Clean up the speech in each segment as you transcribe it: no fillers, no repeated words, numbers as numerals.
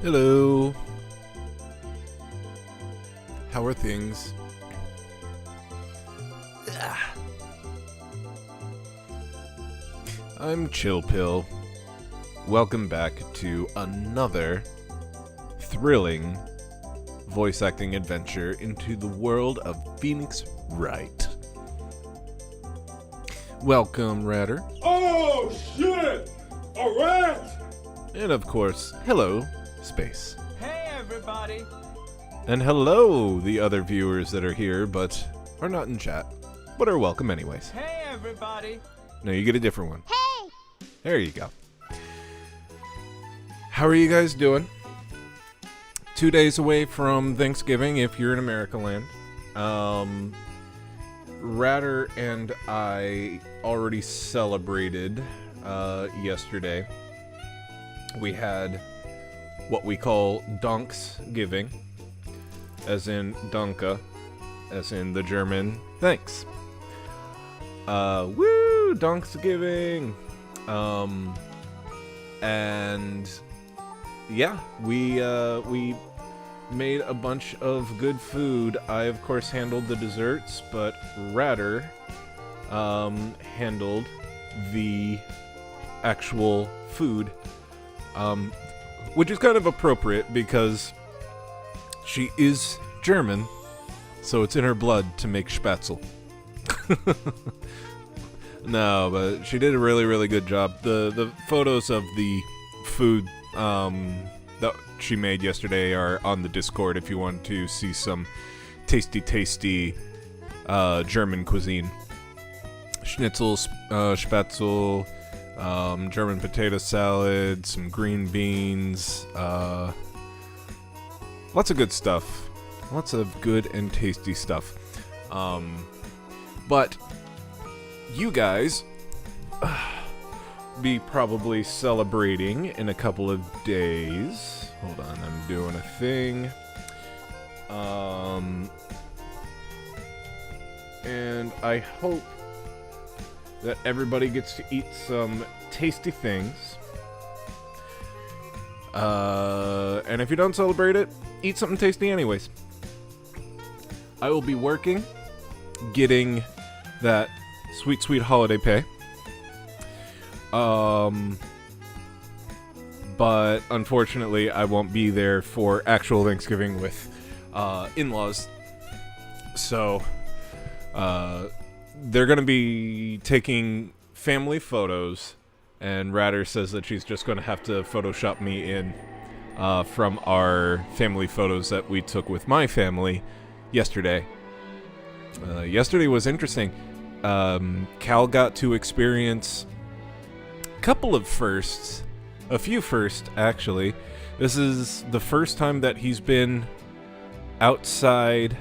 Hello. How are things? I'm Chill Pill. Welcome back to another thrilling voice acting adventure into the world of Phoenix Wright. Welcome, Ratter. Oh, shit! A rat! And of course, hello, Space. Hey, everybody! And hello, the other viewers that are here but are not in chat, but are welcome anyways. Hey, everybody! No, you get a different one. Hey! There you go. How are you guys doing? 2 days away from Thanksgiving if you're in America land. Ratter and I already celebrated yesterday. We had what we call Donksgiving, as in Danke, as in the German thanks. Woo! Donksgiving! And yeah, we made a bunch of good food. I, of course, handled the desserts, but Ratter handled the actual food, which is kind of appropriate because she is German, so it's in her blood to make Spätzle. No, but she did a really, really good job. The photos of the food that she made yesterday are on the Discord if you want to see some tasty German cuisine. Schnitzel, Spätzle, German potato salad, some green beans, lots of good stuff. Lots of good and tasty stuff. But you guys be probably celebrating in a couple of days. Hold on, I'm doing a thing. And I hope that everybody gets to eat some tasty things. And if you don't celebrate it, eat something tasty anyways. I will be working, getting that sweet, sweet holiday pay. But unfortunately, I won't be there for actual Thanksgiving with in-laws. So, they're going to be taking family photos, and Ratter says that she's just going to have to Photoshop me in from our family photos that we took with my family yesterday. Yesterday was interesting. Cal got to experience a couple of firsts. A few firsts, actually. This is the first time that he's been outside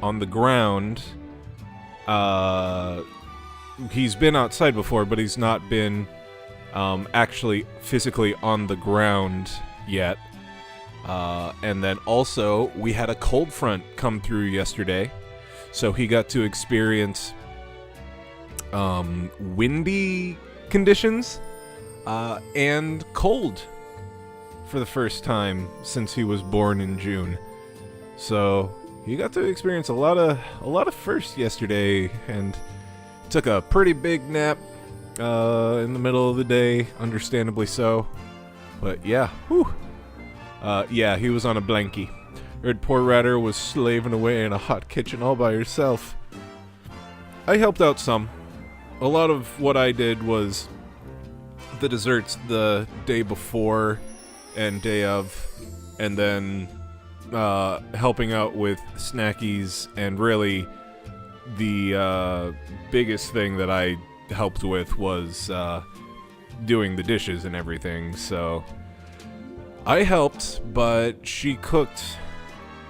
on the ground. He's been outside before, but he's not been actually physically on the ground yet. And then also, we had a cold front come through yesterday, so he got to experience windy conditions and cold for the first time since he was born in June. So he got to experience a lot of firsts yesterday, and took a pretty big nap in the middle of the day, understandably so. But yeah, whew. Yeah, he was on a blankie. Heard poor Ratter was slaving away in a hot kitchen all by herself. I helped out some. A lot of what I did was the desserts the day before and day of, and then helping out with snackies, and really the biggest thing that I helped with was doing the dishes and everything. So I helped, but she cooked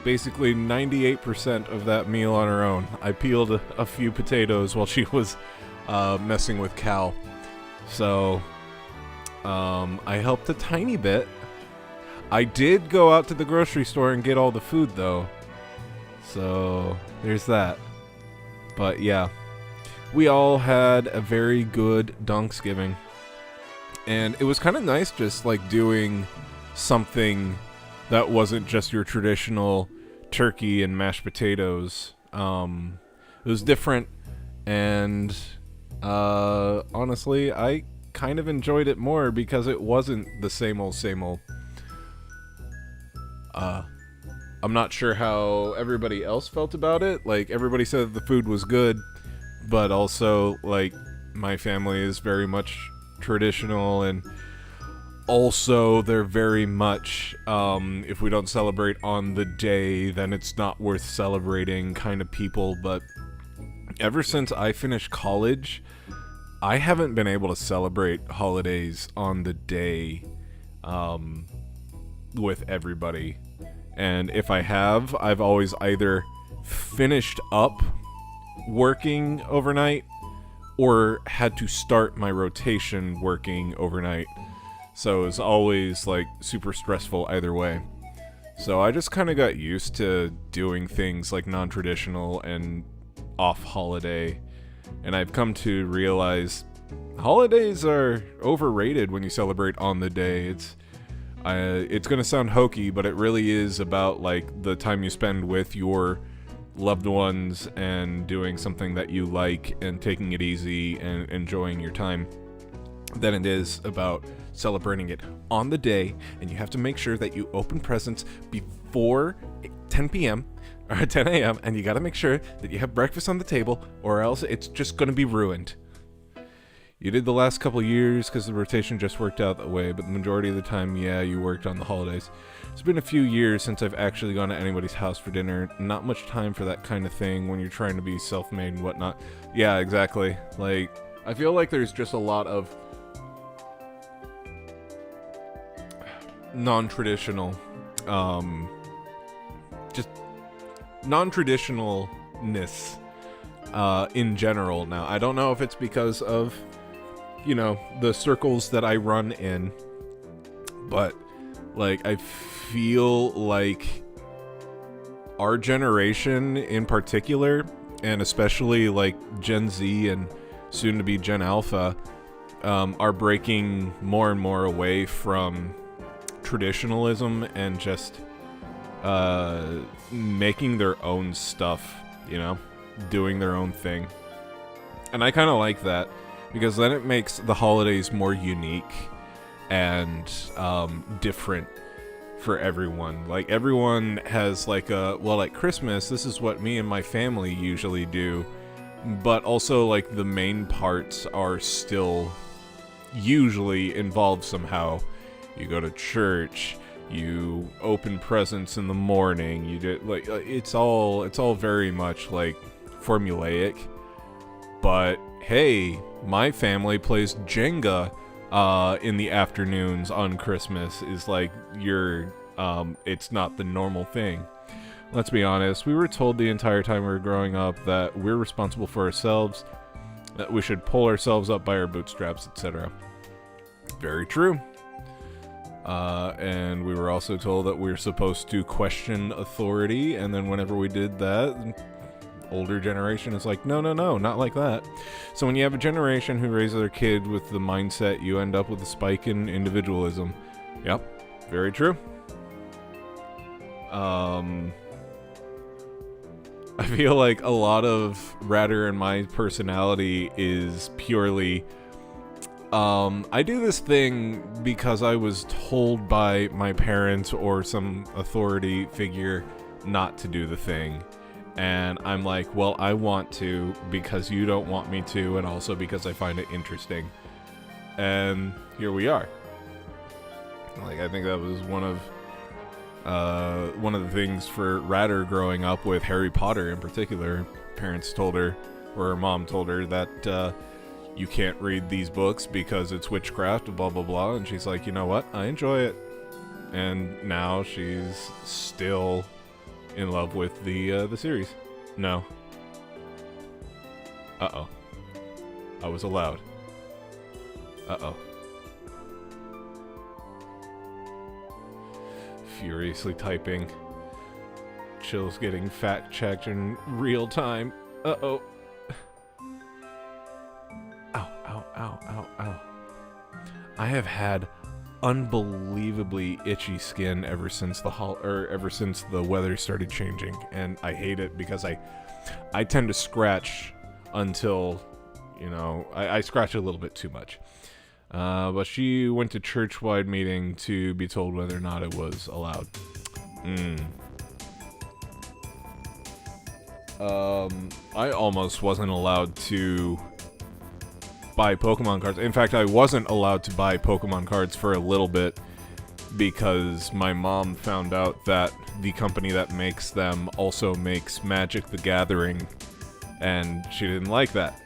basically 98% of that meal on her own. I peeled a few potatoes while she was messing with Cal. So I helped a tiny bit. I did go out to the grocery store and get all the food, though. So there's that. But yeah, we all had a very good Donksgiving. And it was kind of nice just like doing something that wasn't just your traditional turkey and mashed potatoes. It was different, and honestly, I kind of enjoyed it more because it wasn't the same old, same old. I'm not sure how everybody else felt about it. Like, everybody said the food was good, but also, like, my family is very much traditional, and also they're very much, if we don't celebrate on the day, then it's not worth celebrating kind of people. But ever since I finished college, I haven't been able to celebrate holidays on the day, with everybody. And if I have, I've always either finished up working overnight or had to start my rotation working overnight. So it's always like super stressful either way. So I just kind of got used to doing things like non-traditional and off holiday. And I've come to realize holidays are overrated when you celebrate on the day. It's going to sound hokey, but it really is about like the time you spend with your loved ones and doing something that you like and taking it easy and enjoying your time than it is about celebrating it on the day. And you have to make sure that you open presents before 10 p.m. or 10 a.m. and you got to make sure that you have breakfast on the table, or else it's just going to be ruined. You did the last couple years because the rotation just worked out that way, but the majority of the time, yeah, you worked on the holidays. It's been a few years since I've actually gone to anybody's house for dinner. Not much time for that kind of thing when you're trying to be self-made and whatnot. Yeah, exactly. Like, I feel like there's just a lot of non-traditional, just non-traditionalness in general now. I don't know if it's because of, you know, the circles that I run in, but like I feel like our generation in particular, and especially like Gen Z and soon to be Gen Alpha, are breaking more and more away from traditionalism and just making their own stuff, you know, doing their own thing. And I kind of like that, because then it makes the holidays more unique and different for everyone. Like, everyone has like like Christmas, this is what me and my family usually do, but also like the main parts are still usually involved somehow. You go to church, you open presents in the morning, you do like it's all very much like formulaic. But hey, my family plays Jenga in the afternoons on Christmas. Is like it's not the normal thing. Let's be honest, we were told the entire time we were growing up that we're responsible for ourselves, that we should pull ourselves up by our bootstraps, etc. Very true. And we were also told that we were supposed to question authority, and then whenever we did that, older generation is like, no, not like that. So when you have a generation who raises their kid with the mindset, you end up with a spike in individualism. Yep, very true. I feel like a lot of Ratter and my personality is purely I do this thing because I was told by my parents or some authority figure not to do the thing. And I'm like, well, I want to because you don't want me to, and also because I find it interesting. And here we are. Like, I think that was one of the things for Ratter growing up with Harry Potter in particular. Parents told her, or her mom told her that you can't read these books because it's witchcraft, blah, blah, blah. And she's like, you know what? I enjoy it. And now she's still in love with the series. No. Uh-oh. I was allowed. Uh-oh. Furiously typing. Chill's getting fact-checked in real time. Uh-oh. Ow, ow, ow, ow, ow. I have had unbelievably itchy skin ever since the weather started changing, and I hate it because I tend to scratch until, you know, I scratch a little bit too much. But she went to church-wide meeting to be told whether or not it was allowed. I almost wasn't allowed to buy Pokemon cards. In fact, I wasn't allowed to buy Pokemon cards for a little bit because my mom found out that the company that makes them also makes Magic the Gathering, and she didn't like that.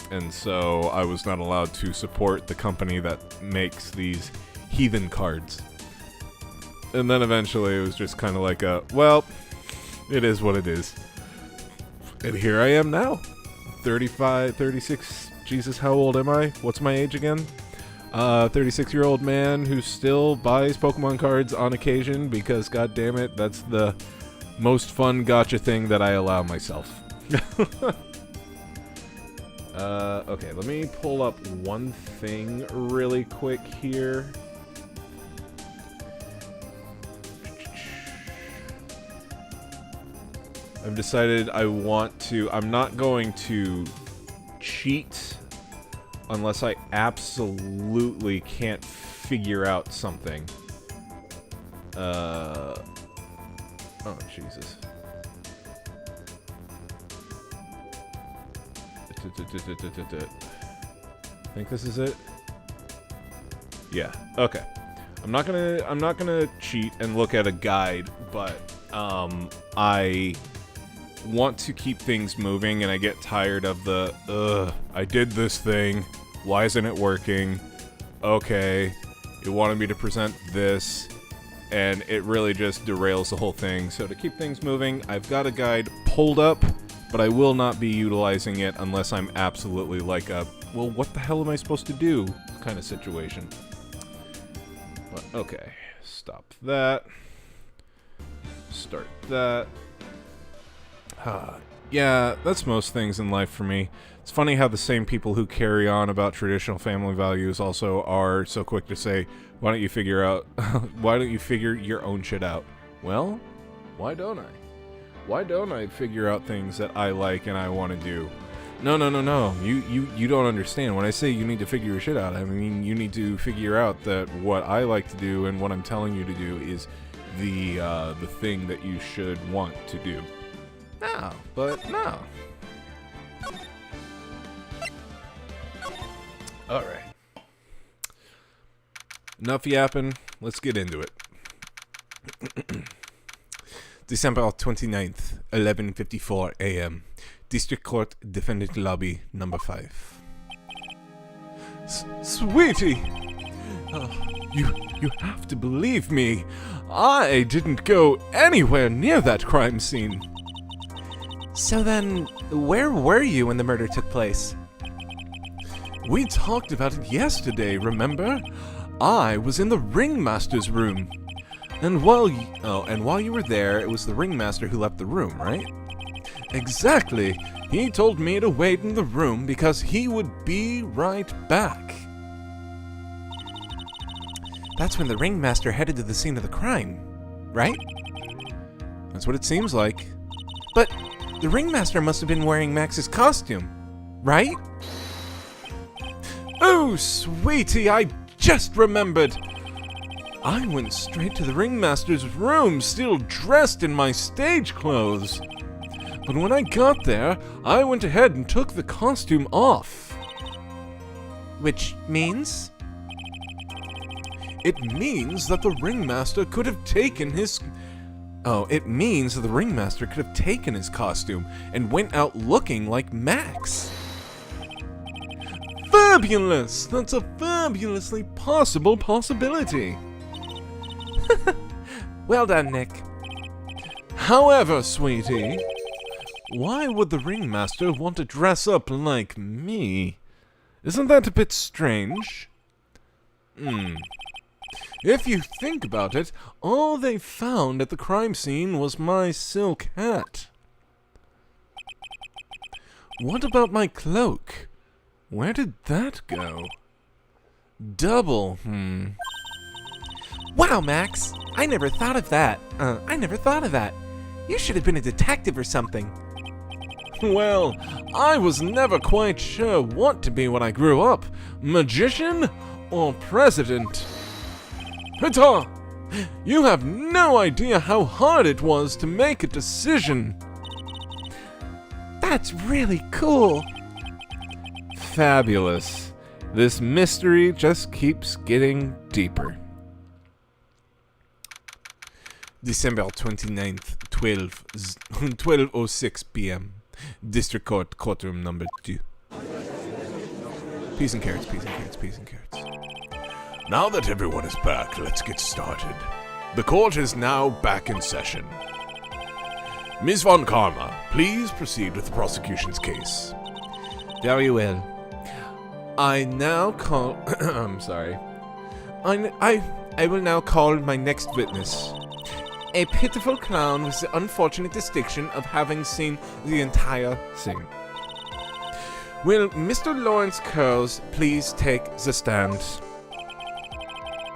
And so I was not allowed to support the company that makes these heathen cards. And then eventually it was just kind of like well, it is what it is. And here I am now. 35, 36, Jesus, how old am I? What's my age again? 36-year-old man who still buys Pokemon cards on occasion because, god damn it, that's the most fun gacha thing that I allow myself. Okay, let me pull up one thing really quick here. I've decided I'm not going to cheat unless I absolutely can't figure out something. Oh, Jesus. I think this is it. Yeah. Okay. I'm not gonna cheat and look at a guide, but I want to keep things moving, and I get tired of I did this thing. Why isn't it working? Okay. You wanted me to present this, and it really just derails the whole thing. So to keep things moving, I've got a guide pulled up, but I will not be utilizing it unless I'm absolutely like well, what the hell am I supposed to do kind of situation. But, okay. Stop that. Start that. Yeah, that's most things in life for me. It's funny how the same people who carry on about traditional family values also are so quick to say, why don't you figure your own shit out? Well, why don't I? Why don't I figure out things that I like and I want to do? No. You don't understand. When I say you need to figure your shit out, I mean you need to figure out that what I like to do and what I'm telling you to do is the thing that you should want to do. No. Alright. Enough yapping. Let's get into it. December 29th, 11:54 a.m. District Court Defendant Lobby, number 5. Sweetie! You have to believe me. I didn't go anywhere near that crime scene. So then, where were you when the murder took place? We talked about it yesterday, remember? I was in the ringmaster's room. And while you were there, it was the ringmaster who left the room, right? Exactly. He told me to wait in the room because he would be right back. That's when the ringmaster headed to the scene of the crime, right? That's what it seems like. But the ringmaster must have been wearing Max's costume, right? Oh, sweetie, I just remembered. I went straight to the ringmaster's room, still dressed in my stage clothes. But when I got there, I went ahead and took the costume off. Which means? It means that the ringmaster could have taken his... it means that the ringmaster could have taken his costume and went out looking like Max. Fabulous! That's a fabulously possible possibility. Well done, Nick. However, sweetie, why would the ringmaster want to dress up like me? Isn't that a bit strange? If you think about it, all they found at the crime scene was my silk hat. What about my cloak? Where did that go? Double, Wow, Max, I never thought of that. You should have been a detective or something. Well, I was never quite sure what to be when I grew up. Magician or president? Hita! You have no idea how hard it was to make a decision. That's really cool. Fabulous. This mystery just keeps getting deeper. December 29th, 12:06 p.m. District Court, courtroom number 2. Peas and carrots, peas and carrots, peas and carrots. Now that everyone is back, let's get started. The court is now back in session. Ms. Von Karma, please proceed with the prosecution's case. Very well. I now call... I'm sorry. I will now call my next witness. A pitiful clown with the unfortunate distinction of having seen the entire thing. Will Mr. Lawrence Curls please take the stand?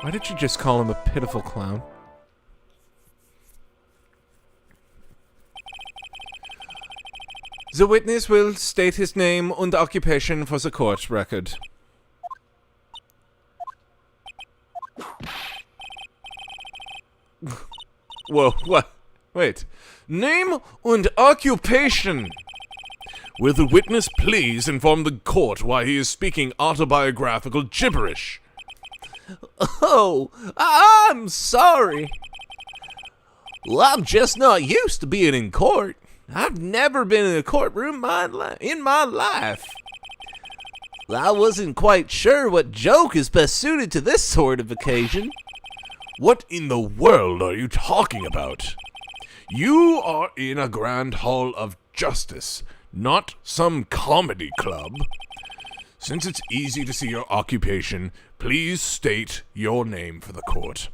Why did you just call him a pitiful clown? The witness will state his name and occupation for the court record. Whoa, what? Wait. Name and occupation! Will the witness please inform the court why he is speaking autobiographical gibberish? Oh, I'm sorry. Well, I'm just not used to being in court. I've never been in a courtroom in my life. I wasn't quite sure what joke is best suited to this sort of occasion. What in the world are you talking about? You are in a grand hall of justice, not some comedy club. Since it's easy to see your occupation, please state your name for the court.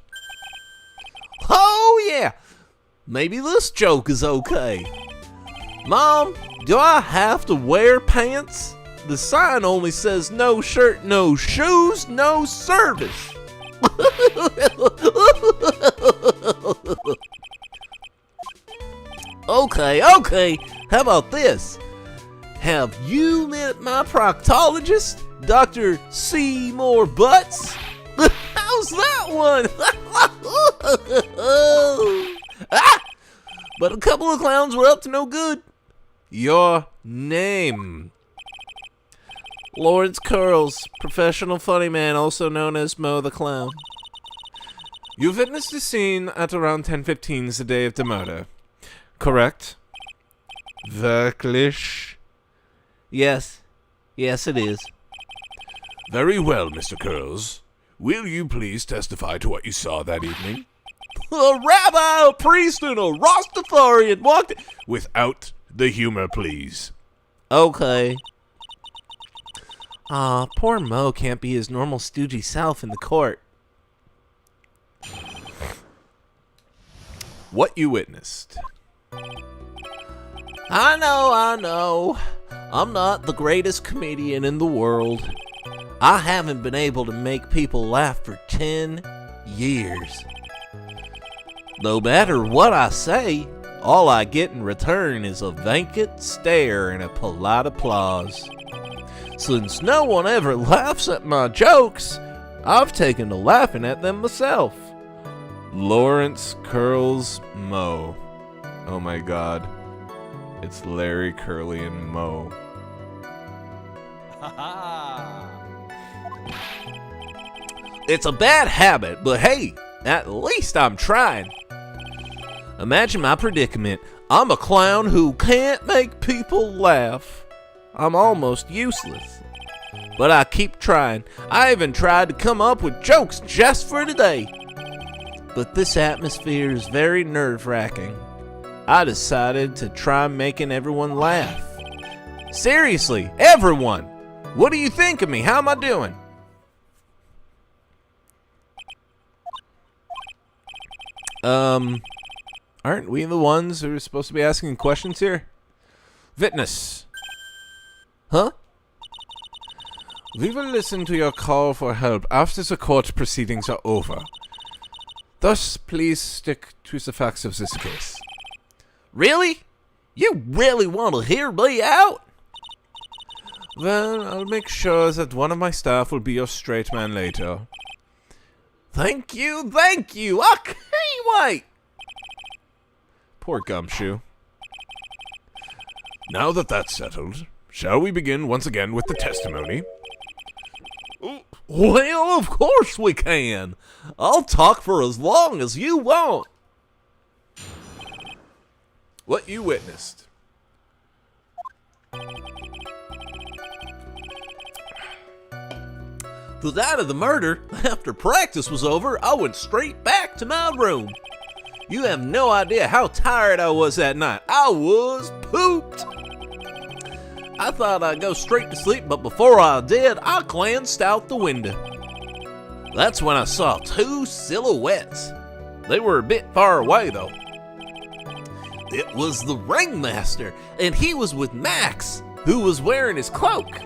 Oh, yeah. Maybe this joke is okay. Mom, do I have to wear pants? The sign only says no shirt, no shoes, no service. Okay. How about this? Have you met my proctologist, Dr. Seymour Butts? How's that one? But a couple of clowns were up to no good. Your name. Lawrence Curls, professional funny man, also known as Mo the Clown. You witnessed the scene at around 10:15 the day of the murder, correct? Wirklich? Yes, it is. Very well, Mr. Curls. Will you please testify to what you saw that evening? A rabbi, a priest, and a Rastafarian walked in. Without the humor, please. Okay. Aw, poor Mo can't be his normal stoogey self in the court. What you witnessed. I know. I'm not the greatest comedian in the world. I haven't been able to make people laugh for 10 years. No matter what I say, all I get in return is a vacant stare and a polite applause. Since no one ever laughs at my jokes, I've taken to laughing at them myself. Lawrence Curls Mo. Oh my god. It's Larry, Curly, and Mo. It's a bad habit, but hey, at least I'm trying. Imagine my predicament. I'm a clown who can't make people laugh. I'm almost useless. But I keep trying. I even tried to come up with jokes just for today. But this atmosphere is very nerve-wracking. I decided to try making everyone laugh. Seriously, everyone! What do you think of me? How am I doing? Aren't we the ones who are supposed to be asking questions here? Witness. Huh? We will listen to your call for help after the court proceedings are over. Thus, please stick to the facts of this case. Really? You really want to hear me out? Well, I'll make sure that one of my staff will be your straight man later. Thank you, thank you. I can't wait. Poor Gumshoe. Now that that's settled, shall we begin once again with the testimony? Well, of course we can. I'll talk for as long as you want. What you witnessed. The night of the murder, after practice was over, I went straight back to my room. You have no idea how tired I was that night. I was pooped. I thought I'd go straight to sleep, but before I did, I glanced out the window. That's when I saw two silhouettes. They were a bit far away, though. It was the ringmaster, and he was with Max, who was wearing his cloak.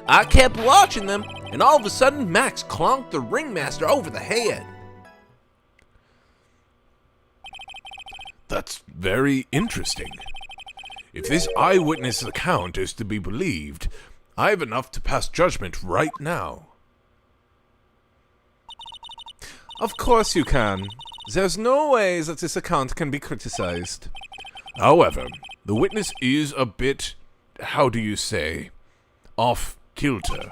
I kept watching them, and all of a sudden, Max clonked the ringmaster over the head. That's very interesting. If this eyewitness account is to be believed, I have enough to pass judgment right now. Of course you can. There's no way that this account can be criticized. However, the witness is a bit, how do you say, off-kilter.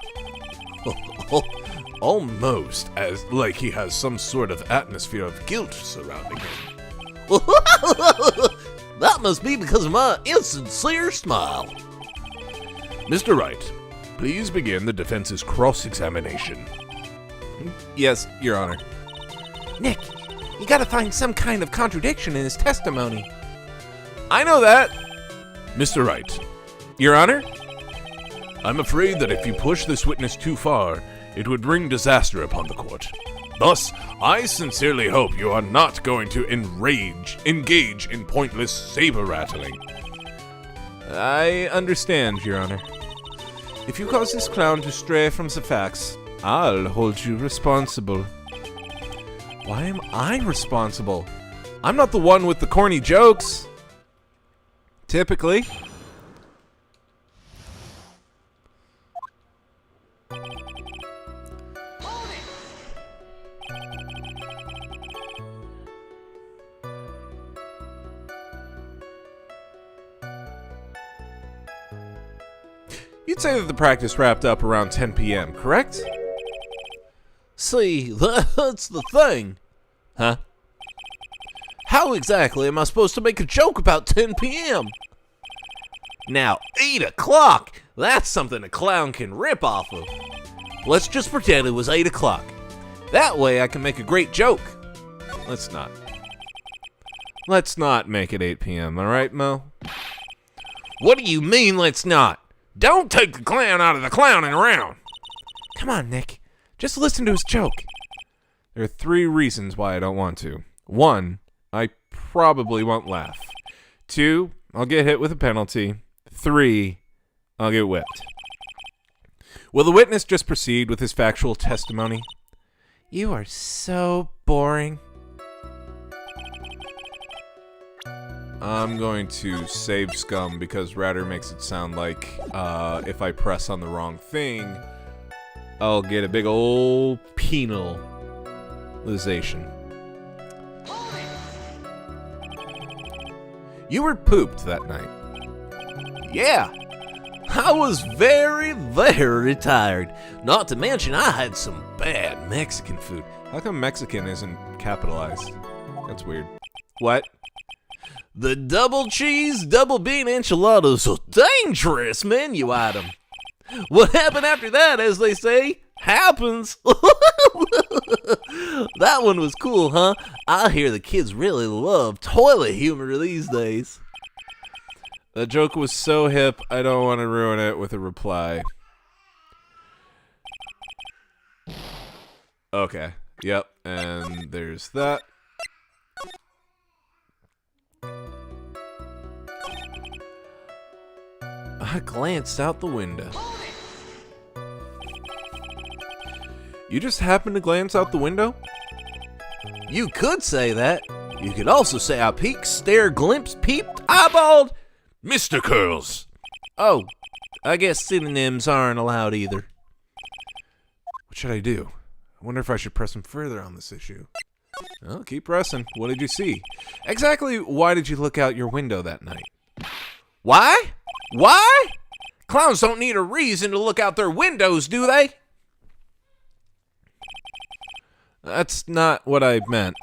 Almost as like he has some sort of atmosphere of guilt surrounding him. That must be because of my insincere smile. Mr. Wright, please begin the defense's cross-examination. Yes, Your Honor. Nick, you gotta find some kind of contradiction in his testimony. I know that. Mr. Wright, Your Honor? I'm afraid that if you push this witness too far, it would bring disaster upon the court. Thus, I sincerely hope you are not going to engage in pointless saber-rattling. I understand, Your Honor. If you cause this clown to stray from the facts, I'll hold you responsible. Why am I responsible? I'm not the one with the corny jokes. Typically. You'd say that the practice wrapped up around 10 p.m., correct? See, that's the thing. Huh? How exactly am I supposed to make a joke about 10 p.m.? Now, 8 o'clock, that's something a clown can rip off of. Let's just pretend it was 8 o'clock. That way I can make a great joke. Let's not. Let's not make it 8 p.m., alright, Mo? What do you mean, let's not? Don't take the clown out of the clowning around. Come on, Nick. Just listen to his joke. There are 3 reasons why I don't want to. 1, I probably won't laugh. 2, I'll get hit with a penalty. 3, I'll get whipped. Will the witness just proceed with his factual testimony? You are so boring. I'm going to save scum because Ratter makes it sound like if I press on the wrong thing, I'll get a big old penalization. You were pooped that night. Yeah, I was very, very tired. Not to mention I had some bad Mexican food. How come Mexican isn't capitalized? That's weird. What? The double cheese, double bean enchiladas, a dangerous menu item. What happened after that, as they say, happens. That one was cool, huh? I hear the kids really love toilet humor these days. The joke was so hip, I don't want to ruin it with a reply. Okay, yep, and there's that. I glanced out the window. You just happened to glance out the window? You could say that. You could also say I peeked, stared, glimpsed, peeped, eyeballed, Mr. Curls. Oh, I guess synonyms aren't allowed either. What should I do? I wonder if I should press him further on this issue. Well, keep pressing. What did you see? Exactly why did you look out your window that night? Why? Why? Clowns don't need a reason to look out their windows, do they? That's not what I meant.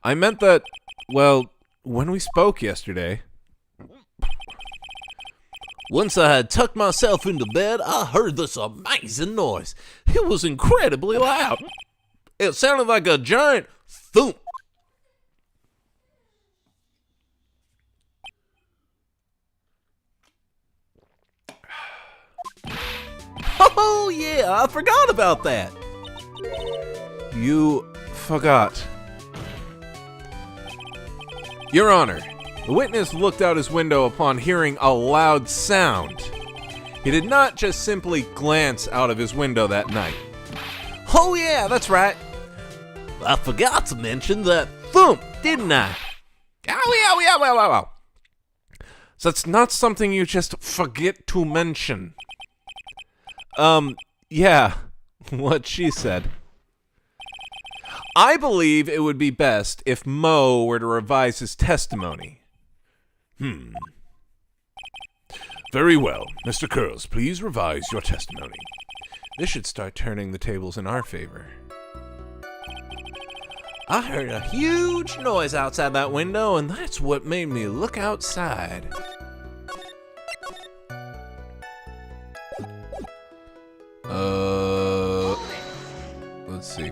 I meant that, well, when we spoke yesterday... Once I had tucked myself into bed, I heard this amazing noise. It was incredibly loud. It sounded like a giant thump. Oh, yeah, I forgot about that. You forgot. Your Honor, the witness looked out his window upon hearing a loud sound. He did not just simply glance out of his window that night. Oh, yeah, that's right. I forgot to mention that thump, didn't I? Owie, owie, owie, owie, owie. So that's not something you just forget to mention. Yeah, what she said. I believe it would be best if Mo were to revise his testimony. Very well. Mr. Curls, please revise your testimony. This should start turning the tables in our favor. I heard a huge noise outside that window, and that's what made me look outside. Let's see.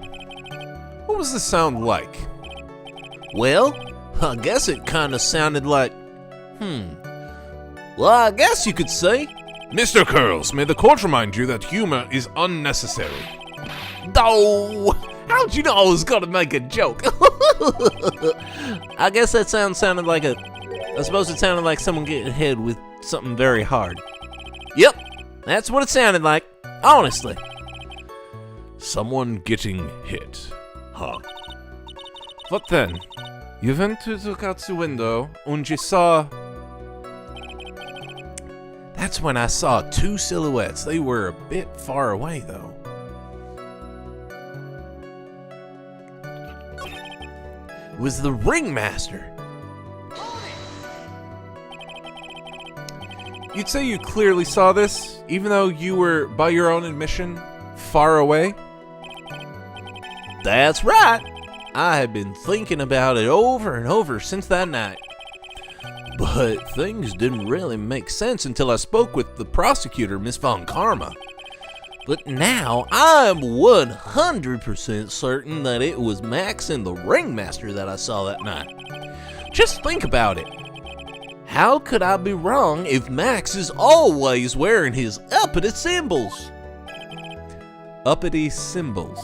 What was the sound like? Well, I guess it kind of sounded like, well, I guess you could say. Mr. Curls, may the court remind you that humor is unnecessary. Oh, how'd you know I was gonna make a joke? I guess that sounded like I suppose it sounded like someone getting hit with something very hard. Yep, that's what it sounded like, honestly. Someone getting hit, huh? What then? You went to look out the window and you saw... That's when I saw two silhouettes. They were a bit far away, though. It was the ringmaster. You'd say you clearly saw this, even though you were, by your own admission, far away? That's right. I had been thinking about it over and over since that night. But things didn't really make sense until I spoke with the prosecutor, Miss Von Karma. But now I'm 100% certain that it was Max and the ringmaster that I saw that night. Just think about it. How could I be wrong if Max is always wearing his uppity symbols? Uppity symbols.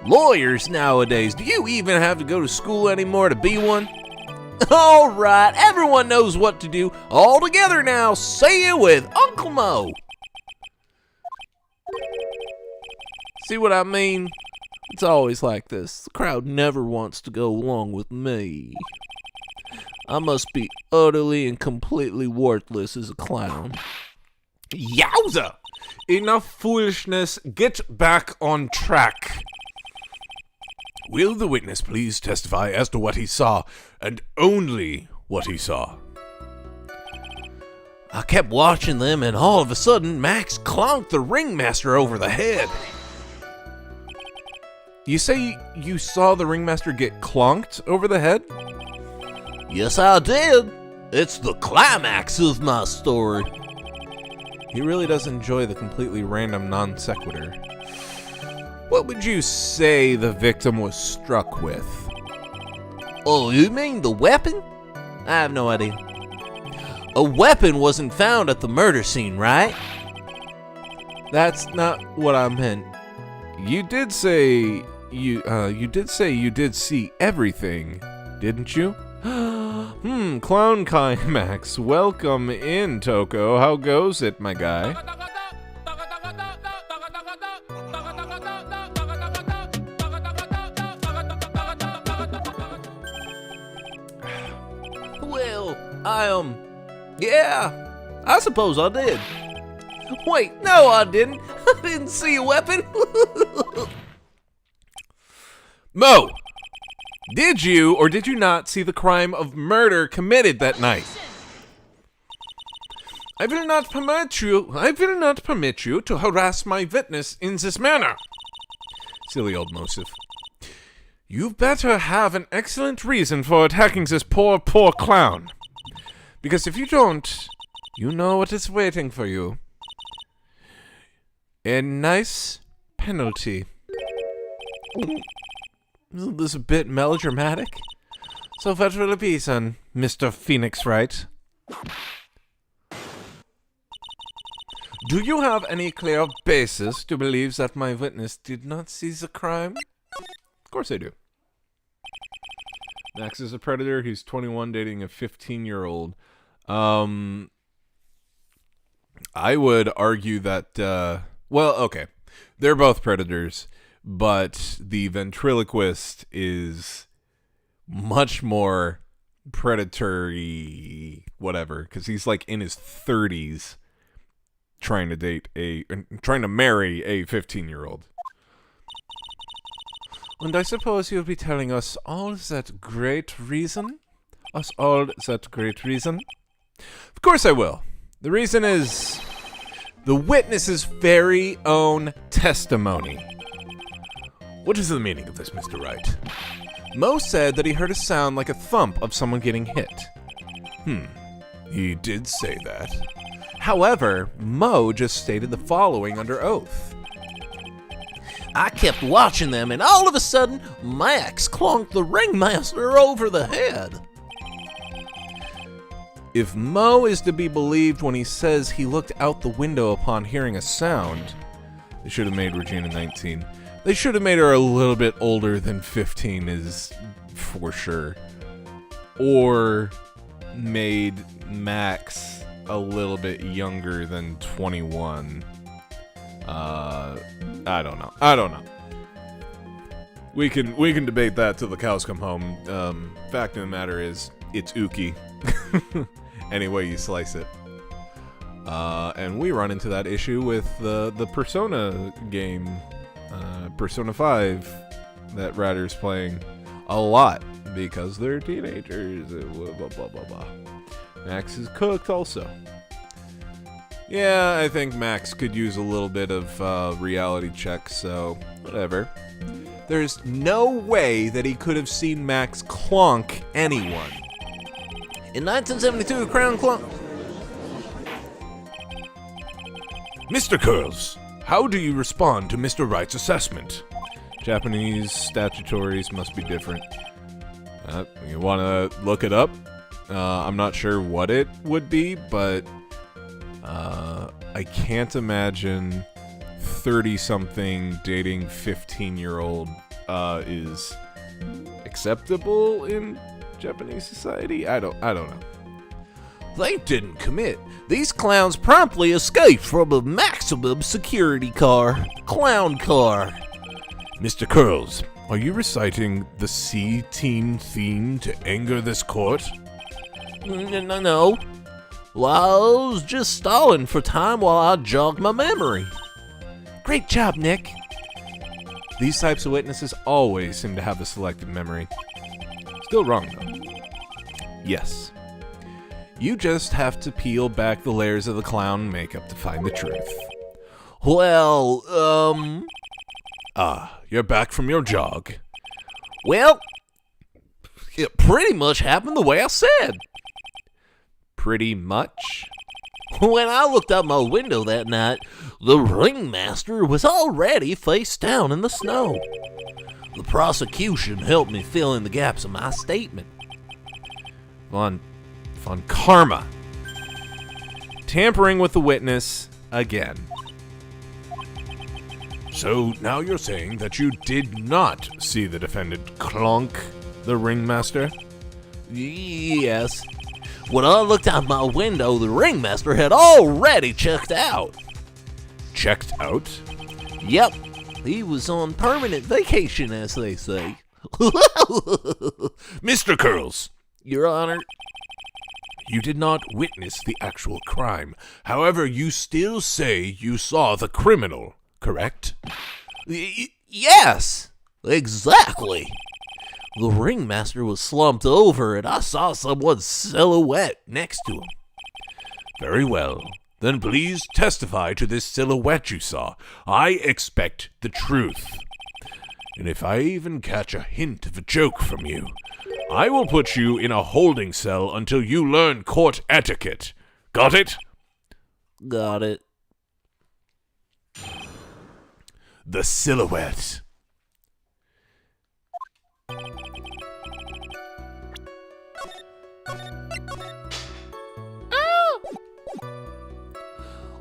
Lawyers nowadays, do you even have to go to school anymore to be one? All right, everyone knows what to do. All together now, say it with Uncle Mo. See what I mean? It's always like this. The crowd never wants to go along with me. I must be utterly and completely worthless as a clown. Yowza! Enough foolishness. Get back on track. Will the witness please testify as to what he saw, and only what he saw? I kept watching them, and all of a sudden, Max clonked the ringmaster over the head. You say you saw the ringmaster get clonked over the head? Yes, I did. It's the climax of my story. He really does enjoy the completely random non sequitur. What would you say the victim was struck with? Oh, you mean the weapon? I have no idea. A weapon wasn't found at the murder scene, right? That's not what I meant. You did say you did see everything, didn't you? Clown climax. Welcome in, Toko. How goes it, my guy? Yeah, I suppose I did. Wait, no, I didn't. I didn't see a weapon. Mo! Did you or did you not see the crime of murder committed that night? I will not permit you to harass my witness in this manner. Silly old Mosif. You better have an excellent reason for attacking this poor clown. Because if you don't, you know what is waiting for you. A nice penalty. Isn't this a bit melodramatic? So what will it be, son, Mr. Phoenix Wright? Do you have any clear basis to believe that my witness did not see the crime? Of course I do. Max is a predator. He's 21, dating a 15-year-old. I would argue that, well, okay. They're both predators, but the ventriloquist is much more predatory, whatever, because he's like in his 30s trying to marry a 15-year-old. And I suppose you'll be telling us all that great reason? Of course I will. The reason is the witness's very own testimony. What is the meaning of this, Mr. Wright? Mo said that he heard a sound like a thump of someone getting hit. He did say that. However, Mo just stated the following under oath. I kept watching them, and all of a sudden, Max clonked the ringmaster over the head. If Mo is to be believed when he says he looked out the window upon hearing a sound, they should have made Regina 19. They should have made her a little bit older than 15 is for sure. Or made Max a little bit younger than 21. I don't know. We can debate that till the cows come home. Fact of the matter is, it's Uki. Any way you slice it. And we run into that issue with the Persona game, Persona 5, that Ratter's playing a lot because they're teenagers. Blah, blah, blah, blah. Max is cooked also. Yeah, I think Max could use a little bit of reality check, so whatever. There's no way that he could have seen Max clonk anyone. In 1972, Crown Clunk. Mr. Curls, how do you respond to Mr. Wright's assessment? Japanese statutories must be different. You want to look it up? I'm not sure what it would be, but I can't imagine 30-something dating 15-year-old is acceptable in Japanese society. I don't know. They didn't commit. These clowns promptly escaped from a maximum security clown car. Mr. Curls, are you reciting the C-teen theme to anger this court? No. Well, I was just stalling for time while I jogged my memory. Great job, Nick. These types of witnesses always seem to have a selective memory. Still wrong, though. Yes. You just have to peel back the layers of the clown makeup to find the truth. Well, you're back from your jog. Well, it pretty much happened the way I said. Pretty much? When I looked out my window that night, the ringmaster was already face down in the snow. The prosecution helped me fill in the gaps of my statement. Von Karma. Tampering with the witness again. So now you're saying that you did not see the defendant clonk the ringmaster? Yes. When I looked out my window, the ringmaster had already checked out. Checked out? Yep. He was on permanent vacation, as they say. Mr. Curls. Your Honor. you did not witness the actual crime. However, you still say you saw the criminal, correct? Yes, exactly. The ringmaster was slumped over and I saw someone's silhouette next to him. Very well. Then please testify to this silhouette you saw. I expect the truth. And if I even catch a hint of a joke from you, I will put you in a holding cell until you learn court etiquette. Got it? Got it. The silhouette.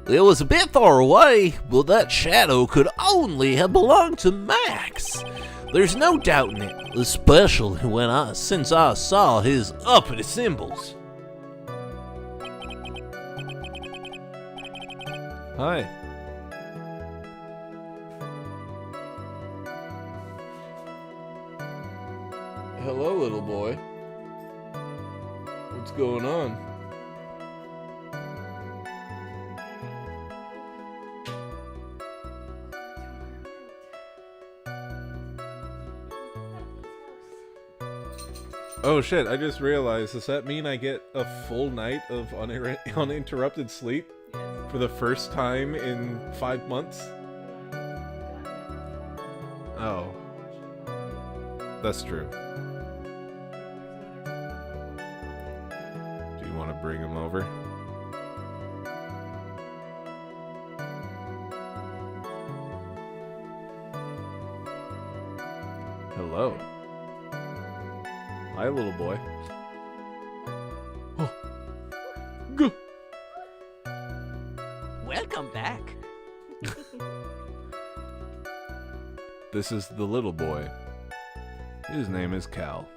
It was a bit far away, but that shadow could only have belonged to Max. There's no doubting it, especially since I saw his uppity symbols. Hi. Hello, little boy. What's going on? Oh shit, I just realized, does that mean I get a full night of uninterrupted sleep for the first time in 5 months? Oh. That's true. Do you want to bring him over? Hello. Hi, little boy. Oh. Go. Welcome back. This is the little boy. His name is Cal.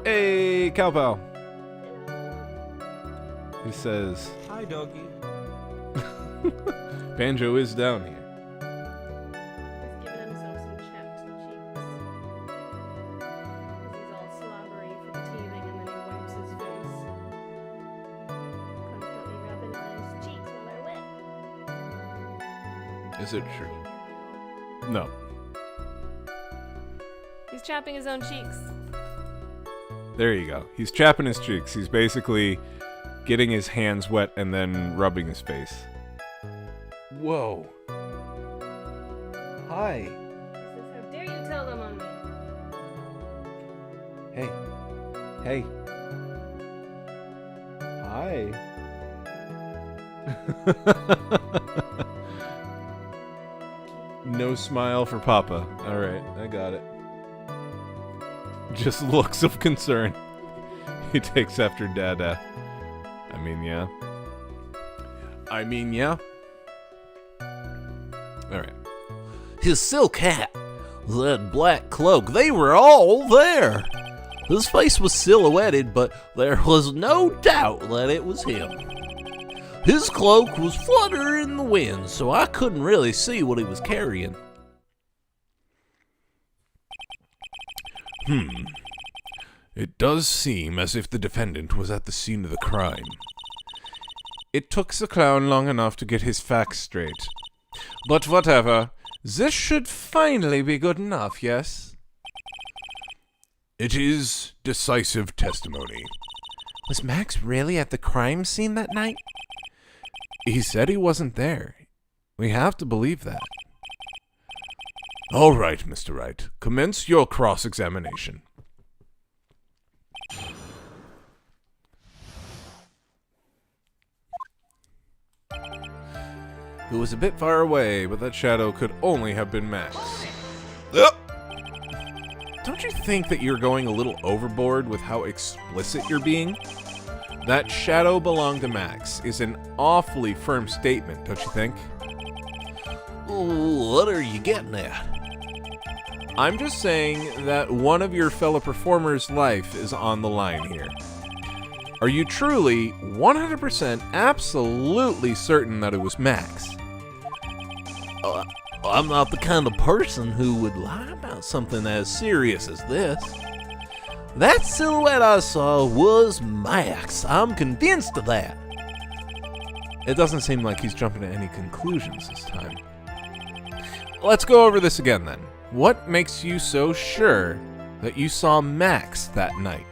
Hey, Cal Pal. He says, Hi, doggy. Banjo is down here. He's giving himself some chapped cheeks. He's all slobbery from teething and then he wipes his face. Constantly rubbing on his cheeks while they're wet. Is it true? No. He's chapping his own cheeks. There you go. He's chapping his cheeks. He's basically getting his hands wet and then rubbing his face. Whoa. Hi. He says, how dare you tell them on me? Hey. Hey. Hi. No smile for Papa. Alright, I got it. Just looks of concern. He takes after Dada. I mean, yeah. Alright. His silk hat, that black cloak, they were all there. His face was silhouetted, but there was no doubt that it was him. His cloak was fluttering in the wind, so I couldn't really see what he was carrying. It does seem as if the defendant was at the scene of the crime. It took the clown long enough to get his facts straight. But whatever, this should finally be good enough, yes? It is decisive testimony. Was Max really at the crime scene that night? He said he wasn't there. We have to believe that. All right, Mr. Wright. Commence your cross-examination. It was a bit far away, but that shadow could only have been Max. Don't you think that you're going a little overboard with how explicit you're being? That shadow belonged to Max is an awfully firm statement, don't you think? What are you getting at? I'm just saying that one of your fellow performers' life is on the line here. Are you truly 100% absolutely certain that it was Max? I'm not the kind of person who would lie about something as serious as this. That silhouette I saw was Max. I'm convinced of that. It doesn't seem like he's jumping to any conclusions this time. Let's go over this again then. What makes you so sure that you saw Max that night?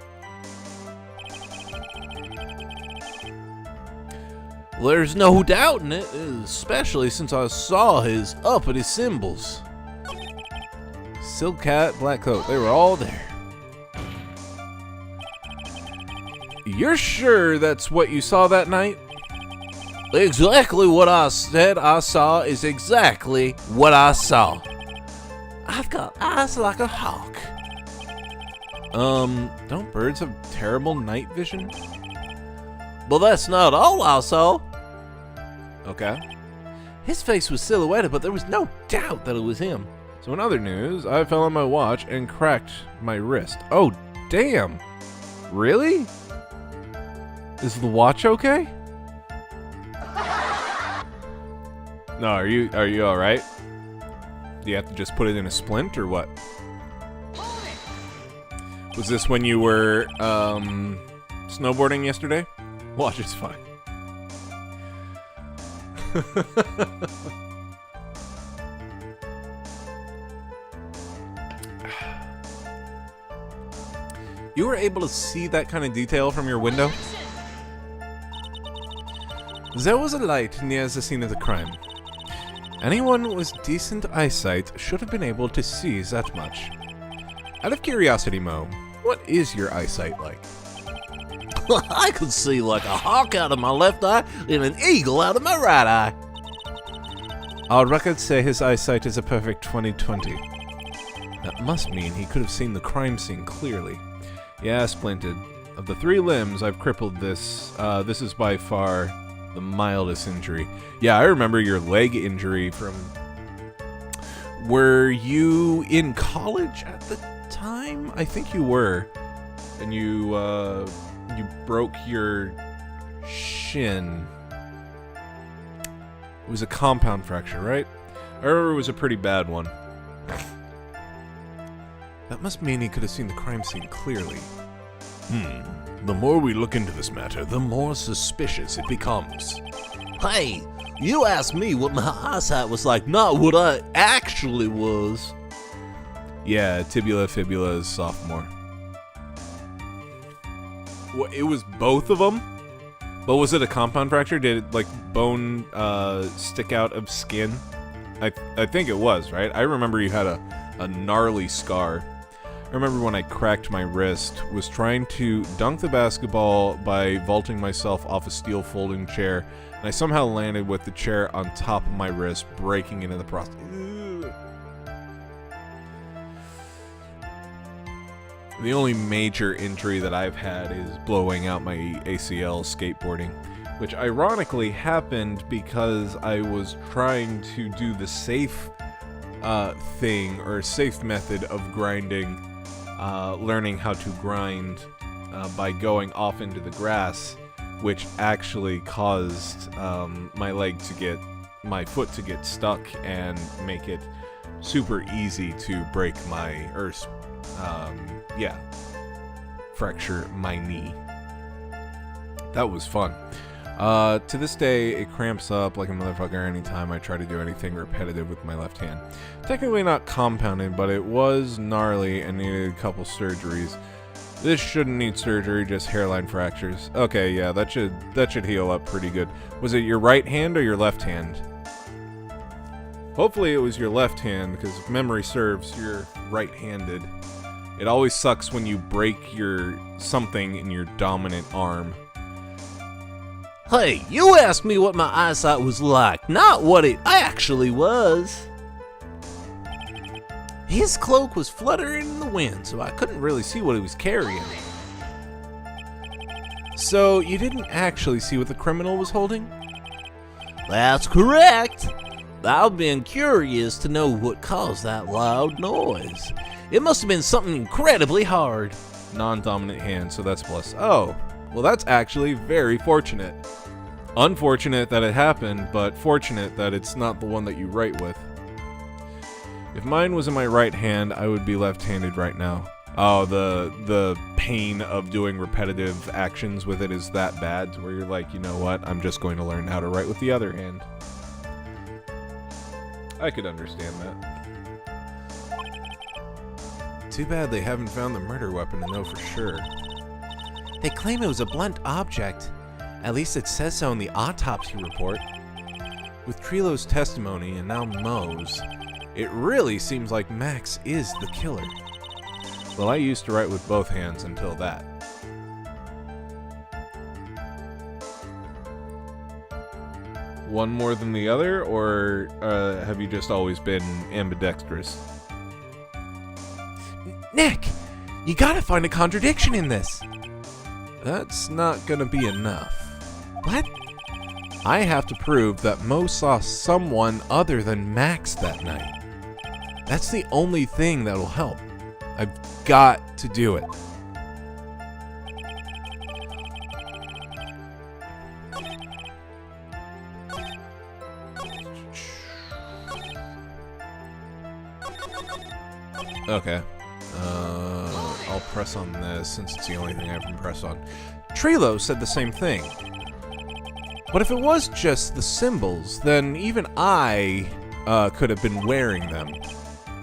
Well, there's no doubt in it, especially since I saw his uppity symbols. Silk hat, black coat, they were all there. You're sure that's what you saw that night? Exactly what I said I saw is exactly what I saw. I've got eyes like a hawk. Don't birds have terrible night vision? But that's not all I saw. Okay. His face was silhouetted, but there was no doubt that it was him. So in other news, I fell on my watch and cracked my wrist. Oh, damn. Really? Is the watch okay? No, are you all right? Do you have to just put it in a splint or what? Was this when you were snowboarding yesterday? Watch is fine. You were able to see that kind of detail from your window? There was a light near the scene of the crime. Anyone with decent eyesight should have been able to see that much. Out of curiosity, Mo, what is your eyesight like? I could see like a hawk out of my left eye and an eagle out of my right eye. Our records say his eyesight is a perfect 20/20. That must mean he could have seen the crime scene clearly. Yeah, splendid. Of the 3 limbs I've crippled this is by far the mildest injury. Yeah, I remember your leg injury from... Were you in college at the time? I think you were. And you broke your shin. It was a compound fracture, right? I remember it was a pretty bad one. That must mean he could have seen the crime scene clearly. The more we look into this matter, the more suspicious it becomes. Hey, you asked me what my eyesight was like, not what I actually was. Yeah, tibula fibula is sophomore. What, it was both of them? But was it a compound fracture? Did it, like, bone stick out of skin? I think it was, right? I remember you had a gnarly scar. I remember when I cracked my wrist, was trying to dunk the basketball by vaulting myself off a steel folding chair, and I somehow landed with the chair on top of my wrist, breaking into the process. The only major injury that I've had is blowing out my ACL skateboarding, which ironically happened because I was trying to do the safe thing, or safe method of grinding, learning how to grind by going off into the grass, which actually caused my foot to get stuck and make it super easy to break fracture my knee. That was fun. To this day, it cramps up like a motherfucker anytime I try to do anything repetitive with my left hand. Technically not compounded, but it was gnarly and needed a couple surgeries. This shouldn't need surgery, just hairline fractures. Okay, yeah, that should heal up pretty good. Was it your right hand or your left hand? Hopefully it was your left hand, because if memory serves, you're right-handed. It always sucks when you break something in your dominant arm. Hey, you asked me what my eyesight was like, not what it actually was. His cloak was fluttering in the wind, so I couldn't really see what he was carrying. So, you didn't actually see what the criminal was holding? That's correct. I've been curious to know what caused that loud noise. It must have been something incredibly hard. Non-dominant hand, so that's plus. Oh, well that's actually very fortunate. Unfortunate that it happened, but fortunate that it's not the one that you write with. If mine was in my right hand, I would be left-handed right now. Oh, the pain of doing repetitive actions with it is that bad, where you're like, you know what, I'm just going to learn how to write with the other hand. I could understand that. Too bad they haven't found the murder weapon to know for sure. They claim it was a blunt object. At least it says so in the autopsy report. With Trilo's testimony and now Moe's, it really seems like Max is the killer. Well, I used to write with both hands until that. One more than the other, or have you just always been ambidextrous? Nick, you gotta find a contradiction in this. That's not gonna be enough. What? I have to prove that Moe saw someone other than Max that night. That's the only thing that'll help. I've got to do it. Okay. I'll press on this since it's the only thing I can press on. Trilo said the same thing. But if it was just the symbols, then even I could have been wearing them.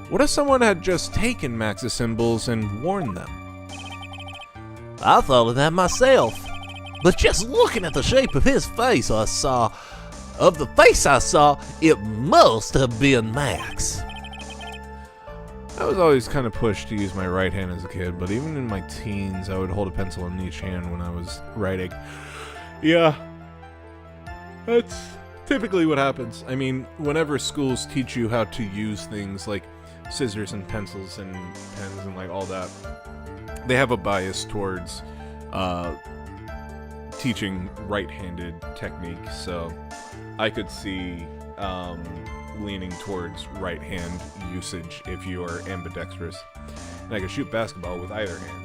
What if someone had just taken Max's symbols and worn them? I thought of that myself. But just looking at the shape of his face, it must have been Max. I was always kind of pushed to use my right hand as a kid, but even in my teens, I would hold a pencil in each hand when I was writing. Yeah, that's typically what happens. I mean, whenever schools teach you how to use things like scissors and pencils and pens and like all that, they have a bias towards teaching right-handed technique, so I could see leaning towards right hand usage if you are ambidextrous. And I could shoot basketball with either hand.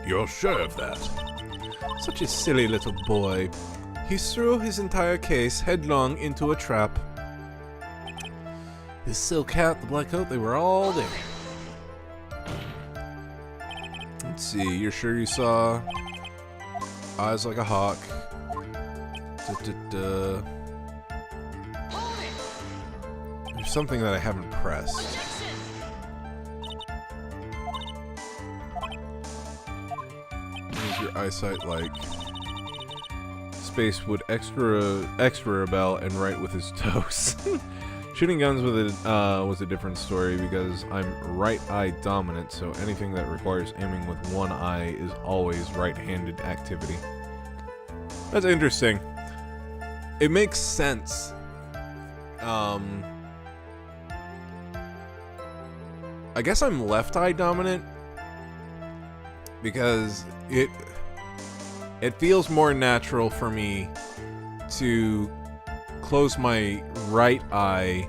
You're sure of that? Such a silly little boy. He threw his entire case headlong into a trap. His silk hat, the black coat, they were all there. Let's see, you're sure you saw eyes like a hawk? There's something that I haven't pressed. What is your eyesight like? Space would extra rebel and write with his toes. Shooting guns with it was a different story because I'm right-eye dominant, so anything that requires aiming with one eye is always right-handed activity. That's interesting. It makes sense. I guess I'm left-eye dominant because it feels more natural for me to close my right eye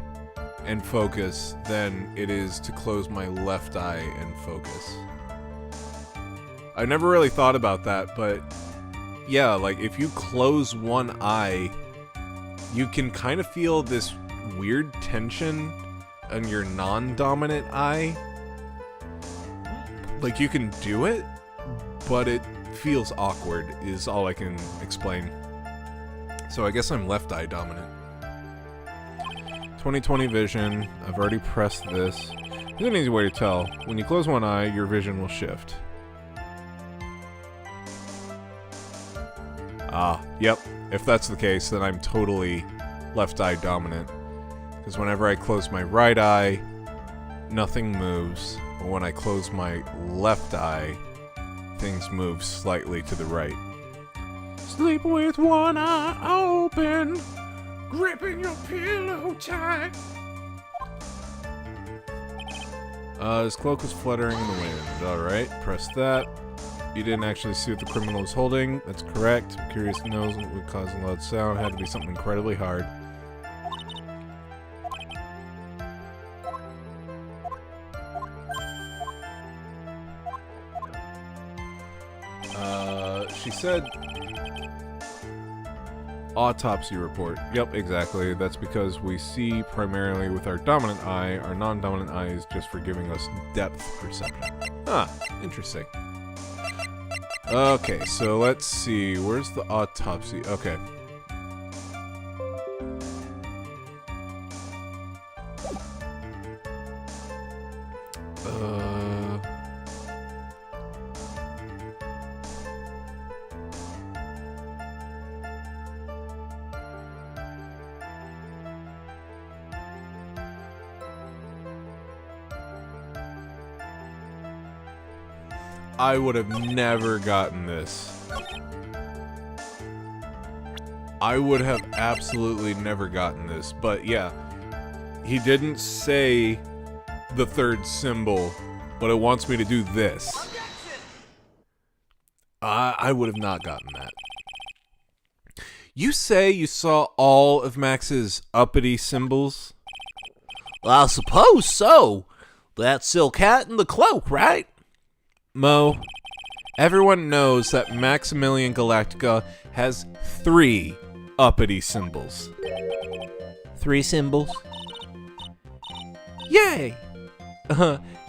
and focus than it is to close my left eye and focus. I never really thought about that, but yeah, like if you close one eye, you can kind of feel this weird tension on your non-dominant eye. Like you can do it, but it feels awkward is all I can explain. So I guess I'm left eye dominant. 20/20 vision. I've already pressed this. There's an easy way to tell. When you close one eye, your vision will shift. Ah, yep. If that's the case, then I'm totally left eye dominant. Because whenever I close my right eye, nothing moves. But when I close my left eye, things move slightly to the right. Sleep with one eye open, gripping your pillow tight. His cloak was fluttering in the wind. Alright, press that. You didn't actually see what the criminal was holding. That's correct. I'm curious to know what would cause a loud sound. It had to be something incredibly hard. She said autopsy report. Yep, exactly. That's because we see primarily with our dominant eye. Our non-dominant eye is just for giving us depth perception. Ah, interesting. Okay, so let's see. Where's the autopsy? Okay. I would have never gotten this. I would have absolutely never gotten this. But yeah, he didn't say the third symbol, but it wants me to do this. I would have not gotten that. You say you saw all of Max's uppity symbols? Well, I suppose so. That silk hat and the cloak, right? Mo, everyone knows that Maximilian Galactica has 3 uppity symbols. 3 symbols? Yay!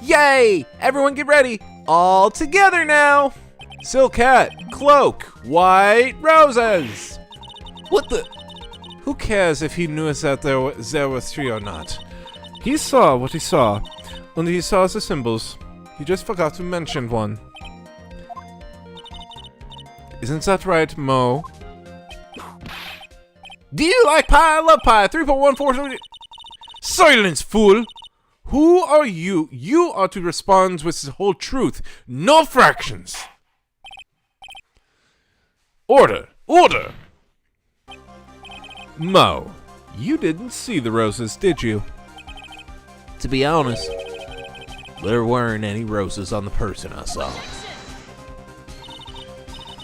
Yay! Everyone get ready! All together now! Silk hat, cloak, white roses! What the? Who cares if he knew that there were 3 or not? He saw what he saw, and he saw the symbols. He just forgot to mention one. Isn't that right, Mo? Do you like pie? I love pie. 3.14. Silence, fool! Who are you? You are to respond with the whole truth, no fractions. Order! Order! Mo, you didn't see the roses, did you? To be honest, there weren't any roses on the person I saw.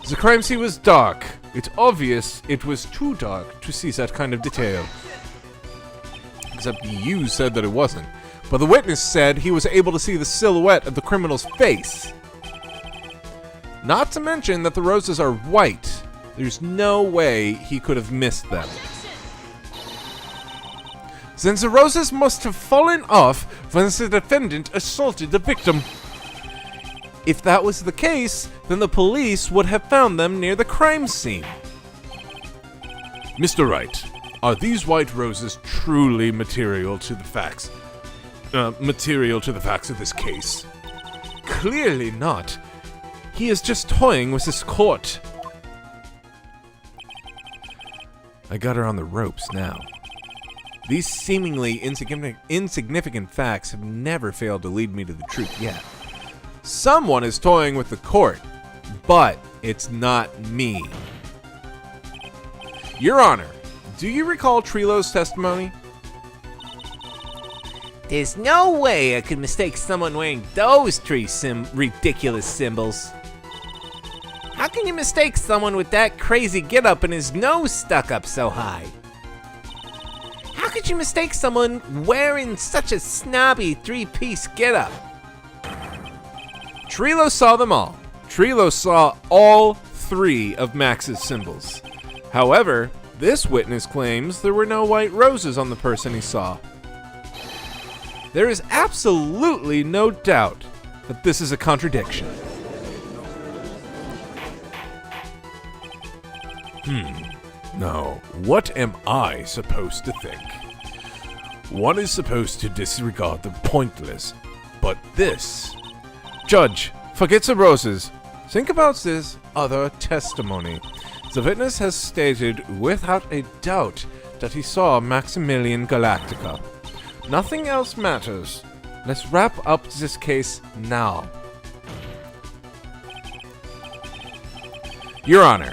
The crime scene was dark. It's obvious it was too dark to see that kind of detail. Except you said that it wasn't. But the witness said he was able to see the silhouette of the criminal's face. Not to mention that the roses are white. There's no way he could have missed them. Since the roses must have fallen off when the defendant assaulted the victim. If that was the case, then the police would have found them near the crime scene. Mr. Wright, are these white roses truly material to the facts? Material to the facts of this case? Clearly not. He is just toying with his court. I got her on the ropes now. These seemingly insignificant facts have never failed to lead me to the truth yet. Someone is toying with the court, but it's not me. Your Honor, do you recall Trilo's testimony? There's no way I could mistake someone wearing those 3 ridiculous symbols. How can you mistake someone with that crazy getup and his nose stuck up so high? How could you mistake someone wearing such a snobby 3-piece getup? Trilo saw them all. Trilo saw all 3 of Max's symbols. However, this witness claims there were no white roses on the person he saw. There is absolutely no doubt that this is a contradiction. Now, what am I supposed to think? One is supposed to disregard the pointless, but this... Judge, forget the roses. Think about this other testimony. The witness has stated without a doubt that he saw Maximilian Galactica. Nothing else matters. Let's wrap up this case now. Your Honor,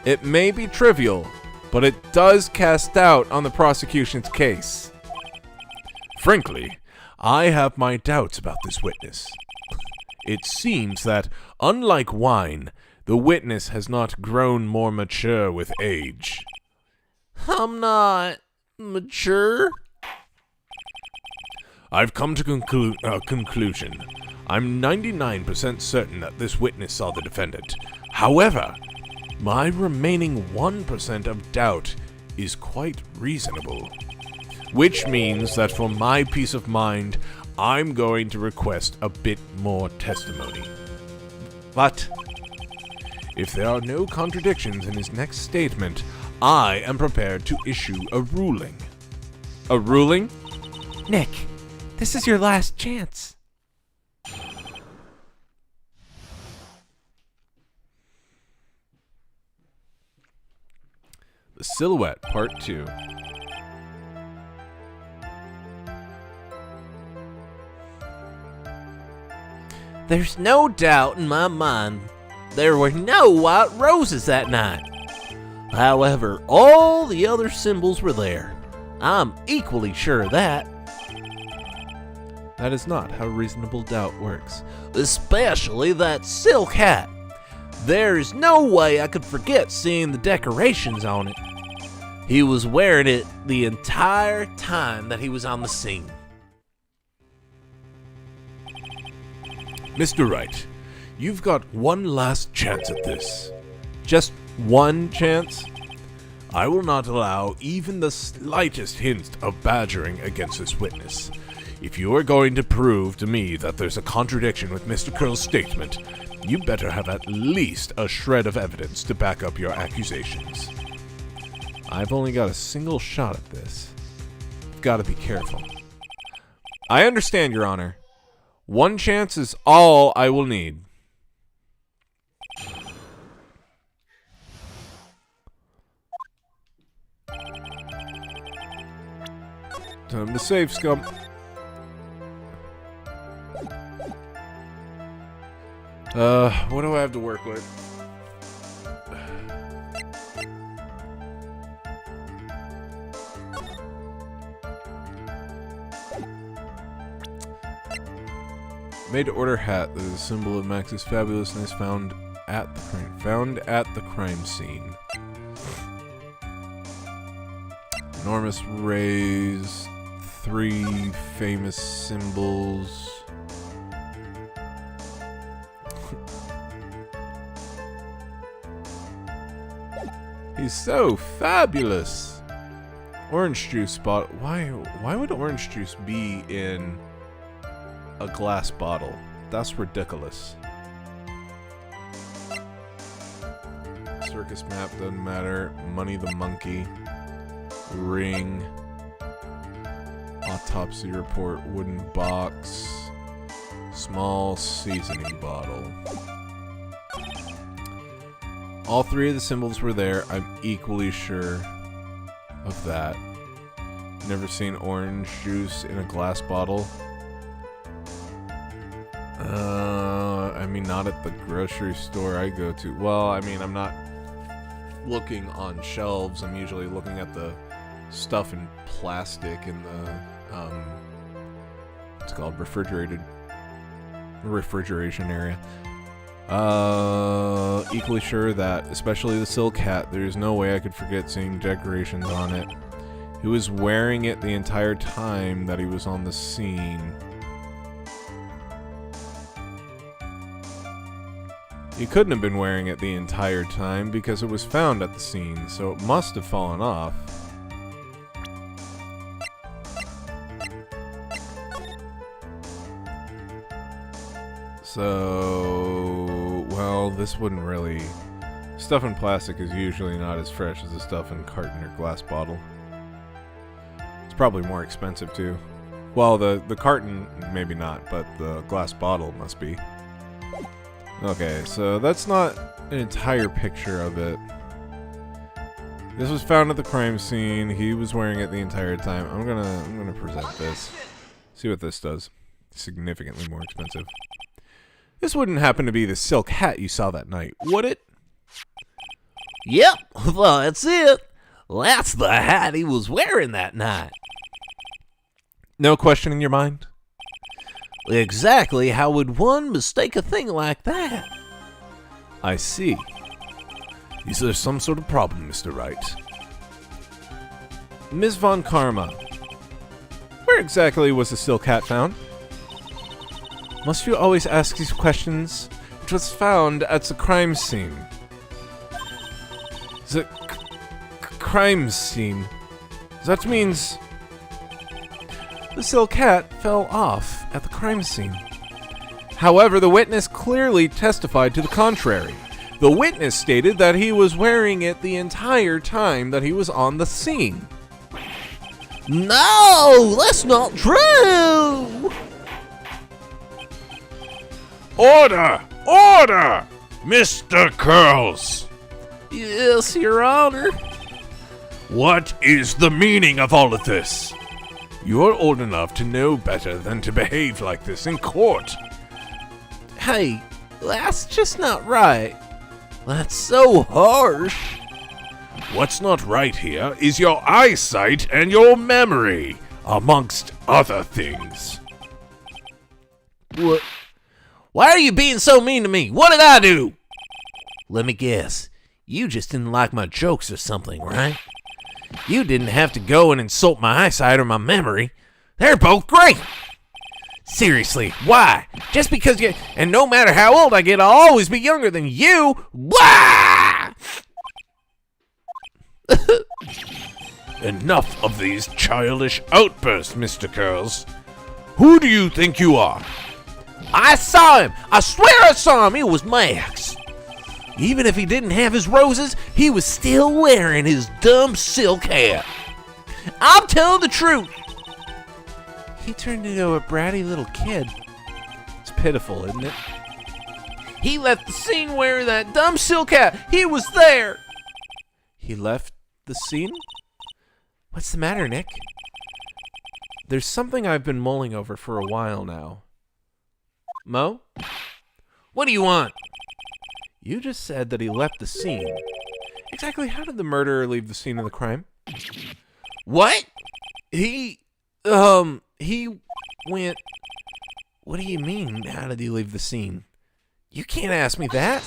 it may be trivial, but it does cast doubt on the prosecution's case. Frankly, I have my doubts about this witness. It seems that, unlike wine, the witness has not grown more mature with age. I'm not mature. I've come to conclusion. I'm 99% certain that this witness saw the defendant. However, My remaining 1% of doubt is quite reasonable. Which means that for my peace of mind, I'm going to request a bit more testimony. But if there are no contradictions in his next statement, I am prepared to issue a ruling. A ruling? Nick, this is your last chance. The Silhouette, Part 2. There's no doubt in my mind there were no white roses that night. However, all the other symbols were there. I'm equally sure of that. That is not how reasonable doubt works. Especially that silk hat. There's no way I could forget seeing the decorations on it. He was wearing it the entire time that he was on the scene. Mr. Wright, you've got one last chance at this. Just one chance? I will not allow even the slightest hint of badgering against this witness. If you are going to prove to me that there's a contradiction with Mr. Curl's statement, you better have at least a shred of evidence to back up your accusations. I've only got a single shot at this. I've got to be careful. I understand, Your Honor. One chance is all I will need. Time to save, scum. What do I have to work with? Made to order hat that is a symbol of Max's fabulousness found at the crime scene. Enormous rays, 3 famous symbols. He's so fabulous. Orange juice bottle. Why would orange juice be in a glass bottle? That's ridiculous. Circus map doesn't matter. Money the monkey. Ring. Autopsy report. Wooden box. Small seasoning bottle. All 3 of the symbols were there. I'm equally sure of that. Never seen orange juice in a glass bottle. I mean, not at the grocery store I go to. Well, I mean, I'm not looking on shelves. I'm usually looking at the stuff in plastic in the, what's it called, refrigeration area. Equally sure that, especially the silk hat, there's no way I could forget seeing decorations on it. He was wearing it the entire time that he was on the scene. He couldn't have been wearing it the entire time because it was found at the scene, so it must have fallen off. So, well, this wouldn't really... Stuff in plastic is usually not as fresh as the stuff in carton or glass bottle. It's probably more expensive too. Well, the carton, maybe not, but the glass bottle must be. Okay, so that's not an entire picture of it. This was found at the crime scene. He was wearing it the entire time. I'm gonna present this. See what this does. Significantly more expensive. This wouldn't happen to be the silk hat you saw that night, would it? Yep, well, that's it. That's the hat he was wearing that night. No question in your mind? Exactly how would one mistake a thing like that? I see. Is there some sort of problem, Mr. Wright? Ms. Von Karma, where exactly was the silk hat found? Must you always ask these questions? It was found at the crime scene. The crime scene. That means the silk hat fell off at the crime scene. However, the witness clearly testified to the contrary. The witness stated that he was wearing it the entire time that he was on the scene. No, that's not true. Order! Order! Mr. Curls! Yes, Your Honor. What is the meaning of all of this? You're old enough to know better than to behave like this in court. Hey, that's just not right. That's so harsh. What's not right here is your eyesight and your memory, amongst other things. What? Why are you being so mean to me? What did I do? Let me guess. You just didn't like my jokes or something, right? You didn't have to go and insult my eyesight or my memory. They're both great. Seriously, why? Just because you... And no matter how old I get, I'll always be younger than you. Why? Enough of these childish outbursts, Mr. Curls. Who do you think you are? I saw him. I swear I saw him. It was Max. Even if he didn't have his roses, he was still wearing his dumb silk hat. I'm telling the truth. He turned into a bratty little kid. It's pitiful, isn't it? He left the scene wearing that dumb silk hat. He was there. He left the scene? What's the matter, Nick? There's something I've been mulling over for a while now. Mo? What do you want? You just said that he left the scene. Exactly how did the murderer leave the scene of the crime? What? He went... What do you mean, how did he leave the scene? You can't ask me that.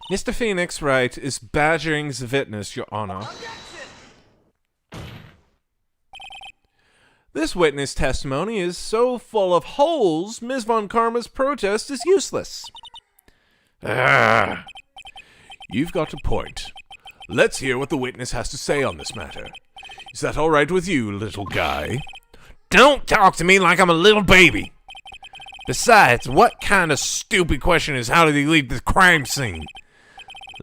Mr. Phoenix Wright is badgering the witness, Your Honor. This witness testimony is so full of holes, Ms. Von Karma's protest is useless. Ah, you've got a point. Let's hear what the witness has to say on this matter. Is that all right with you, little guy? Don't talk to me like I'm a little baby. Besides, what kind of stupid question is how did he leave the crime scene?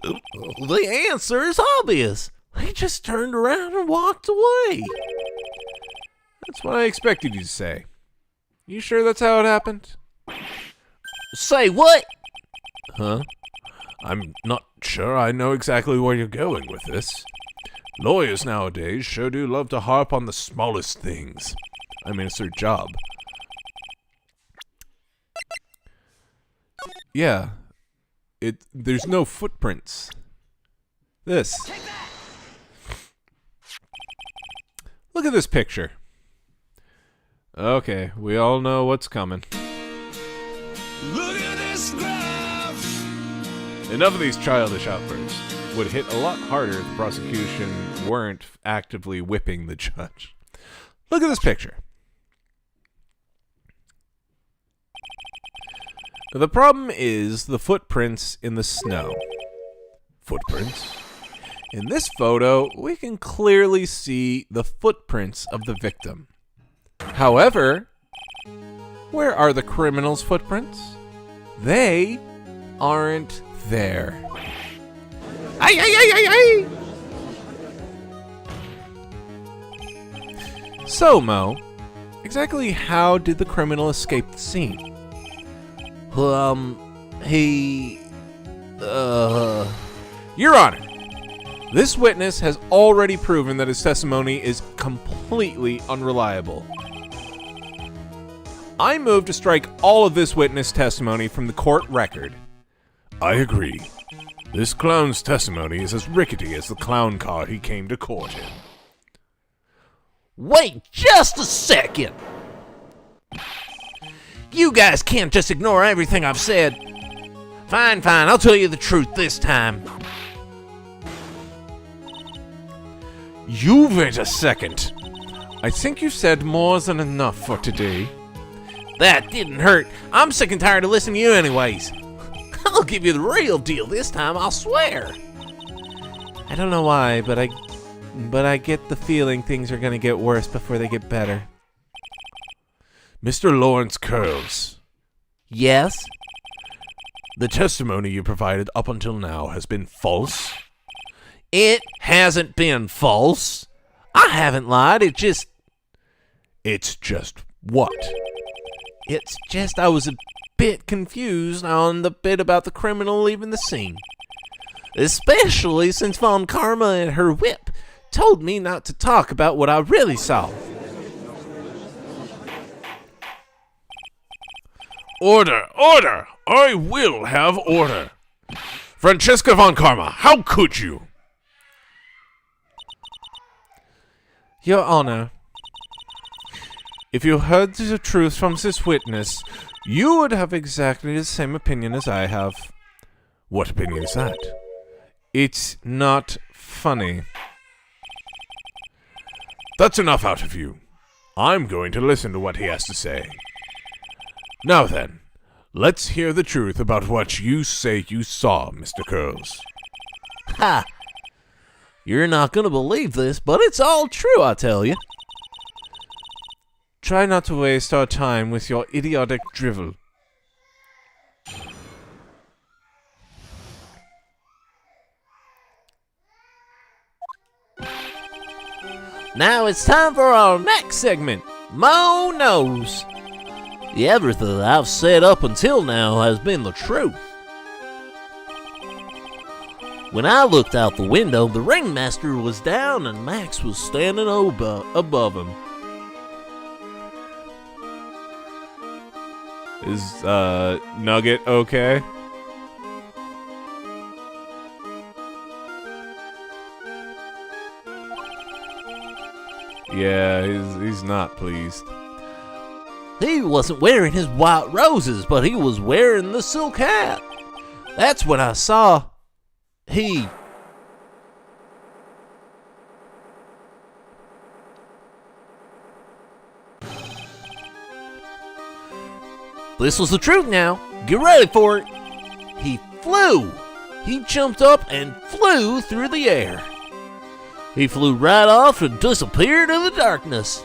The answer is obvious. He just turned around and walked away. That's what I expected you to say. You sure that's how it happened? Say what? Huh? I'm not sure I know exactly where you're going with this. Lawyers nowadays sure do love to harp on the smallest things. I mean, it's their job. Yeah. There's no footprints. This. Look at this picture. Okay, we all know what's coming. Look at this graph! Enough of these childish outbursts. Would hit a lot harder if the prosecution weren't actively whipping the judge. Look at this picture. The problem is the footprints in the snow. Footprints? In this photo, we can clearly see the footprints of the victim. However, where are the criminal's footprints? They aren't there. Ay, ay, ay, ay, ay! So, Mo, exactly how did the criminal escape the scene? Your Honor, this witness has already proven that his testimony is completely unreliable. I move to strike all of this witness testimony from the court record. I agree. This clown's testimony is as rickety as the clown car he came to court in. Wait just a second. You guys can't just ignore everything I've said. Fine, I'll tell you the truth this time. You wait a second. I think you've said more than enough for today. That didn't hurt. I'm sick and tired of listening to you anyways. I'll give you the real deal this time, I'll swear. I don't know why, but I get the feeling things are gonna get worse before they get better. Mr. Lawrence Curls, Yes? the testimony you provided up until now has been false. It hasn't been false. I haven't lied. It's just what? It's just I was a bit confused on the bit about the criminal leaving the scene. Especially since Von Karma and her whip told me not to talk about what I really saw. Order! Order! I will have order! Francesca Von Karma, how could you? Your Honor, if you heard the truth from this witness, you would have exactly the same opinion as I have. What opinion is that? It's not funny. That's enough out of you. I'm going to listen to what he has to say. Now then, let's hear the truth about what you say you saw, Mr. Curls. Ha! You're not gonna believe this, but it's all true, I tell you. Try not to waste our time with your idiotic drivel. Now it's time for our next segment, Mo Knows. Everything I've said up until now has been the truth. When I looked out the window, the ringmaster was down and Max was standing above him. Is Nugget okay? Yeah, he's not pleased. He wasn't wearing his white roses, but he was wearing the silk hat. That's when I saw This was the truth now. Get ready for it. He flew. He jumped up and flew through the air. He flew right off and disappeared in the darkness.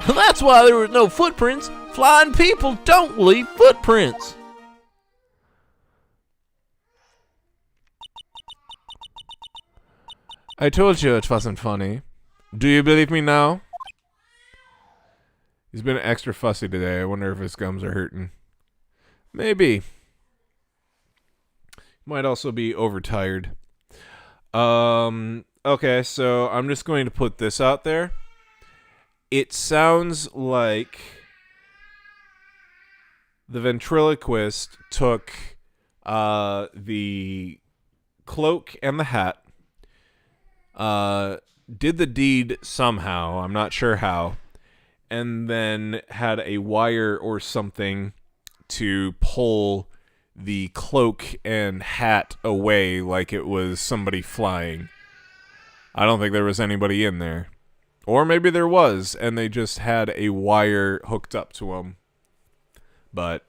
That's why there were no footprints. Flying people don't leave footprints. I told you it wasn't funny. Do you believe me now? He's been extra fussy today. I wonder if his gums are hurting. Maybe. Might also be overtired. Okay, so I'm just going to put this out there. It sounds like the ventriloquist took the cloak and the hat, did the deed somehow, I'm not sure how, and then had a wire or something to pull the cloak and hat away like it was somebody flying. I don't think there was anybody in there. Or maybe there was, and they just had a wire hooked up to them. But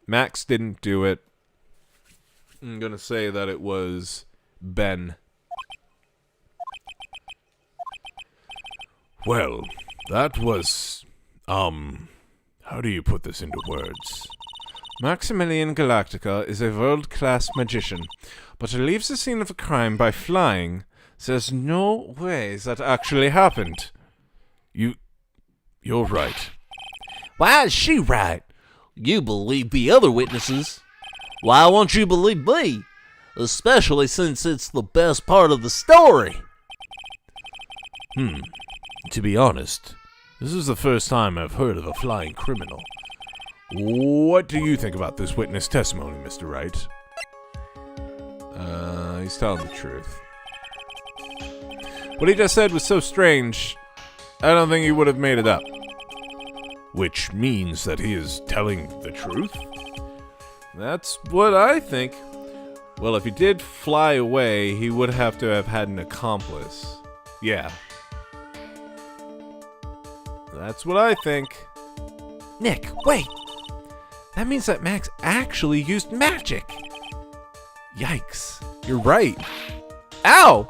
Max didn't do it. I'm going to say that it was Ben. Well, that was, how do you put this into words? Maximilian Galactica is a world-class magician, but he leaves the scene of a crime by flying. There's no way that actually happened. You're right. Why is she right? You believe the other witnesses. Why won't you believe me? Especially since it's the best part of the story. To be honest, this is the first time I've heard of a flying criminal. What do you think about this witness testimony, Mr. Wright? He's telling the truth. What he just said was so strange, I don't think he would have made it up. Which means that he is telling the truth? That's what I think. Well, if he did fly away, he would have to have had an accomplice. Yeah. That's what I think. Nick, wait! That means that Max actually used magic! Yikes. You're right. Ow!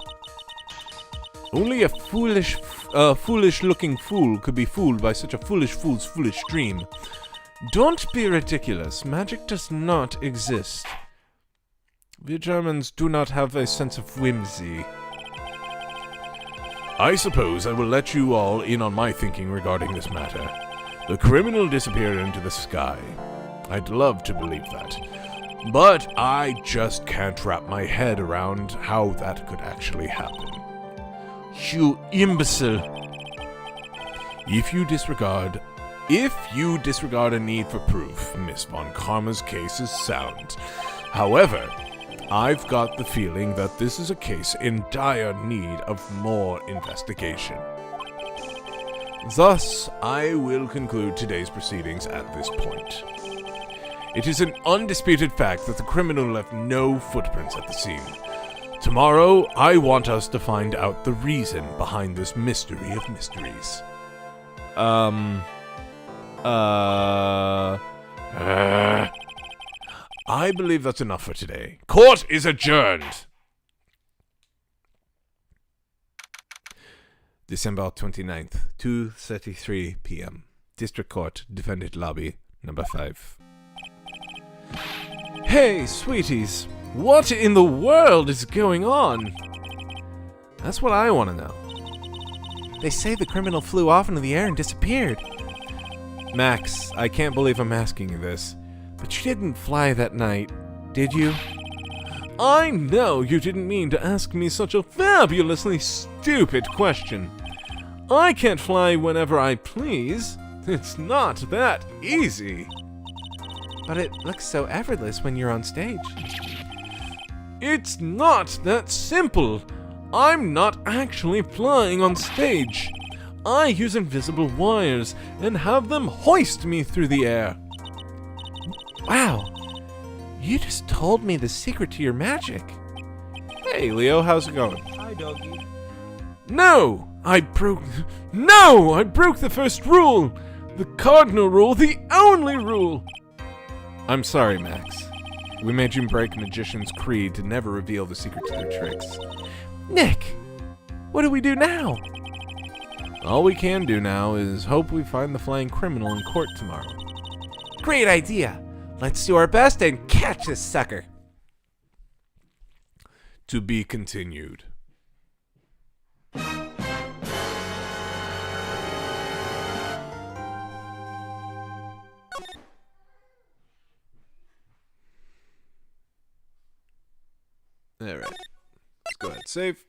Only a foolish-looking fool could be fooled by such a foolish fool's foolish dream. Don't be ridiculous. Magic does not exist. We Germans do not have a sense of whimsy. I suppose I will let you all in on my thinking regarding this matter. The criminal disappeared into the sky. I'd love to believe that. But I just can't wrap my head around how that could actually happen. You imbecile. If you disregard a need for proof, Miss Von Karma's case is sound. However, I've got the feeling that this is a case in dire need of more investigation. Thus, I will conclude today's proceedings at this point. It is an undisputed fact that the criminal left no footprints at the scene. Tomorrow, I want us to find out the reason behind this mystery of mysteries. I believe that's enough for today. Court is adjourned! December 29th, 2:33 p.m. District Court, Defendant Lobby, number 5. Hey, sweeties, what in the world is going on? That's what I want to know. They say the criminal flew off into the air and disappeared. Max, I can't believe I'm asking you this, but you didn't fly that night, did you? I know you didn't mean to ask me such a fabulously stupid question. I can't fly whenever I please. It's not that easy. But it looks so effortless when you're on stage. It's not that simple. I'm not actually flying on stage. I use invisible wires and have them hoist me through the air. Wow. You just told me the secret to your magic. Hey, Leo, how's it going? Hi, doggy. No! I broke the first rule! The cardinal rule, the only rule! I'm sorry, Max. We made you break Magician's creed to never reveal the secret to their tricks. Nick! What do we do now? All we can do now is hope we find the flying criminal in court tomorrow. Great idea! Let's do our best and catch this sucker! To be continued. Alright. Let's go ahead. Save.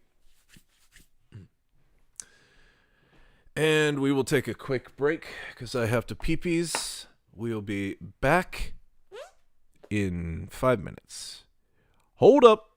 And we will take a quick break because I have to pee-pees. We'll be back in 5 minutes. Hold up.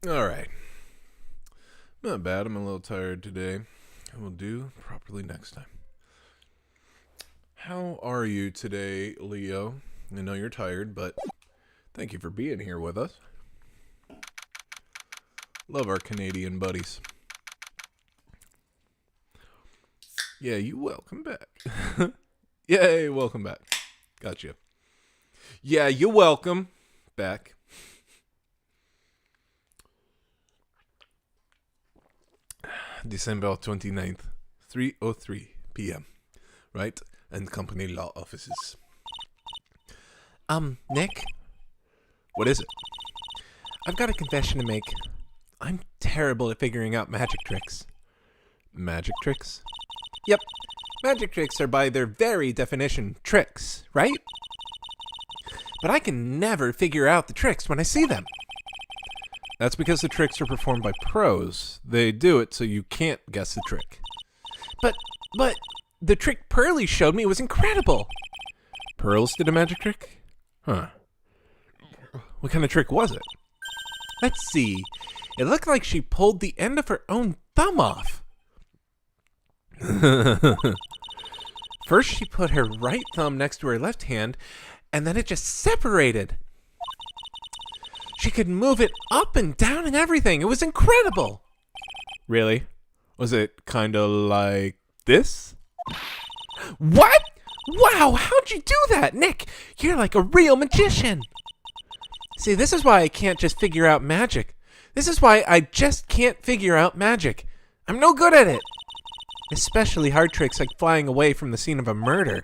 Alright. Not bad. I'm a little tired today. I will do properly next time. How are you today, Leo? I know you're tired, but thank you for being here with us. Love our Canadian buddies. Yeah, you welcome back. Yay, welcome back. Gotcha. Yeah, you're welcome back. December 29th, 3:03 p.m. Right? And company law offices. Nick, What is it? I've got a confession to make. I'm terrible at figuring out magic tricks. Magic tricks? Yep, magic tricks are by their very definition tricks, right? But I can never figure out the tricks when I see them. That's because the tricks are performed by pros. They do it so you can't guess the trick. But the trick Pearlie showed me was incredible. Pearls did a magic trick? Huh. What kind of trick was it? Let's see. It looked like she pulled the end of her own thumb off. First, she put her right thumb next to her left hand, and then it just separated. She could move it up and down and everything. It was incredible. Really? Was it kind of like this? What? Wow, how'd you do that, Nick? You're like a real magician. See, this is why I can't just figure out magic. This is why I just can't figure out magic. I'm no good at it. Especially hard tricks like flying away from the scene of a murder.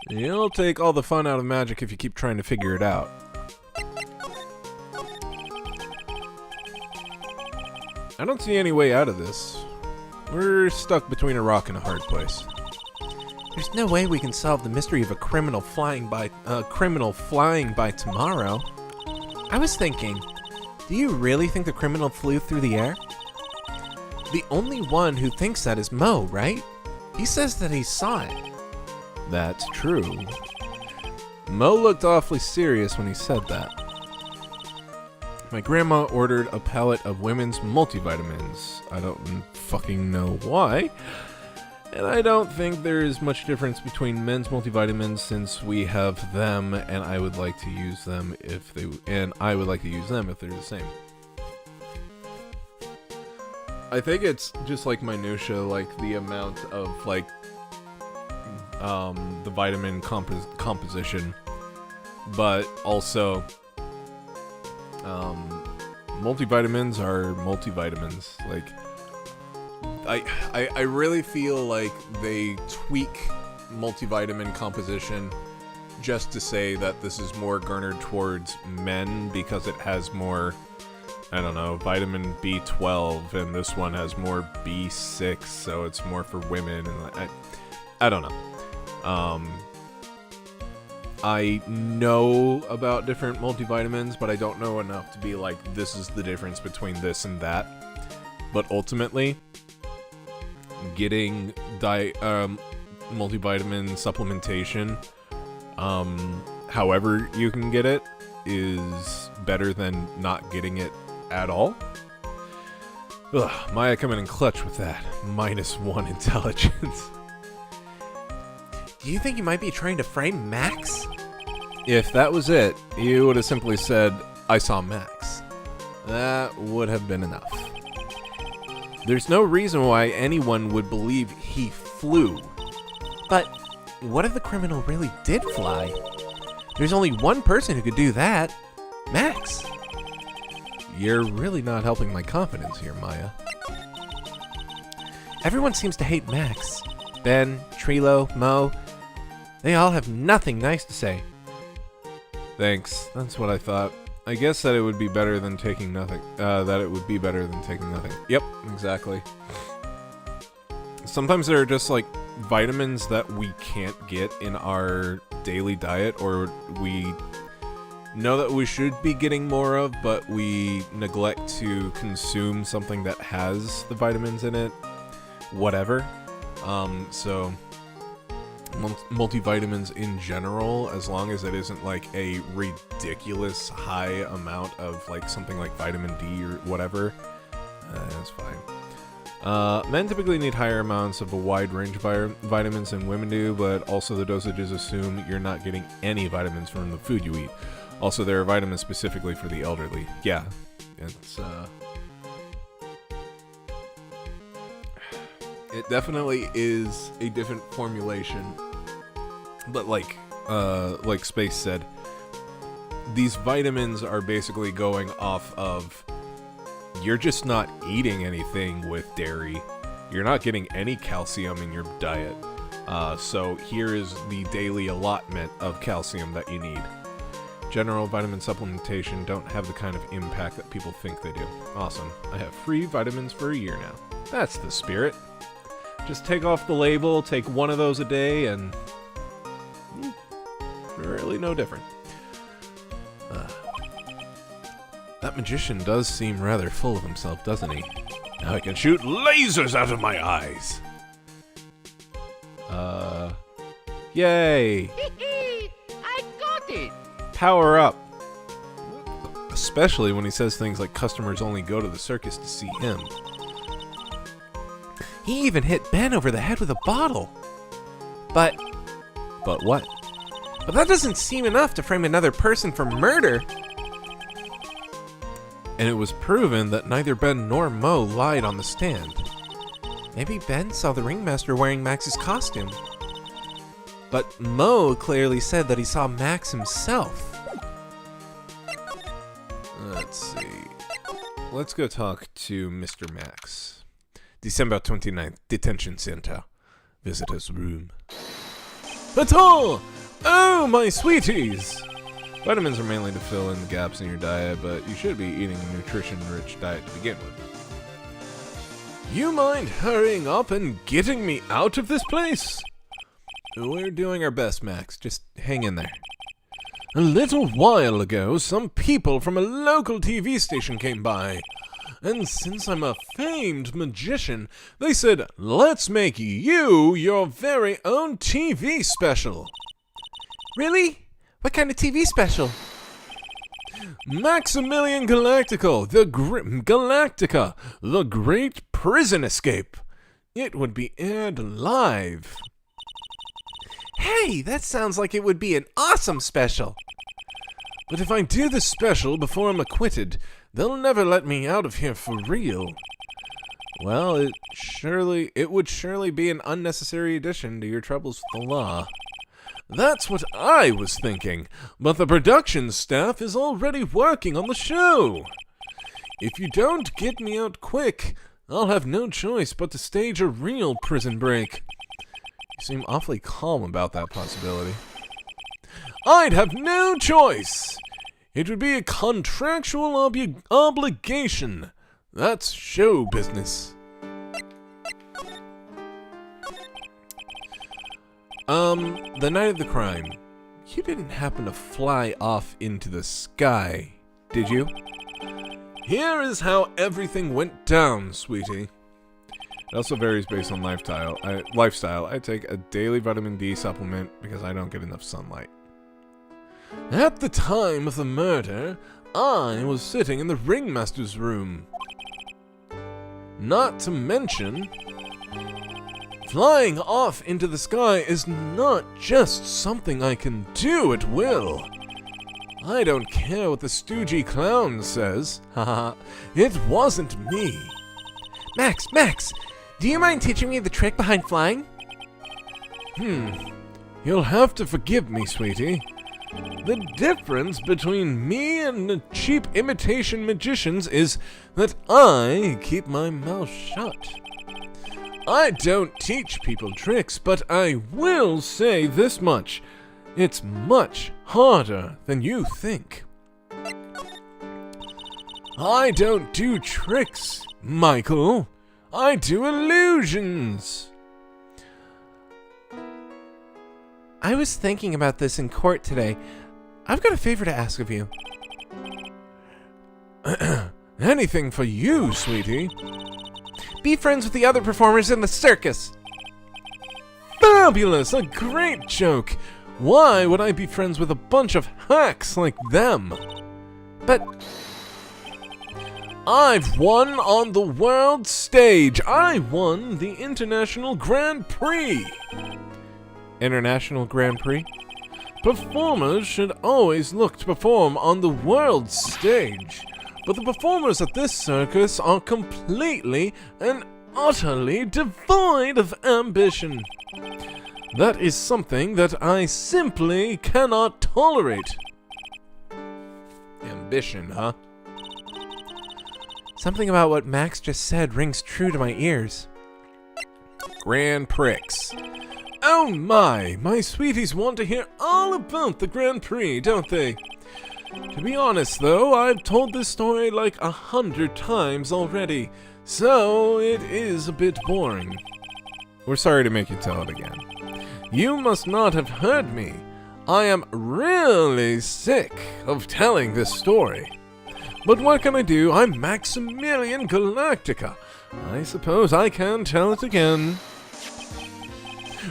You'll take all the fun out of magic if you keep trying to figure it out. I don't see any way out of this. We're stuck between a rock and a hard place. There's no way we can solve the mystery of a criminal flying by tomorrow. I was thinking, do you really think the criminal flew through the air? The only one who thinks that is Mo, right? He says that he saw it. That's true. Mo looked awfully serious when he said that. My grandma ordered a pallet of women's multivitamins. I don't fucking know why. And I don't think there is much difference between men's multivitamins since we have them, and I would like to use them if they're the same. I think it's just like minutia, like the amount of like the vitamin composition, but also multivitamins are multivitamins. Like I really feel like they tweak multivitamin composition just to say that this is more garnered towards men because it has more, I don't know, vitamin B12, and this one has more B6, so it's more for women, and I don't know. I know about different multivitamins, but I don't know enough to be like, this is the difference between this and that. But ultimately, getting multivitamin supplementation, however you can get it, is better than not getting it at all. Ugh, Maya coming in clutch with that. -1 intelligence. Do you think you might be trying to frame Max? If that was it, you would have simply said, I saw Max. That would have been enough. There's no reason why anyone would believe he flew. But what if the criminal really did fly? There's only one person who could do that. Max. You're really not helping my confidence here, Maya. Everyone seems to hate Max. Ben, Trilo, Mo. They all have nothing nice to say. Thanks. That's what I thought. I guess that it would be better than taking nothing. Yep, exactly. Sometimes there are just like vitamins that we can't get in our daily diet, or we know that we should be getting more of, but we neglect to consume something that has the vitamins in it. Whatever. So multivitamins in general, as long as it isn't like a ridiculous high amount of like something like vitamin D or whatever. That's fine. Men typically need higher amounts of a wide range of vitamins than women do, but also the dosages assume you're not getting any vitamins from the food you eat. Also, there are vitamins specifically for the elderly. Yeah, it's it definitely is a different formulation. But like Space said, these vitamins are basically going off of you're just not eating anything with dairy. You're not getting any calcium in your diet. So here is the daily allotment of calcium that you need. General vitamin supplementation don't have the kind of impact that people think they do. Awesome. I have free vitamins for a year now. That's the spirit. Just take off the label, take one of those a day, and really no different. That magician does seem rather full of himself, doesn't he? Now I can shoot lasers out of my eyes! Yay! I got it! Power up! Especially when he says things like customers only go to the circus to see him. He even hit Ben over the head with a bottle. But what? But that doesn't seem enough to frame another person for murder. And it was proven that neither Ben nor Mo lied on the stand. Maybe Ben saw the ringmaster wearing Max's costume. But Mo clearly said that he saw Max himself. Let's see. Let's go talk to Mr. Max. December 29th, Detention Center. Visitor's room. Ata! Oh, my sweeties! Vitamins are mainly to fill in the gaps in your diet, but you should be eating a nutrition-rich diet to begin with. You mind hurrying up and getting me out of this place? We're doing our best, Max. Just hang in there. A little while ago, some people from a local TV station came by. And since I'm a famed magician, they said, let's make you your very own TV special. Really? What kind of TV special? Maximilian Galactical, Galactica, the Great Prison Escape. It would be aired live. Hey, that sounds like it would be an awesome special. But if I do the special before I'm acquitted, they'll never let me out of here for real. Well, it would surely be an unnecessary addition to your troubles with the law. That's what I was thinking, but the production staff is already working on the show. If you don't get me out quick, I'll have no choice but to stage a real prison break. You seem awfully calm about that possibility. I'd have no choice. It would be a contractual obligation. That's show business. The night of the crime, you didn't happen to fly off into the sky, did you? Here is how everything went down, sweetie. It also varies based on lifestyle. I take a daily vitamin D supplement because I don't get enough sunlight. At the time of the murder, I was sitting in the ringmaster's room. Not to mention, flying off into the sky is not just something I can do at will. I don't care what the stoogey clown says. Haha, it wasn't me. Max, do you mind teaching me the trick behind flying? You'll have to forgive me, sweetie. The difference between me and the cheap imitation magicians is that I keep my mouth shut. I don't teach people tricks, but I will say this much. It's much harder than you think. I don't do tricks, Michael. I do illusions. I was thinking about this in court today. I've got a favor to ask of you. Anything for you, sweetie. Be friends with the other performers in the circus. Ah! fabulous! A great joke! Why would I be friends with a bunch of hacks like them? But I've won on the world stage! I won the International Grand Prix! International Grand Prix? Performers should always look to perform on the world stage, but the performers at this circus are completely and utterly devoid of ambition. That is something that I simply cannot tolerate. Ambition, huh? Something about what Max just said rings true to my ears. Grand Prix. Oh my sweeties want to hear all about the Grand Prix, don't they? To be honest though, I've told this story like 100 times already, so it is a bit boring. We're sorry to make you tell it again. You must not have heard me. I am really sick of telling this story. But what can I do? I'm Maximilian Galactica. I suppose I can tell it again.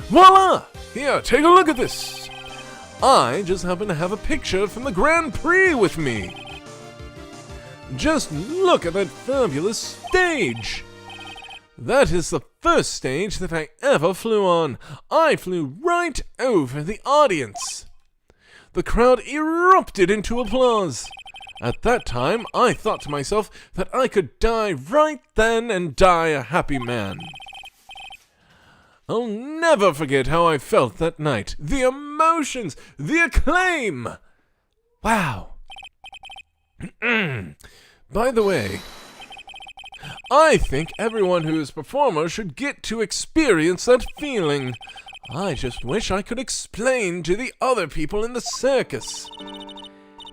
Voila! Here, take a look at this. I just happen to have a picture from the Grand Prix with me. Just look at that fabulous stage. That is the first stage that I ever flew on. I flew right over the audience. The crowd erupted into applause. At that time, I thought to myself that I could die right then and die a happy man. I'll never forget how I felt that night. The emotions, the acclaim. Wow. By the way, I think everyone who is a performer should get to experience that feeling. I just wish I could explain to the other people in the circus.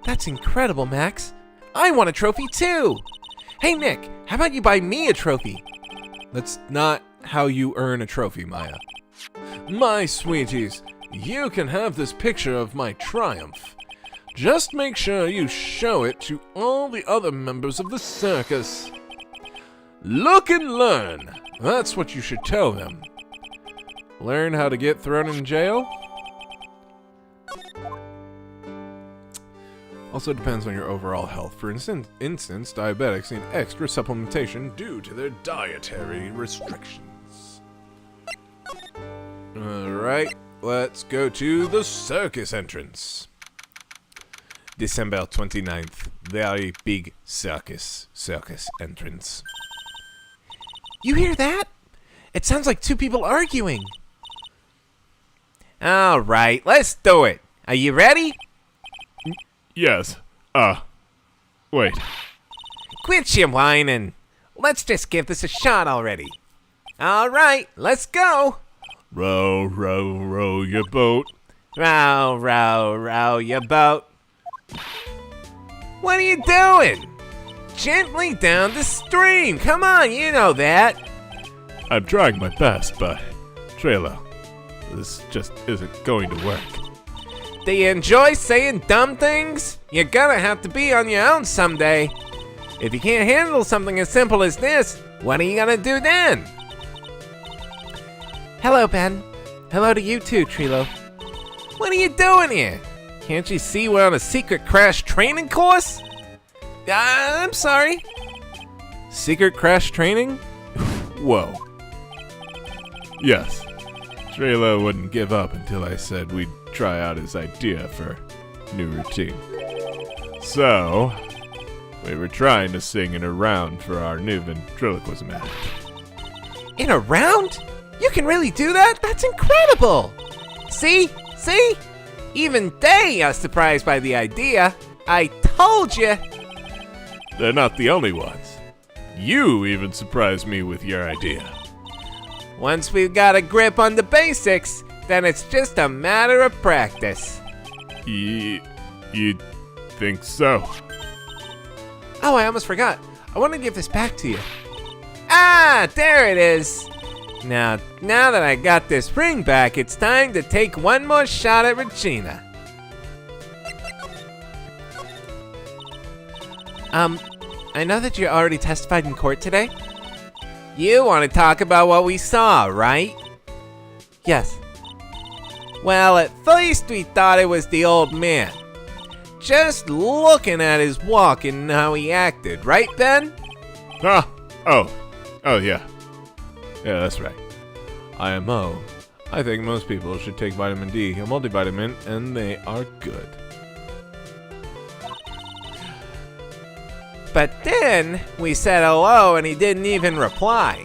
That's incredible, Max. I want a trophy too. Hey, Nick, how about you buy me a trophy? That's not how you earn a trophy, Maya. My sweeties, you can have this picture of my triumph. Just make sure you show it to all the other members of the circus. Look and learn. That's what you should tell them. Learn how to get thrown in jail? Also depends on your overall health. For instance, diabetics need extra supplementation due to their dietary restrictions. Alright, let's go to the circus entrance. December 29th, very big circus entrance. You hear that? It sounds like two people arguing. All right, let's do it. Are you ready? Yes. Wait. Quit your whining. Let's just give this a shot already. All right, let's go. Row, row, row your boat. Row, row, row your boat. What are you doing? Gently down the stream. Come on, you know that. I'm trying my best, but Trello, this just isn't going to work. Do you enjoy saying dumb things? You're gonna have to be on your own someday. If you can't handle something as simple as this, what are you gonna do then? Hello, Ben. Hello to you too, Trilo. What are you doing here? Can't you see we're on a secret crash training course? I'm sorry. Secret crash training? Whoa. Yes. Trello wouldn't give up until I said we'd try out his idea for new routine. So, we were trying to sing in a round for our new ventriloquism act. In a round? You can really do that? That's incredible! See? Even they are surprised by the idea. I told you. They're not the only ones. You even surprised me with your idea. Once we've got a grip on the basics, then it's just a matter of practice. You think so? Oh, I almost forgot. I want to give this back to you. Ah, there it is. Now that I got this ring back, it's time to take one more shot at Regina. I know that you already testified in court today. You want to talk about what we saw, right? Yes. Well, at first we thought it was the old man. Just looking at his walk and how he acted, right, Ben? Oh, yeah. Yeah, that's right. IMO. I think most people should take vitamin D, a multivitamin, and they are good. But then we said hello and he didn't even reply.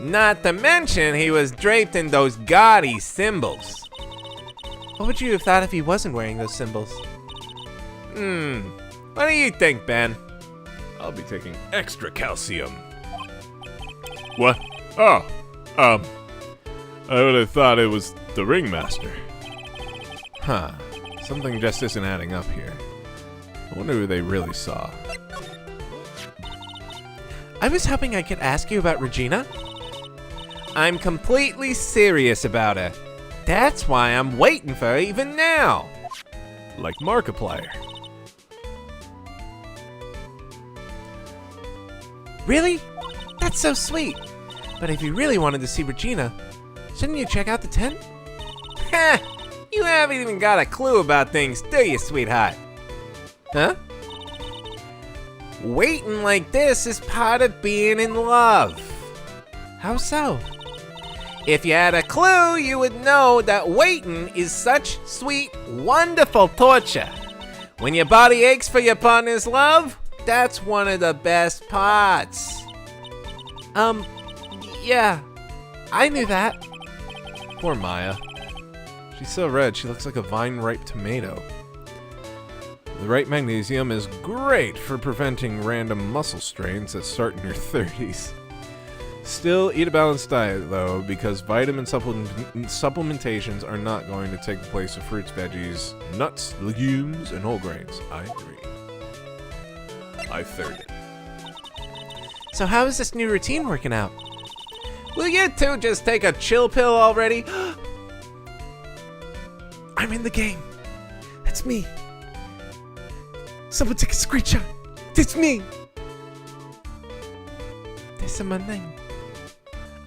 Not to mention he was draped in those gaudy symbols. What would you have thought if he wasn't wearing those symbols? What do you think, Ben? I'll be taking extra calcium. What? Oh, I would have thought it was the ringmaster. Huh. Something just isn't adding up here. I wonder who they really saw. I was hoping I could ask you about Regina. I'm completely serious about her. That's why I'm waiting for her even now. Like Markiplier. Really? That's so sweet. But if you really wanted to see Regina, shouldn't you check out the tent? Ha! You haven't even got a clue about things, do you, sweetheart? Huh? Waiting like this is part of being in love. How so? If you had a clue, you would know that waiting is such sweet, wonderful torture. When your body aches for your partner's love, that's one of the best parts. Yeah, I knew that. Poor Maya. She's so red, she looks like a vine-ripe tomato. The right magnesium is great for preventing random muscle strains that start in your 30s. Still, eat a balanced diet, though, because vitamin supplementations are not going to take the place of fruits, veggies, nuts, legumes, and whole grains. I agree. I third it. So how is this new routine working out? Will you two just take a chill pill already? I'm in the game. That's me. Someone take a screenshot. It's me. This is my name.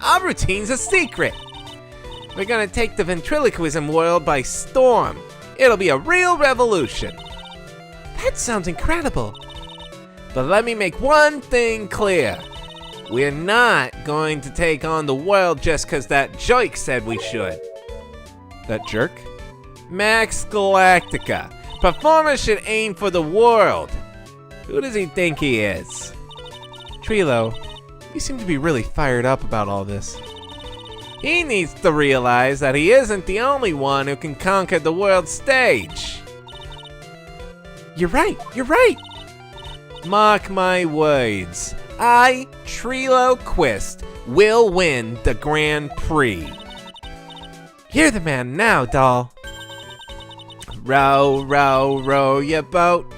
Our routine's a secret. We're gonna take the ventriloquism world by storm. It'll be a real revolution. That sounds incredible. But let me make one thing clear. We're not going to take on the world just because that jerk said we should. That jerk? Max Galactica. Performers should aim for the world. Who does he think he is? Trilo, you seem to be really fired up about all this. He needs to realize that he isn't the only one who can conquer the world stage. You're right. Mark my words. I, Trilo Quist, will win the Grand Prix. You're the man now, doll. Row, row, row your boat.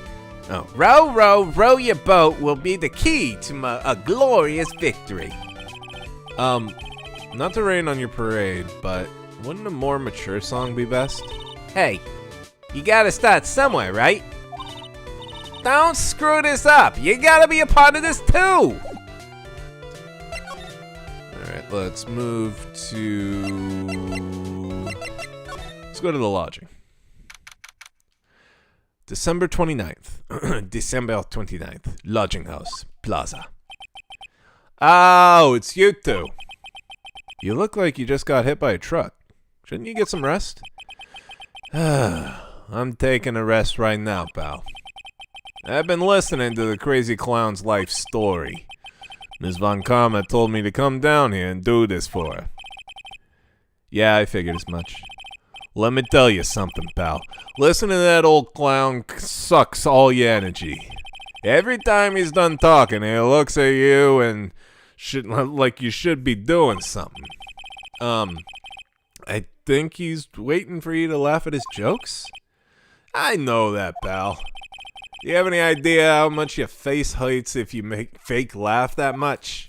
Oh, row, row, row your boat will be the key to a glorious victory. Not to rain on your parade, but wouldn't a more mature song be best? Hey, you gotta start somewhere, right? Don't screw this up. You gotta be a part of this too. Alright, let's move to... Let's go to the lodging. December 29th. December 29th. Lodging house. Plaza. Oh, it's you two. You look like you just got hit by a truck. Shouldn't you get some rest? I'm taking a rest right now, pal. I've been listening to the crazy clown's life story. Ms. Von Karma told me to come down here and do this for her. Yeah, I figured as much. Let me tell you something, pal. Listening to that old clown sucks all your energy. Every time he's done talking, he looks at you and like you should be doing something. I think he's waiting for you to laugh at his jokes? I know that, pal. Do you have any idea how much your face hurts if you make fake laugh that much?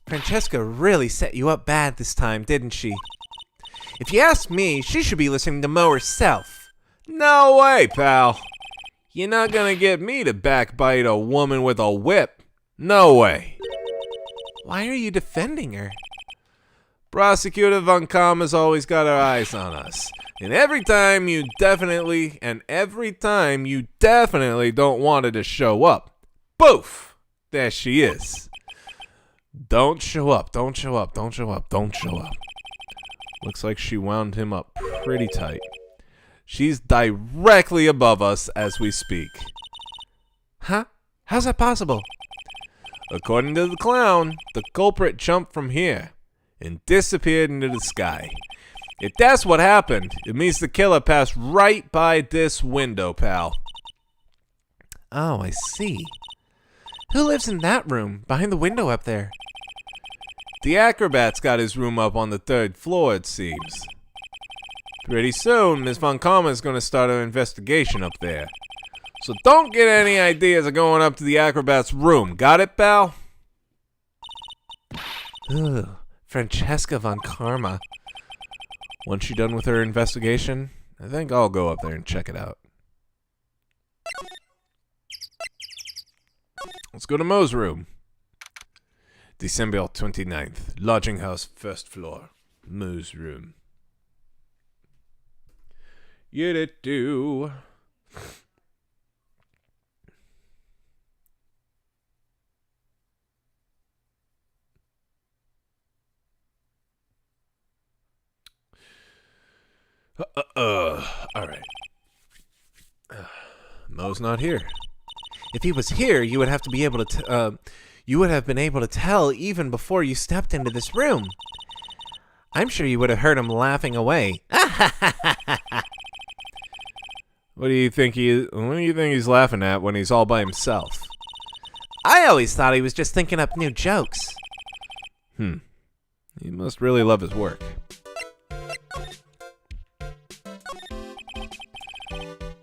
Francesca really set you up bad this time, didn't she? If you ask me, she should be listening to Mo herself. No way, pal. You're not gonna get me to backbite a woman with a whip. No way. Why are you defending her? Prosecutor Von Karma's always got her eyes on us. And every time you definitely don't want her to show up, poof, there she is. Don't show up. Looks like she wound him up pretty tight. She's directly above us as we speak. Huh? How's that possible? According to the clown, the culprit jumped from here and disappeared into the sky. If that's what happened, it means the killer passed right by this window, pal. Oh, I see. Who lives in that room, behind the window up there? The acrobat's got his room up on the 3rd floor, it seems. Pretty soon, Miss Von Karma's gonna start her investigation up there. So don't get any ideas of going up to the acrobat's room. Got it, pal? Ugh, Francesca Von Karma. Once she's done with her investigation, I think I'll go up there and check it out. Let's go to Mo's room. December 29th, lodging house, 1st floor. Mo's room. Get it, do. Alright. Mo's not here. If he was here, you would have to be able to you would have been able to tell even before you stepped into this room. I'm sure you would have heard him laughing away. What do you think he's laughing at when he's all by himself? I always thought he was just thinking up new jokes. He must really love his work.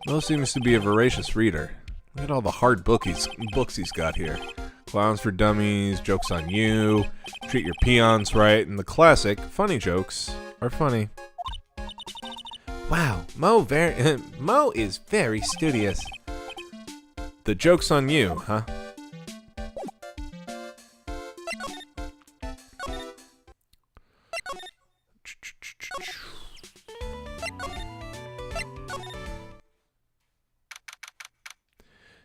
Mo seems to be a voracious reader. Look at all the hard books he's got here. Clowns for Dummies, Jokes on You, Treat Your Peons Right, and the classic, Funny Jokes Are Funny. Wow, Mo is very studious. The Joke's on You, huh?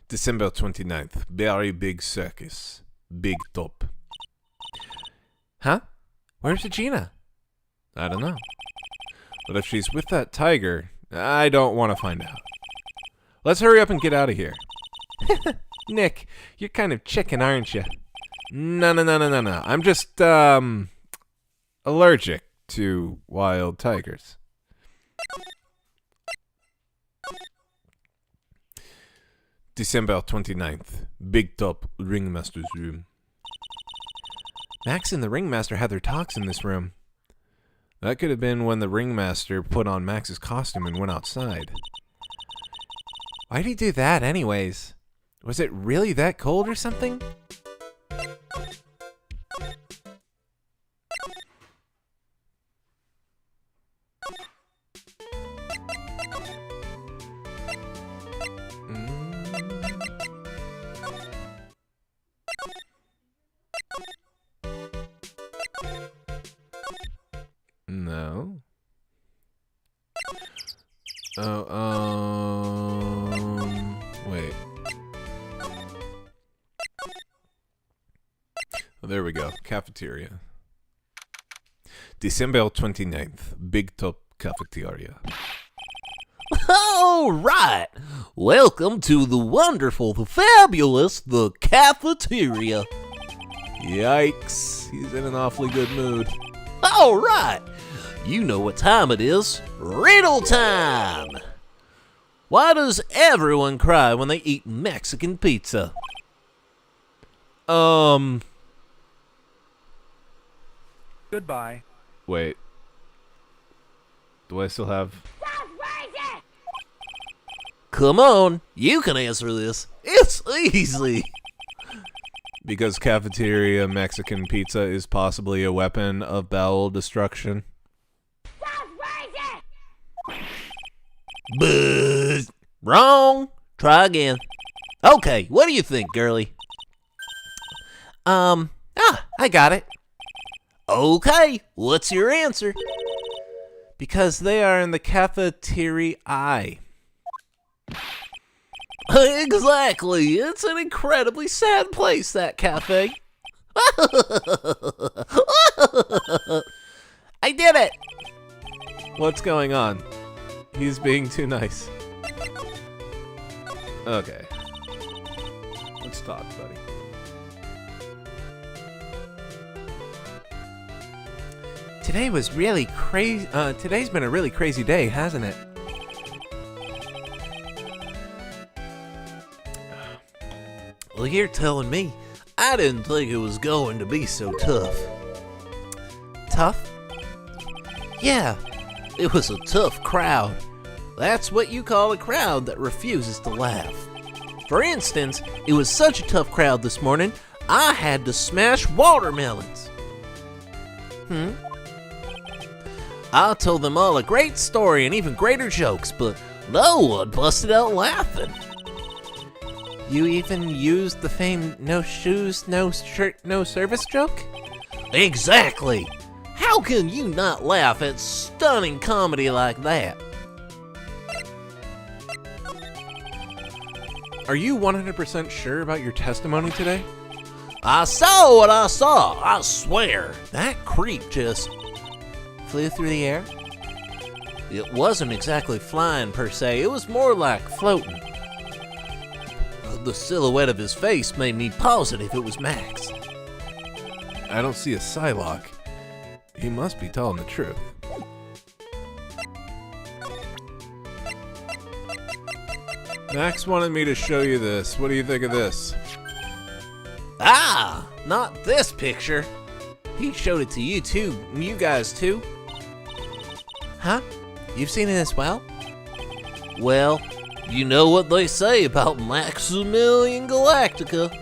December 29th, very big circus. Big top. Huh? Where's Regina? I don't know. But if she's with that tiger, I don't want to find out. Let's hurry up and get out of here. Nick, you're kind of chicken, aren't you? No. I'm just, allergic to wild tigers. December 29th, Big Top Ringmaster's room. Max and the Ringmaster had their talks in this room. That could have been when the Ringmaster put on Max's costume and went outside. Why'd he do that anyways? Was it really that cold or something? No. Wait. Oh, there we go. Cafeteria. December 29th, Big Top Cafeteria. All right. Welcome to the wonderful, the fabulous, the cafeteria. Yikes. He's in an awfully good mood. All right. You know what time it is. Riddle time. Why does everyone cry when they eat Mexican pizza? Goodbye. Wait. Do I still have... Come on, you can answer this. It's easy. Because cafeteria Mexican pizza is possibly a weapon of bowel destruction? Buzz. Wrong. Try again. Okay, what do you think, girlie? I got it. Okay, what's your answer? Because they are in the cafeteria. Exactly. It's an incredibly sad place, that cafe. I did it. What's going on? He's being too nice. Okay. Let's talk, buddy. Today was really crazy. Today's been a really crazy day, hasn't it? Well, you're telling me. I didn't think it was going to be so tough. Tough? Yeah, it was a tough crowd. That's what you call a crowd that refuses to laugh. For instance, it was such a tough crowd this morning, I had to smash watermelons. I told them all a great story and even greater jokes, but no one busted out laughing. You even used the famed no shoes, no shirt, no service joke? Exactly. How can you not laugh at stunning comedy like that? Are you 100% sure about your testimony today? I saw what I saw, I swear. That creep just Flew through the air? It wasn't exactly flying per se, it was more like floating. The silhouette of his face made me positive it was Max. I don't see a Psylocke. He must be telling the truth. Max wanted me to show you this. What do you think of this? Ah, not this picture. He showed it to you too, you guys too. Huh? You've seen it as well? Well, you know what they say about Maximilian Galactica.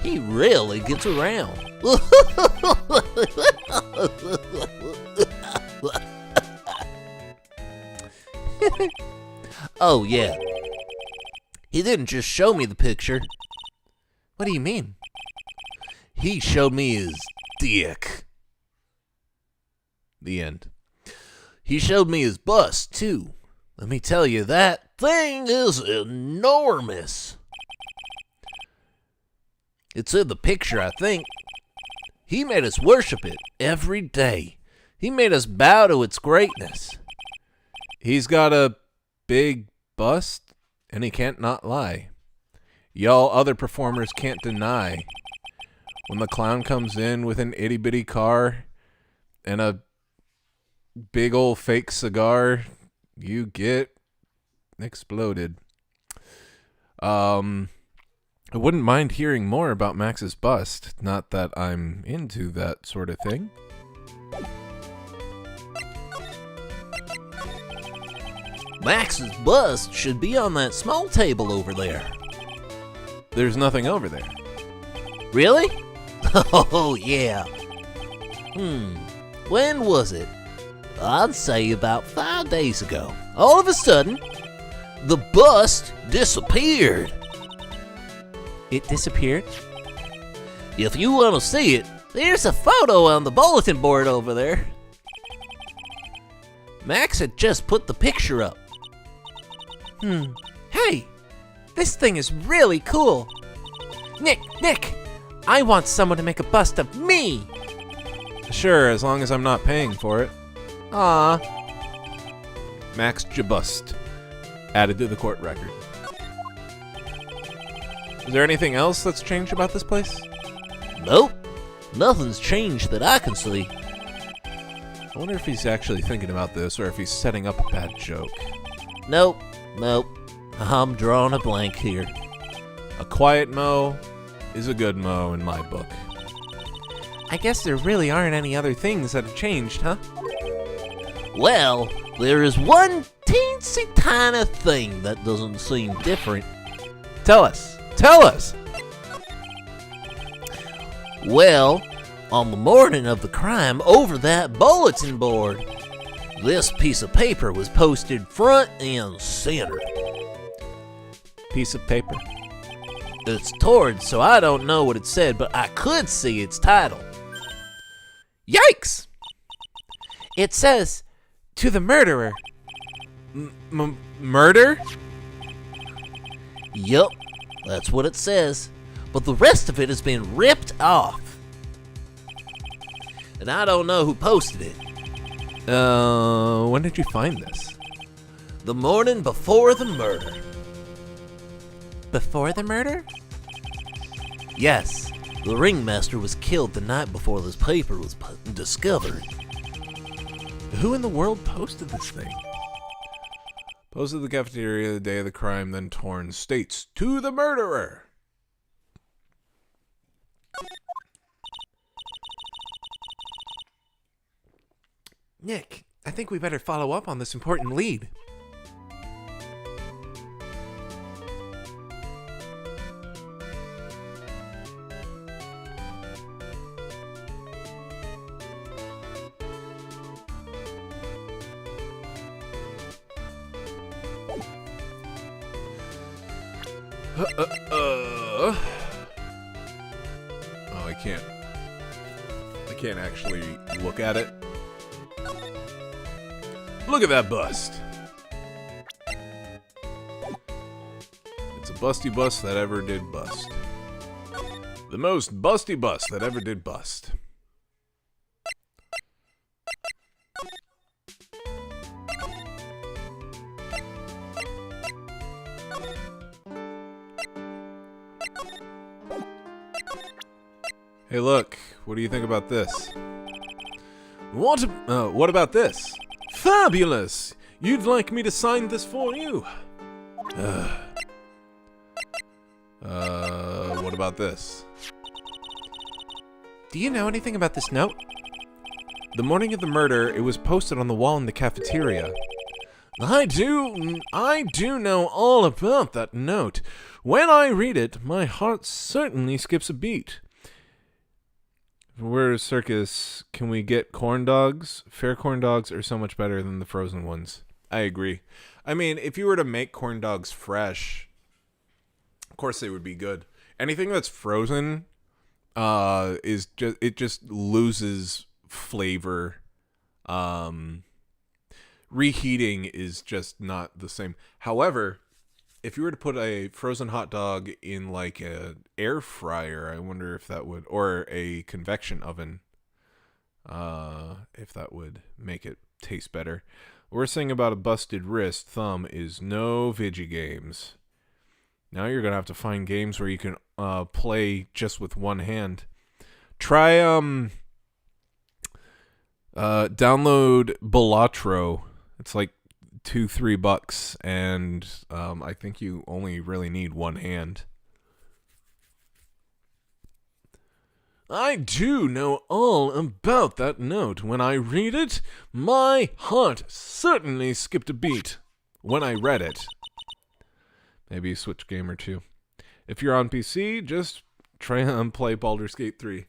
He really gets around. Oh yeah. He didn't just show me the picture. What do you mean? He showed me his dick. The end. He showed me his bust, too. Let me tell you, that thing is enormous. It's in the picture, I think. He made us worship it every day. He made us bow to its greatness. He's got a big bust, and he can't not lie. Y'all other performers can't deny. When the clown comes in with an itty-bitty car and a big old fake cigar, you get exploded. I wouldn't mind hearing more about Max's bust. Not that I'm into that sort of thing. Max's bust should be on that small table over there. There's nothing over there. Really? Oh, yeah. When was it? I'd say about 5 days ago. All of a sudden, the bust disappeared. It disappeared? If you want to see it, there's a photo on the bulletin board over there. Max had just put the picture up. Hey, this thing is really cool. Nick, I want someone to make a bust of me. Sure, as long as I'm not paying for it. Aw. Max Jabust. Added to the court record. Is there anything else that's changed about this place? Nope. Nothing's changed that I can see. I wonder if he's actually thinking about this or if he's setting up a bad joke. Nope. I'm drawing a blank here. A quiet mow is a good mow in my book. I guess there really aren't any other things that have changed, huh? Well, there is one teensy tiny thing that doesn't seem different. Tell us! Well, on the morning of the crime over that bulletin board, this piece of paper was posted front and center. Piece of paper? It's torn, so I don't know what it said, but I could see its title. Yikes! It says, to the murderer. Murder? Yup, that's what it says. But the rest of it has been ripped off. And I don't know who posted it. When did you find this? The morning before the murder. Before the murder? Yes, the ringmaster was killed the night before this paper was discovered. Who in the world posted this thing? Posted the cafeteria the day of the crime, then torn. States, to the murderer! Nick, I think we better follow up on this important lead. Oh, I can't. I can't actually look at it. Look at that bust. It's a busty bust that ever did bust. The most busty bust that ever did bust. Hey, look. What do you think about this? What about this? Fabulous! You'd like me to sign this for you? What about this? Do you know anything about this note? The morning of the murder, it was posted on the wall in the cafeteria. I do know all about that note. When I read it, my heart certainly skips a beat. We're a circus. Can we get corn dogs? Fair corn dogs are so much better than the frozen ones. I agree. I mean, if you were to make corn dogs fresh, of course they would be good. Anything that's frozen just loses flavor. Reheating is just not the same. However, if you were to put a frozen hot dog in like an air fryer, I wonder if that would, or a convection oven, if that would make it taste better. The worst thing about a busted wrist thumb is no vidgy games. Now you're gonna have to find games where you can play just with one hand. Try download Balatro. It's like $2-3, and I think you only really need one hand. I do know all about that note. When I read it, my heart certainly skipped a beat. When I read it. Maybe switch game or two. If you're on PC, just try and play Baldur's Gate 3.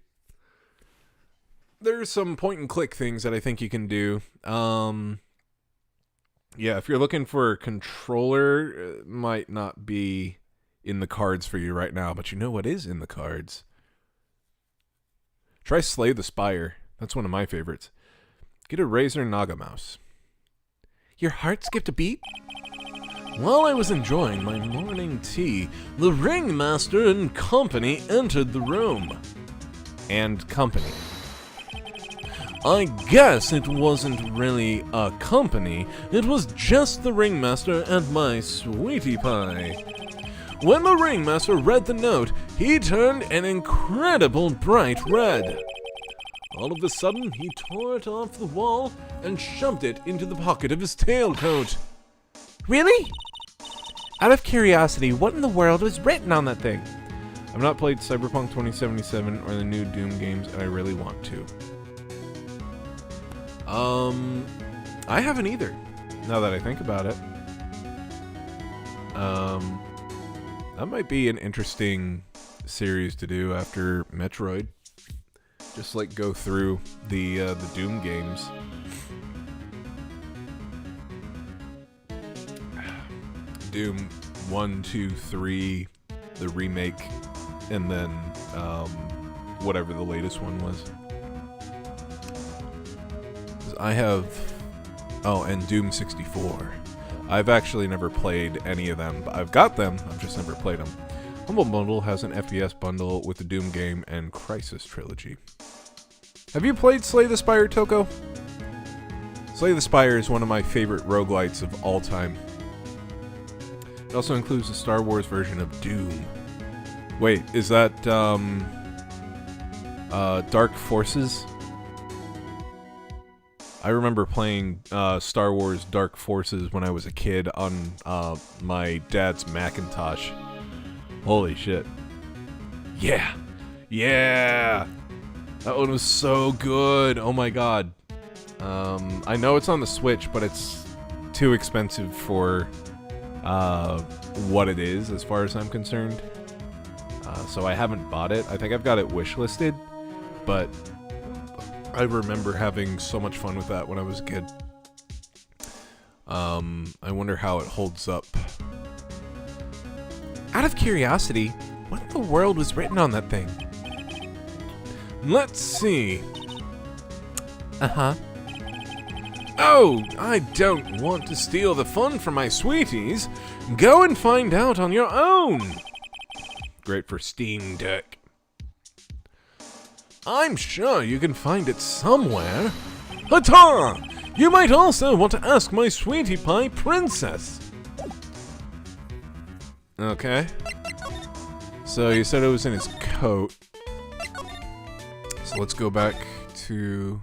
There's some point and click things that I think you can do. Yeah, if you're looking for a controller, it might not be in the cards for you right now, but you know what is in the cards? Try Slay the Spire. That's one of my favorites. Get a Razer Naga mouse. Your heart skipped a beat? While I was enjoying my morning tea, the ringmaster and company entered the room. And company. I guess it wasn't really a company, it was just the ringmaster and my sweetie pie. When the ringmaster read the note, he turned an incredible bright red. All of a sudden, he tore it off the wall and shoved it into the pocket of his tailcoat. Really? Out of curiosity, what in the world was written on that thing? I've not played Cyberpunk 2077 or the new Doom games, and I really want to. I haven't either, now that I think about it. That might be an interesting series to do after Metroid. Just like go through the Doom games. Doom 1, 2, 3, the remake, and then whatever the latest one was. I have... Oh, and Doom 64. I've actually never played any of them, but I've got them. I've just never played them. Humble Bundle has an FPS bundle with the Doom game and Crysis trilogy. Have you played Slay the Spire, Toko? Slay the Spire is one of my favorite roguelites of all time. It also includes the Star Wars version of Doom. Wait, is that, Dark Forces? I remember playing Star Wars Dark Forces when I was a kid on my dad's Macintosh. Holy shit. Yeah! Yeah! That one was so good! Oh my god. I know it's on the Switch, but it's too expensive for what it is, as far as I'm concerned. So I haven't bought it. I think I've got it wishlisted, but I remember having so much fun with that when I was a kid. I wonder how it holds up. Out of curiosity, what in the world was written on that thing? Let's see. Uh-huh. Oh, I don't want to steal the fun from my sweeties. Go and find out on your own. Great for Steam Deck. I'm sure you can find it somewhere. Hata! You might also want to ask my sweetie pie princess. Okay. So you said it was in his coat. So let's go back to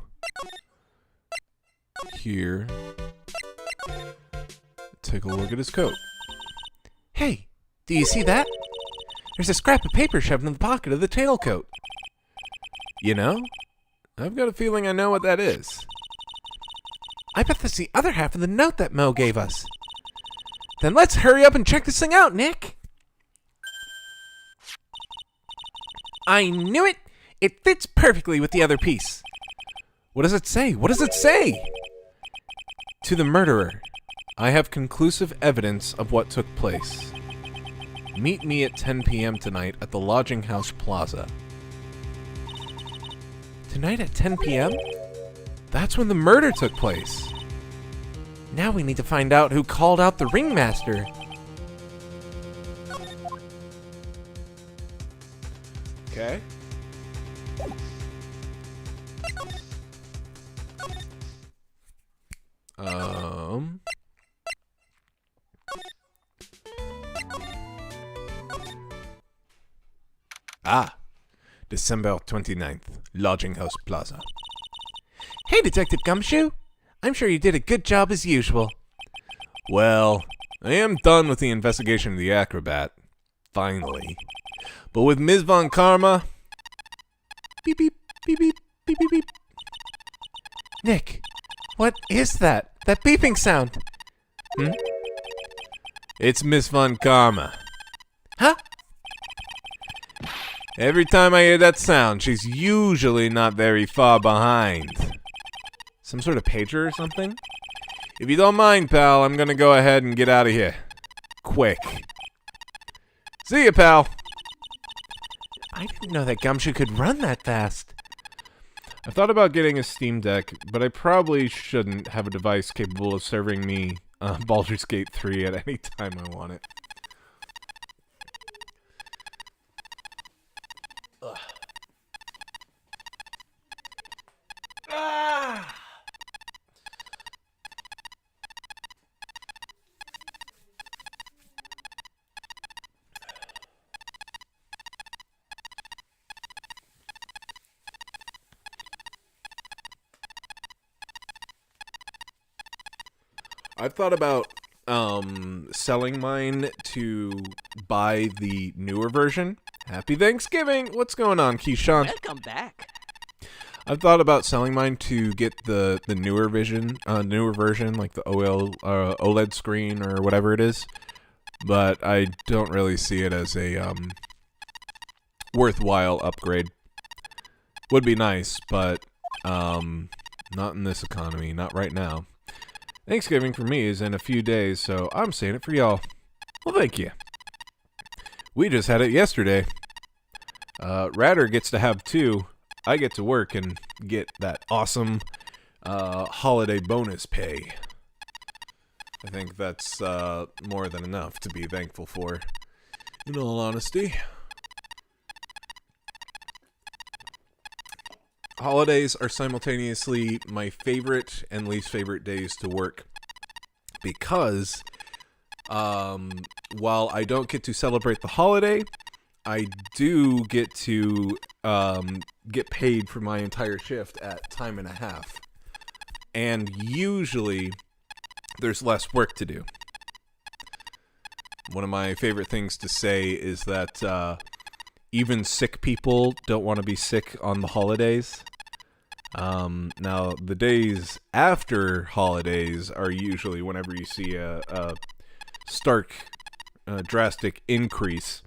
here. Take a look at his coat. Hey, do you see that? There's a scrap of paper shoved in the pocket of the tailcoat. You know, I've got a feeling I know what that is. I bet that's the other half of the note that Mo gave us. Then let's hurry up and check this thing out, Nick. I knew it! It fits perfectly with the other piece. What does it say? What does it say? To the murderer, I have conclusive evidence of what took place. Meet me at 10 p.m. tonight at the Lodging House Plaza. Tonight at 10 p.m.? That's when the murder took place. Now we need to find out who called out the ringmaster. Okay. December 29th, Lodging House Plaza. Hey, Detective Gumshoe! I'm sure you did a good job as usual. Well, I am done with the investigation of the acrobat. Finally. But with Ms. Von Karma... Beep beep, beep beep, beep beep beep. Nick, what is that? That beeping sound? It's Miss Von Karma. Huh? Every time I hear that sound, she's usually not very far behind. Some sort of pager or something? If you don't mind, pal, I'm gonna go ahead and get out of here. Quick. See ya, pal. I didn't know that Gumshoe could run that fast. I've thought about getting a Steam Deck, but I probably shouldn't have a device capable of serving me Baldur's Gate 3 at any time I want it. Ugh. Ah! I've thought about selling mine to buy the newer version. Happy Thanksgiving! What's going on, Keyshawn? Welcome back. I've thought about selling mine to get the newer version, like the OLED screen or whatever it is. But I don't really see it as a worthwhile upgrade. Would be nice, but not in this economy, not right now. Thanksgiving for me is in a few days, so I'm saying it for y'all. Well, thank you. We just had it yesterday. Ratter gets to have 2. I get to work and get that awesome holiday bonus pay. I think that's more than enough to be thankful for, in all honesty. Holidays are simultaneously my favorite and least favorite days to work because while I don't get to celebrate the holiday, I do get to get paid for my entire shift at time and a half. And usually there's less work to do. One of my favorite things to say is that even sick people don't want to be sick on the holidays. Now, the days after holidays are usually whenever you see a stark, drastic increase,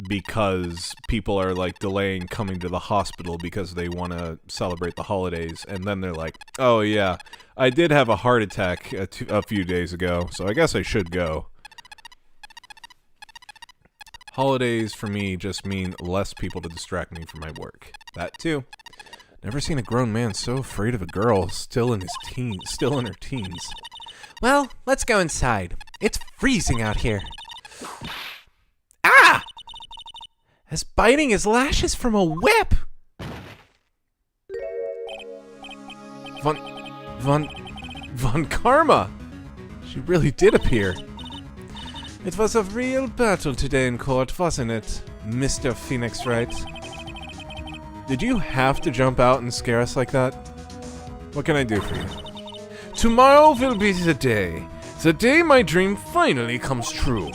because people are, like, delaying coming to the hospital because they want to celebrate the holidays, and then they're like, oh yeah, I did have a heart attack a few days ago, so I guess I should go. Holidays, for me, just mean less people to distract me from my work. That, too. Never seen a grown man so afraid of a girl still in her teens. Well, let's go inside. It's freezing out here. Ah! As biting his lashes from a whip! Von Karma! She really did appear. It was a real battle today in court, wasn't it, Mr. Phoenix Wright? Did you have to jump out and scare us like that? What can I do for you? Tomorrow will be the day my dream finally comes true.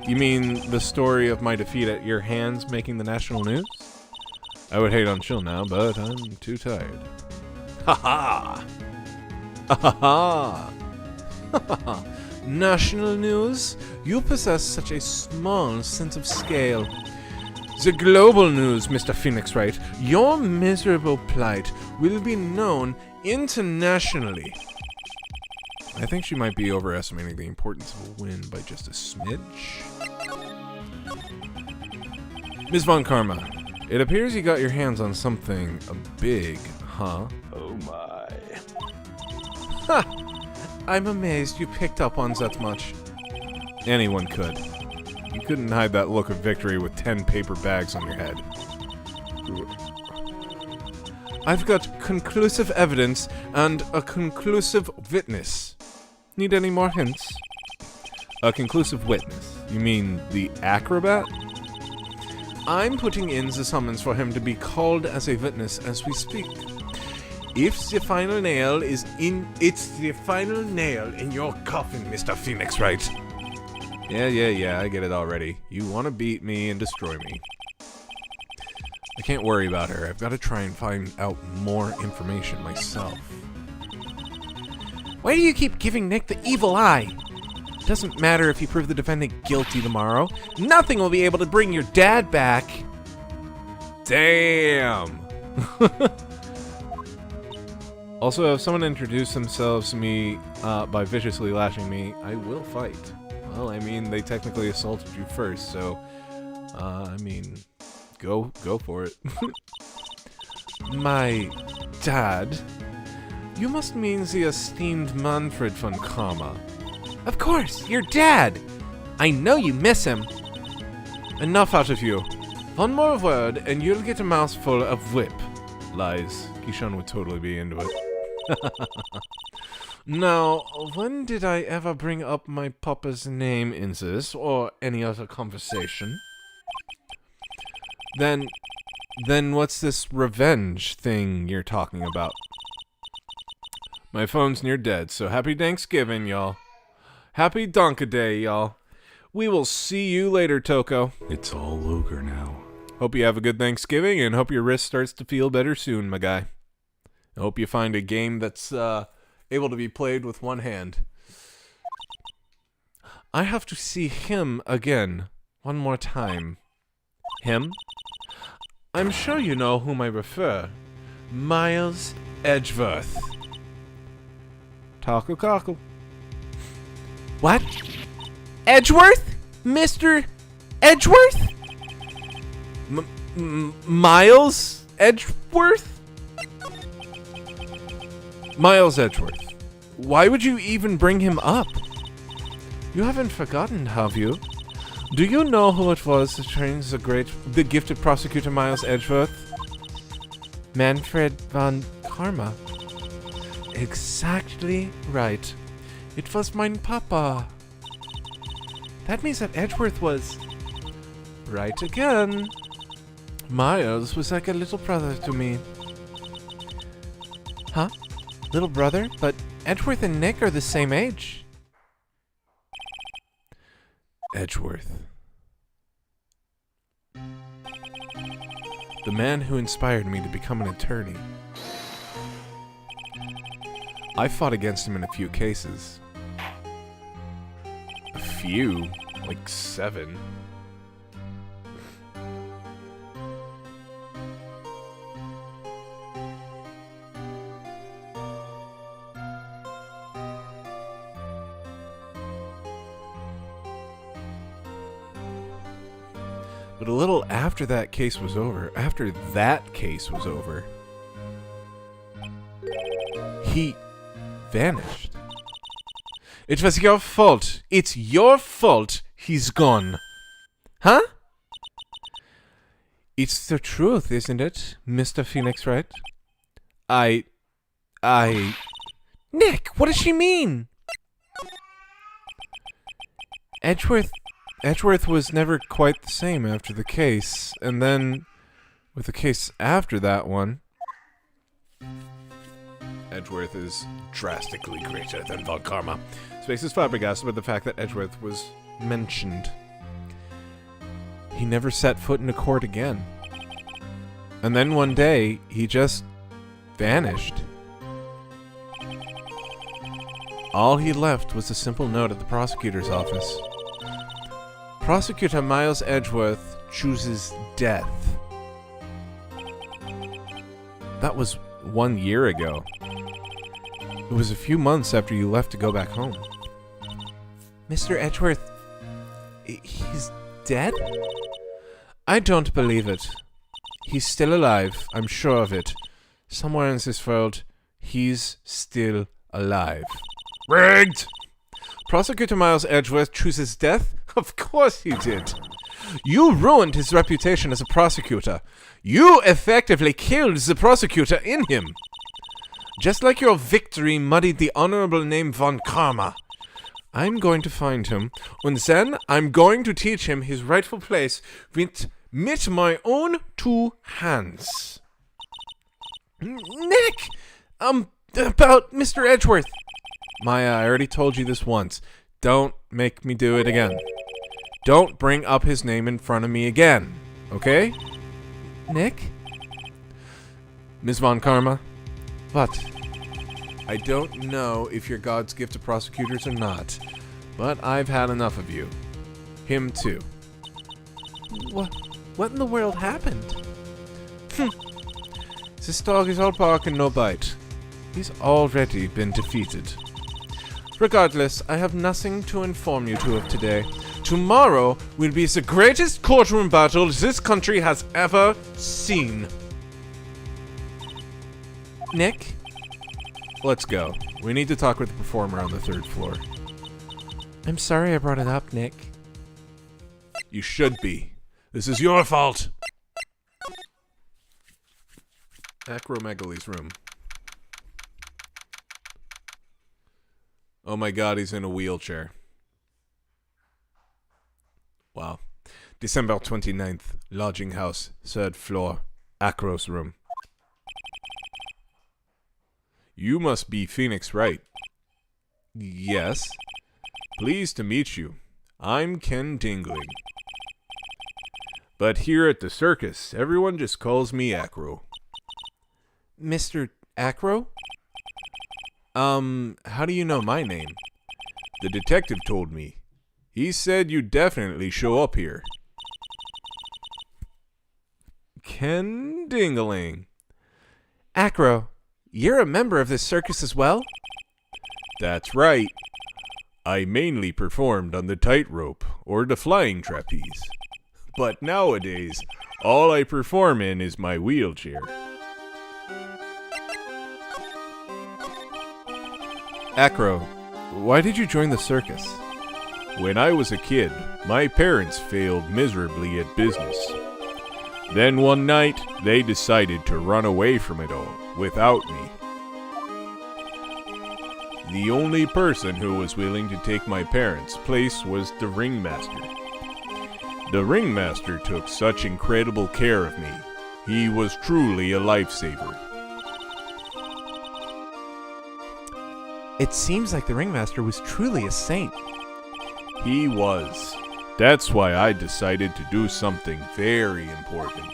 You mean the story of my defeat at your hands making the national news? I would hate on chill now, but I'm too tired. Ha ha! Ha ha! National news? You possess such a small sense of scale. The global news, Mr. Phoenix Wright. Your miserable plight will be known internationally. I think she might be overestimating the importance of a win by just a smidge. Ms. Von Karma, it appears you got your hands on something big, huh? Oh my. Ha! I'm amazed you picked up on that much. Anyone could. You couldn't hide that look of victory with 10 paper bags on your head. I've got conclusive evidence and a conclusive witness. Need any more hints? A conclusive witness? You mean the acrobat? I'm putting in the summons for him to be called as a witness as we speak. If the final nail is in... It's the final nail in your coffin, Mr. Phoenix Wright. Yeah, I get it already. You want to beat me and destroy me. I can't worry about her. I've got to try and find out more information myself. Why do you keep giving Nick the evil eye? Doesn't matter if you prove the defendant guilty tomorrow. Nothing will be able to bring your dad back. Damn! Also, if someone introduced themselves to me by viciously lashing me, I will fight. Well, I mean, they technically assaulted you first, so, I mean, go for it. My dad? You must mean the esteemed Manfred von Karma. Of course, your dad! I know you miss him. Enough out of you. One more word, and you'll get a mouthful of whip. Lies. Kishon would totally be into it. Now, when did I ever bring up my papa's name in this, or any other conversation? Then what's this revenge thing you're talking about? My phone's near dead, so happy Thanksgiving, y'all. Happy Donka Day, y'all. We will see you later, Toko. It's all ogre now. Hope you have a good Thanksgiving, and hope your wrist starts to feel better soon, my guy. I hope you find a game that's, able to be played with one hand. I have to see him again. One more time. Him? I'm sure you know whom I refer. Miles Edgeworth. Taco cockle. What? Edgeworth? Mr. Edgeworth? Miles Edgeworth? Miles Edgeworth. Why would you even bring him up? You haven't forgotten, have you? Do you know who it was that trained the gifted prosecutor Miles Edgeworth? Manfred von Karma. Exactly right. It was mein papa. That means that Edgeworth was... right again. Miles was like a little brother to me. Huh? Little brother? But Edgeworth and Nick are the same age. Edgeworth. The man who inspired me to become an attorney. I fought against him in a few cases. A few? Like 7. But a little after that case was over, he vanished. It was your fault. It's your fault he's gone. Huh? It's the truth, isn't it, Mr. Phoenix Wright? Nick, what does she mean? Edgeworth was never quite the same after the case, and then, with the case after that one, Edgeworth is drastically greater than Von Karma. Space is flabbergasted by the fact that Edgeworth was mentioned. He never set foot in a court again. And then one day, he just vanished. All he left was a simple note at the prosecutor's office. Prosecutor Miles Edgeworth chooses death. That was 1 year ago. It was a few months after you left to go back home. Mr. Edgeworth... he's dead? I don't believe it. He's still alive, I'm sure of it. Somewhere in this world, he's still alive. Rigged! Prosecutor Miles Edgeworth chooses death? Of course he did. You ruined his reputation as a prosecutor. You effectively killed the prosecutor in him. Just like your victory muddied the honorable name Von Karma. I'm going to find him, and then I'm going to teach him his rightful place with my own 2 hands. Nick! About Mr. Edgeworth. Maya, I already told you this once. Don't make me do it again. Don't bring up his name in front of me again, okay? Nick? Ms. Von Karma? What? I don't know if you're God's gift to prosecutors or not, but I've had enough of you. Him too. What in the world happened? This dog is all bark and no bite. He's already been defeated. Regardless, I have nothing to inform you two of today. Tomorrow will be the greatest courtroom battle this country has ever seen. Nick? Let's go. We need to talk with the performer on the 3rd floor. I'm sorry I brought it up, Nick. You should be. This is your fault. Acromegale's room. Oh my god, he's in a wheelchair. Wow. December 29th, lodging house, 3rd floor, Acro's room. You must be Phoenix Wright. Yes. Pleased to meet you. I'm Ken Dingling. But here at the circus, everyone just calls me Acro. Mr. Acro? How do you know my name? The detective told me. He said you'd definitely show up here. Ken Dingling. Acro, you're a member of this circus as well? That's right. I mainly performed on the tightrope or the flying trapeze. But nowadays, all I perform in is my wheelchair. Acro, why did you join the circus? When I was a kid, my parents failed miserably at business. Then one night, they decided to run away from it all, without me. The only person who was willing to take my parents' place was the ringmaster. The ringmaster took such incredible care of me. He was truly a lifesaver. It seems like the ringmaster was truly a saint. He was. That's why I decided to do something very important.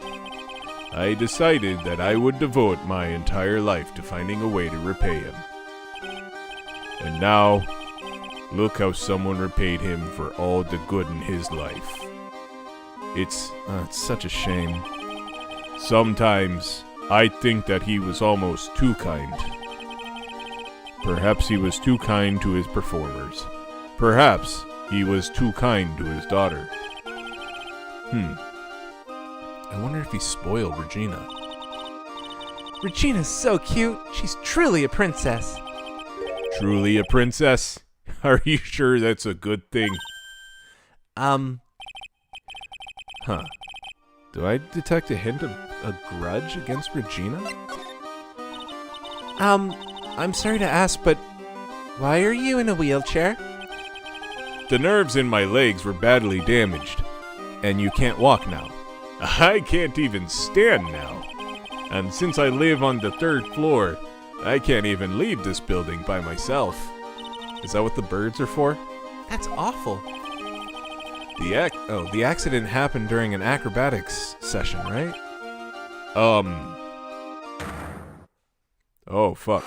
I decided that I would devote my entire life to finding a way to repay him. And now, look how someone repaid him for all the good in his life. It's such a shame. Sometimes, I think that he was almost too kind. Perhaps he was too kind to his performers. Perhaps he was too kind to his daughter. I wonder if he spoiled Regina. Regina's so cute. She's truly a princess. Truly a princess? Are you sure that's a good thing? Huh. Do I detect a hint of a grudge against Regina? I'm sorry to ask, but why are you in a wheelchair? The nerves in my legs were badly damaged. And you can't walk now. I can't even stand now. And since I live on the 3rd floor, I can't even leave this building by myself. Is that what the birds are for? That's awful. The accident happened during an acrobatics session, right? Oh, fuck.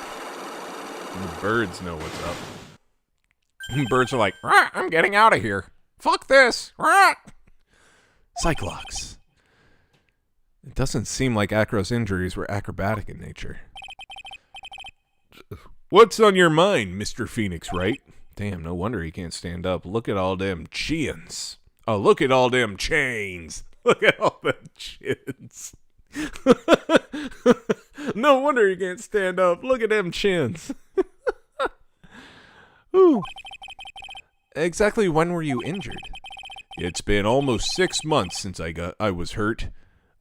The birds know what's up. Birds are like, "Rah, I'm getting out of here. Fuck this. Rah." Cyclops. It doesn't seem like Acro's injuries were acrobatic in nature. What's on your mind, Mr. Phoenix Wright? Damn, no wonder he can't stand up. Look at all them chins. Oh, look at all them chains. Look at all them chins. No wonder he can't stand up. Look at them chins. Ooh. Exactly when were you injured? It's been almost 6 months since I was hurt.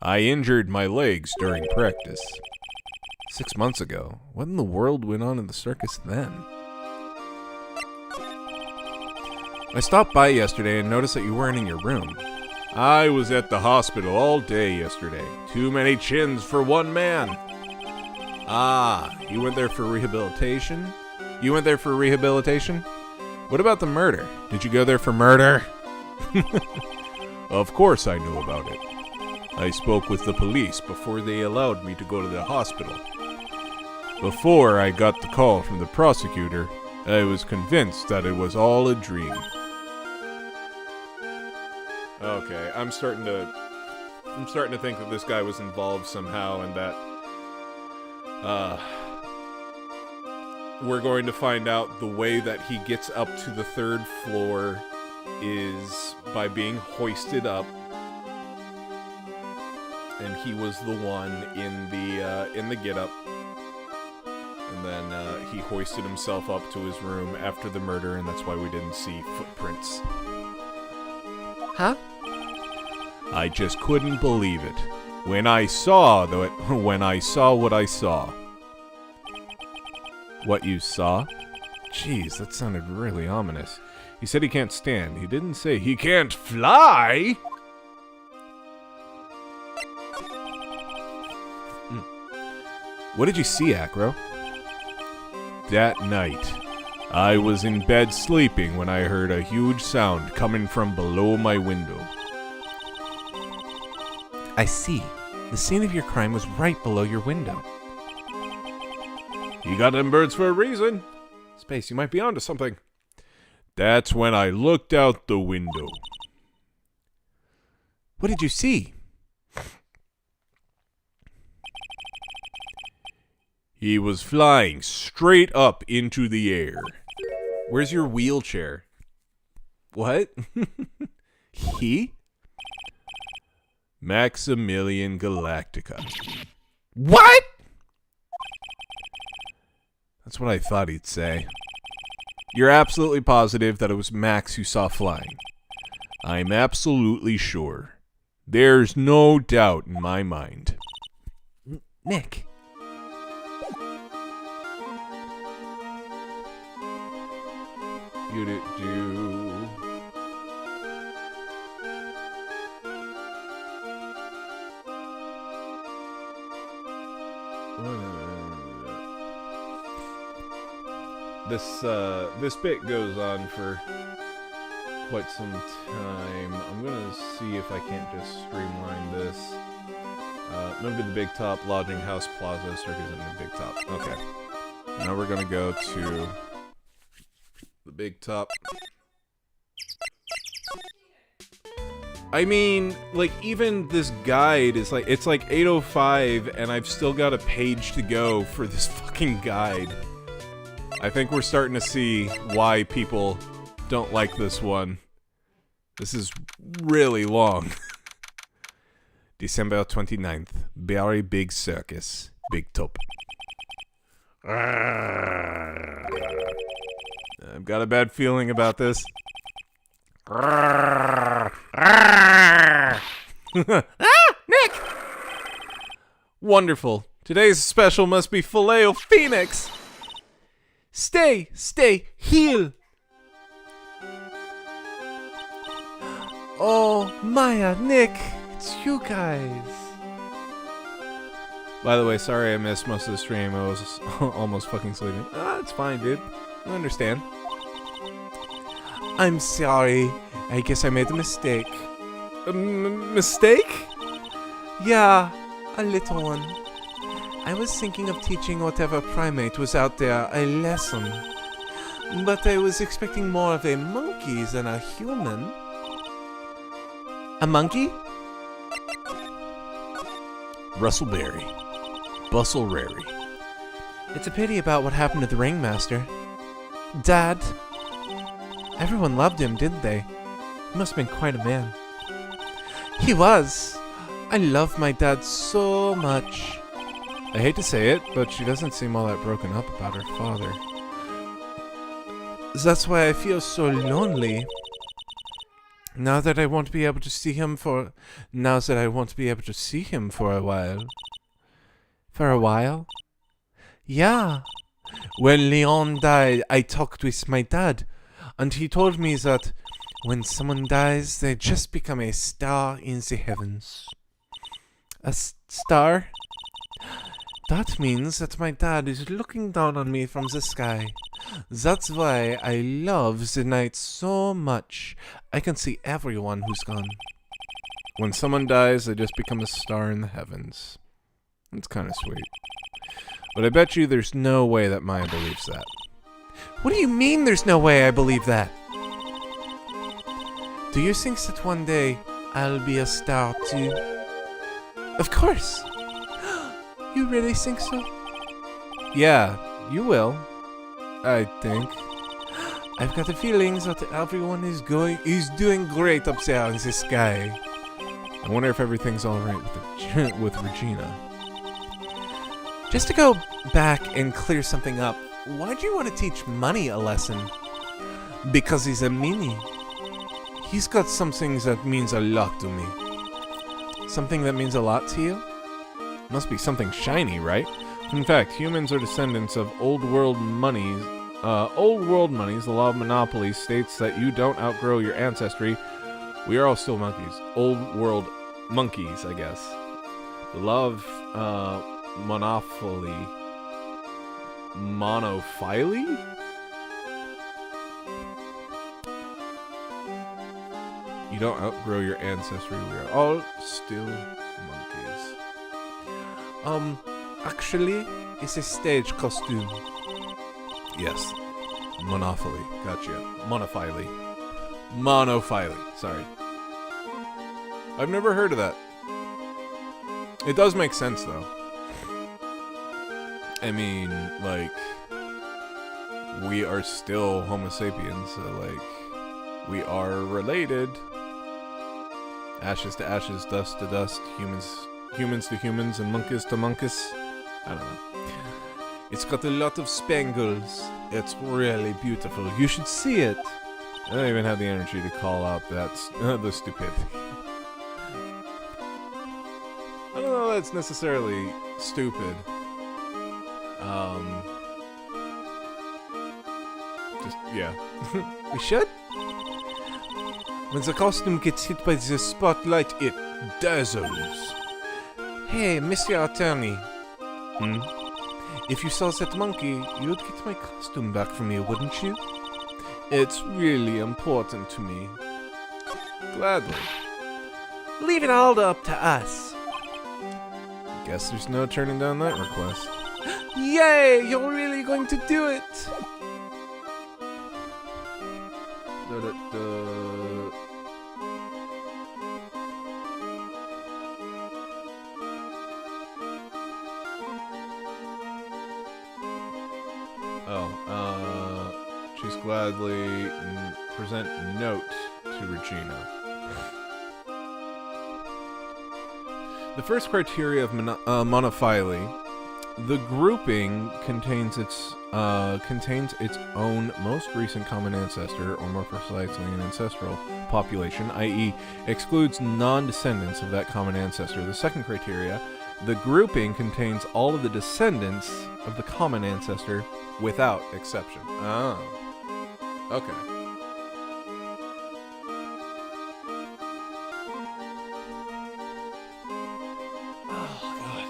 I injured my legs during practice. 6 months ago. What in the world went on in the circus then? I stopped by yesterday and noticed that you weren't in your room. I was at the hospital all day yesterday. Too many chins for one man. Ah, you went there for rehabilitation? What about the murder? Did you go there for murder? Of course I knew about it. I spoke with the police before they allowed me to go to the hospital. Before I got the call from the prosecutor, I was convinced that it was all a dream. Okay, I'm starting to think that this guy was involved somehow and that we're going to find out the way that he gets up to the 3rd floor is by being hoisted up. And he was the one in the get-up. And then he hoisted himself up to his room after the murder, and that's why we didn't see footprints. Huh? I just couldn't believe it when I saw what I saw. What you saw? Jeez, that sounded really ominous. He said he can't stand. He didn't say he can't fly. What did you see, Acro? That night, I was in bed sleeping when I heard a huge sound coming from below my window. I see. The scene of your crime was right below your window. You got them birds for a reason. Space, you might be onto something. That's when I looked out the window. What did you see? He was flying straight up into the air. Where's your wheelchair? What? He? Maximilian Galactica. What? That's what I thought he'd say. You're absolutely positive that it was Max who saw flying? I'm absolutely sure. There's no doubt in my mind. Nick. You do. This bit goes on for quite some time. I'm gonna see if I can't just streamline this. Remember the Big Top Lodging House Plaza Circus in the Big Top. Okay. Now we're gonna go to the Big Top. I mean, like, even this guide is like, it's like 8:05 and I've still got a page to go for this fucking guide. I think we're starting to see why people don't like this one. This is really long. December 29th, Very Big Circus, Big Top. I've got a bad feeling about this. Nick! Wonderful. Today's special must be Filet-O-Phoenix. Stay, heal. Oh, Maya, Nick, it's you guys. By the way, sorry I missed most of the stream. I was almost fucking sleeping. It's fine, dude. I understand. I'm sorry. I guess I made a mistake. Mistake? Yeah, a little one. I was thinking of teaching whatever primate was out there a lesson. But I was expecting more of a monkey than a human. A monkey? Russellberry. Bustlerary. It's a pity about what happened to the ringmaster. Dad. Everyone loved him, didn't they? He must have been quite a man. He was. I love my dad so much. I hate to say it, but she doesn't seem all that broken up about her father. That's why I feel so lonely. Now that I won't be able to see him for a while. For a while? Yeah. When Leon died, I talked with my dad, and he told me that when someone dies, they just become a star in the heavens. A star? That means that my dad is looking down on me from the sky. That's why I love the night so much. I can see everyone who's gone. When someone dies, they just become a star in the heavens. It's kind of sweet. But I bet you there's no way that Maya believes that. What do you mean there's no way I believe that? Do you think that one day I'll be a star too? Of course! You really think so? Yeah, you will. I think. I've got a feeling that everyone is doing great up there in the sky. I wonder if everything's alright with Regina. Just to go back and clear something up, why do you want to teach Money a lesson? Because he's a meanie. He's got something that means a lot to me. Something that means a lot to you? Must be something shiny, right? In fact, humans are descendants of old world monies. Old world monies, the law of monopoly states that you don't outgrow your ancestry. We are all still monkeys. Old world monkeys, I guess. The law of monopoly. Monophily? You don't outgrow your ancestry. We are all still monkeys. Actually, it's a stage costume. Yes. Monophily. Gotcha. Monophily. Monophily. Sorry. I've never heard of that. It does make sense, though. I mean, like, we are still Homo sapiens, so, like, we are related. Ashes to ashes, dust to dust, humans to humans, and monkeys to monkeys. I don't know. It's got a lot of spangles. It's really beautiful. You should see it. I don't even have the energy to call out the stupidity. I don't know that's necessarily stupid. Just, yeah. We should? When the costume gets hit by the spotlight, it dazzles. Hey, Mr. Attorney. If you saw that monkey, you'd get my costume back for me, wouldn't you? It's really important to me. Gladly. Leave it all up to us. Guess there's no turning down that request. Yay! You're really going to do it! She's gladly present note to Regina. The first criteria of monophyly, the grouping contains its own most recent common ancestor, or more precisely an ancestral population, i.e. excludes non-descendants of that common ancestor. The second criteria, the grouping contains all of the descendants of the common ancestor without exception. Ah. Okay. Oh, God.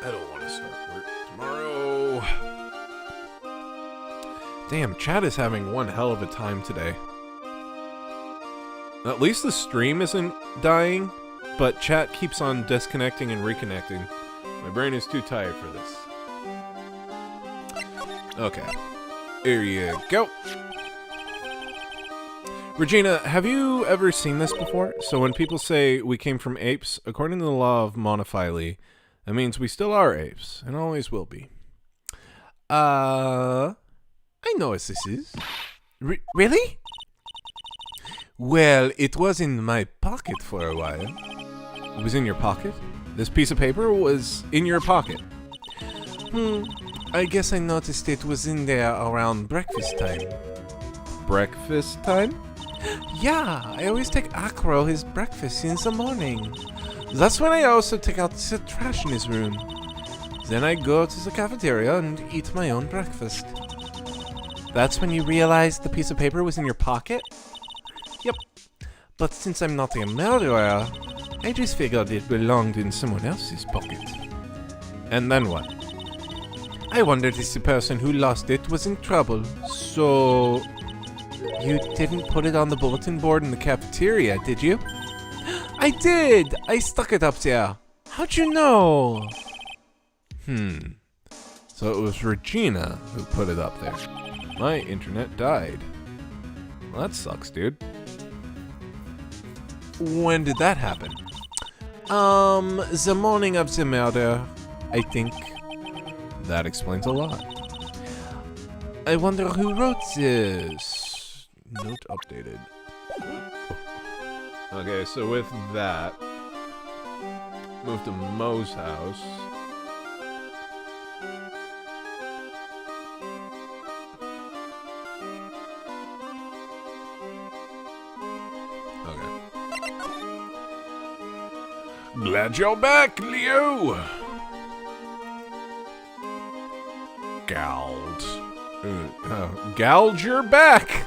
I don't want to start work tomorrow. Damn, chat is having one hell of a time today. At least the stream isn't dying, but chat keeps on disconnecting and reconnecting. My brain is too tired for this. Okay. Here you go. Regina, have you ever seen this before? So when people say we came from apes, according to the law of monophyly, that means we still are apes, and always will be. I know what this is. Really? Well, it was in my pocket for a while. It was in your pocket? This piece of paper was in your pocket? I guess I noticed it was in there around breakfast time. Breakfast time? Yeah, I always take Acro his breakfast in the morning. That's when I also take out the trash in his room. Then I go to the cafeteria and eat my own breakfast. That's when you realized the piece of paper was in your pocket? Yep. But since I'm not a murderer, I just figured it belonged in someone else's pocket. And then what? I wondered if the person who lost it was in trouble, so... You didn't put it on the bulletin board in the cafeteria, did you? I did! I stuck it up there. How'd you know? So it was Regina who put it up there. My internet died. Well, that sucks, dude. When did that happen? The morning of the murder, I think. That explains a lot. I wonder who wrote this. Note updated. Okay, so with that, move to Mo's house. Okay. Glad you're back, Leo! Gald. Gouge your back!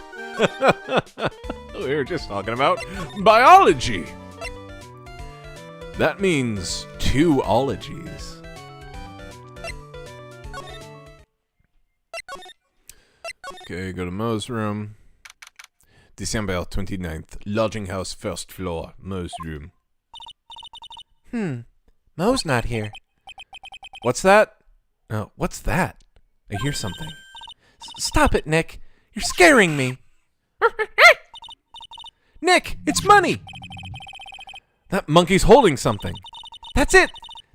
We were just talking about biology! That means 2 ologies. Okay, go to Mo's room. December 29th. Lodging house, 1st floor. Mo's room. Mo's not here. What's that? Oh, what's that? I hear something. Stop it, Nick. You're scaring me. Nick, it's money. That monkey's holding something. That's it.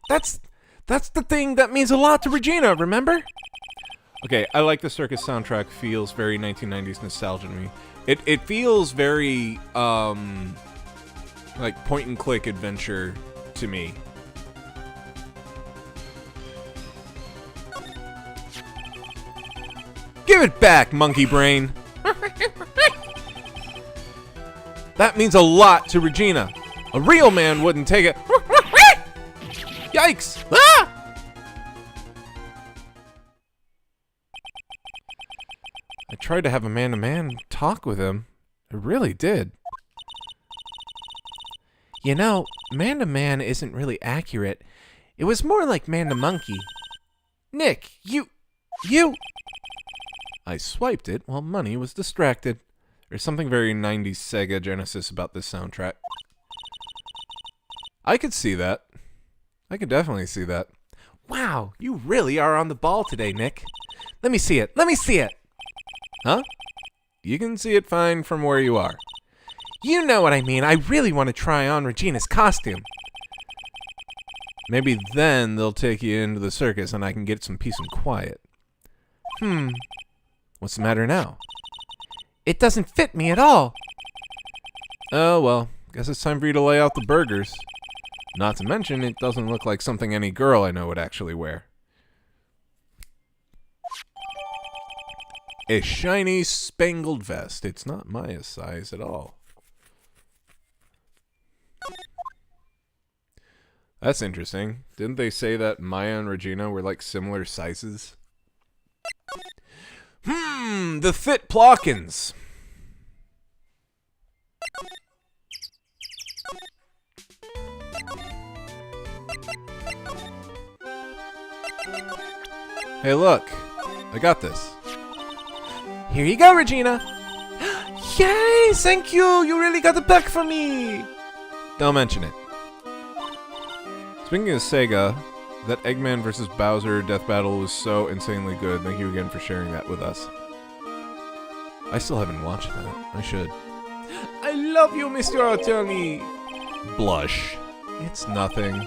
That's the thing that means a lot to Regina, remember? Okay, I like the circus soundtrack. Feels very 1990s nostalgia to me. It feels very like point and click adventure to me. Give it back, monkey brain. That means a lot to Regina. A real man wouldn't take it. Yikes! Ah! I tried to have a man-to-man talk with him. I really did. You know, man-to-man isn't really accurate. It was more like man-to-monkey. Nick, you... I swiped it while Money was distracted. There's something very 90s Sega Genesis about this soundtrack. I could see that. I could definitely see that. Wow, you really are on the ball today, Nick. Let me see it. Let me see it. Huh? You can see it fine from where you are. You know what I mean. I really want to try on Regina's costume. Maybe then they'll take you into the circus and I can get some peace and quiet. What's the matter now? It doesn't fit me at all. Oh, well, guess it's time for you to lay out the burgers. Not to mention, it doesn't look like something any girl I know would actually wear. A shiny spangled vest. It's not Maya's size at all. That's interesting. Didn't they say that Maya and Regina were like similar sizes? The Fit Plockins. Hey, look. I got this. Here you go, Regina. Yay! Thank you! You really got it back for me! Don't mention it. Speaking of Sega, that Eggman vs. Bowser death battle was so insanely good. Thank you again for sharing that with us. I still haven't watched that. I should. I love you, Mr. Attorney! Blush. It's nothing.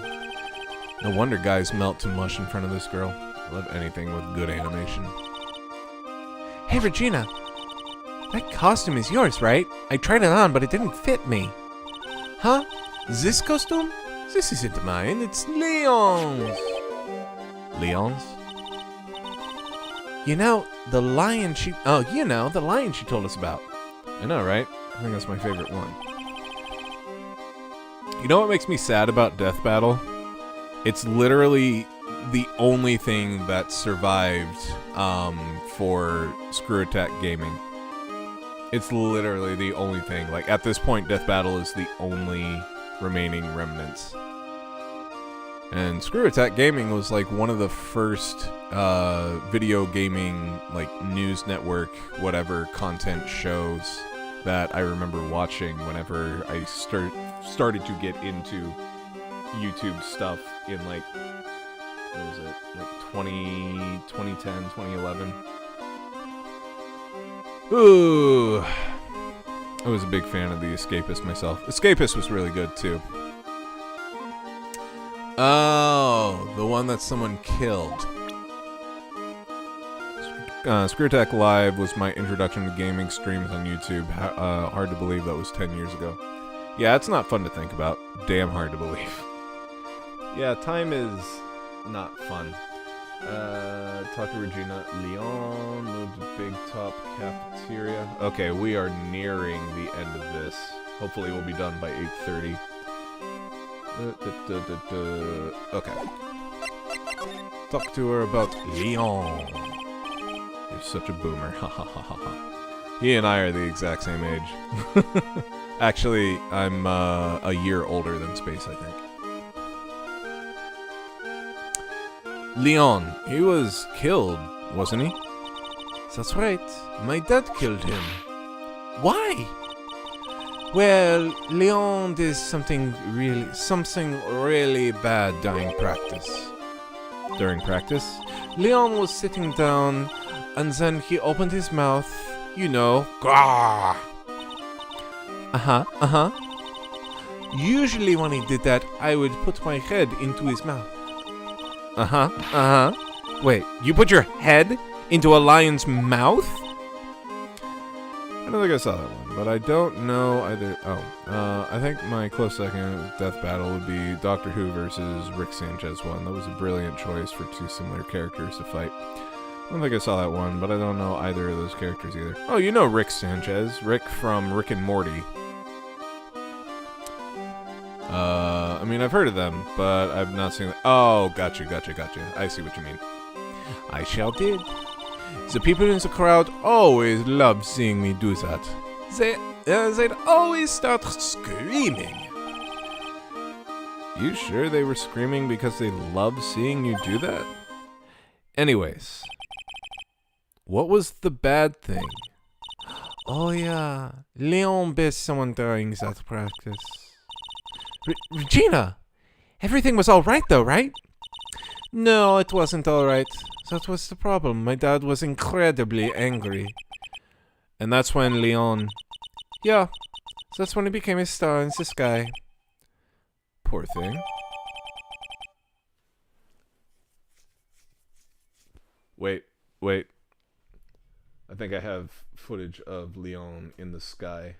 No wonder guys melt to mush in front of this girl. I love anything with good animation. Hey, Regina. That costume is yours, right? I tried it on, but it didn't fit me. Huh? This costume? This isn't mine, it's Leon's. Leon's? You know, the lion she... Oh, you know, the lion she told us about. I know, right? I think that's my favorite one. You know what makes me sad about Death Battle? It's literally the only thing that survived for Screw Attack Gaming. It's literally the only thing. Like, at this point, Death Battle is the only remaining remnants. And Screw Attack Gaming was like one of the first video gaming, like, news network, whatever, content shows that I remember watching whenever I started to get into YouTube stuff in, like, what was it, like 2010, 2011. Ooh. I was a big fan of The Escapist myself. Escapist was really good, too. Oh, the one that someone killed. Screw Attack Live was my introduction to gaming streams on YouTube. Hard to believe that was 10 years ago. Yeah, it's not fun to think about. Damn hard to believe. Yeah, time is not fun. Talk to Regina. Leon, move to Big Top Cafeteria. Okay, we are nearing the end of this. Hopefully we'll be done by 8:30. Okay. Talk to her about Leon. You're such a boomer. Ha ha ha ha ha. He and I are the exact same age. Actually, I'm a year older than Space, I think. Leon, he was killed, wasn't he? That's right. My dad killed him. Why? Well, Leon did something really bad during practice. During practice? Leon was sitting down, and then he opened his mouth, you know, grah. Usually when he did that, I would put my head into his mouth. Wait, you put your head into a lion's mouth? I don't think I saw that one, but I don't know either. Oh, I think my close second death battle would be Doctor Who versus Rick Sanchez one. That was a brilliant choice for two similar characters to fight. don't think I saw that one, but I don't know either of those characters either. Oh, you know Rick Sanchez. Rick from Rick and Morty. I mean, I've heard of them, but I've not seen them. Oh, gotcha. I see what you mean. I shall did. The people in the crowd always love seeing me do that. They'd always start screaming. You sure they were screaming because they love seeing you do that? Anyways, what was the bad thing? Oh yeah, Leon bit someone during that practice. Regina, everything was all right though, right? No, it wasn't all right. That was the problem. My dad was incredibly angry. And that's when Leon... Yeah, that's when he became a star in the sky. Poor thing. Wait. I think I have footage of Leon in the sky.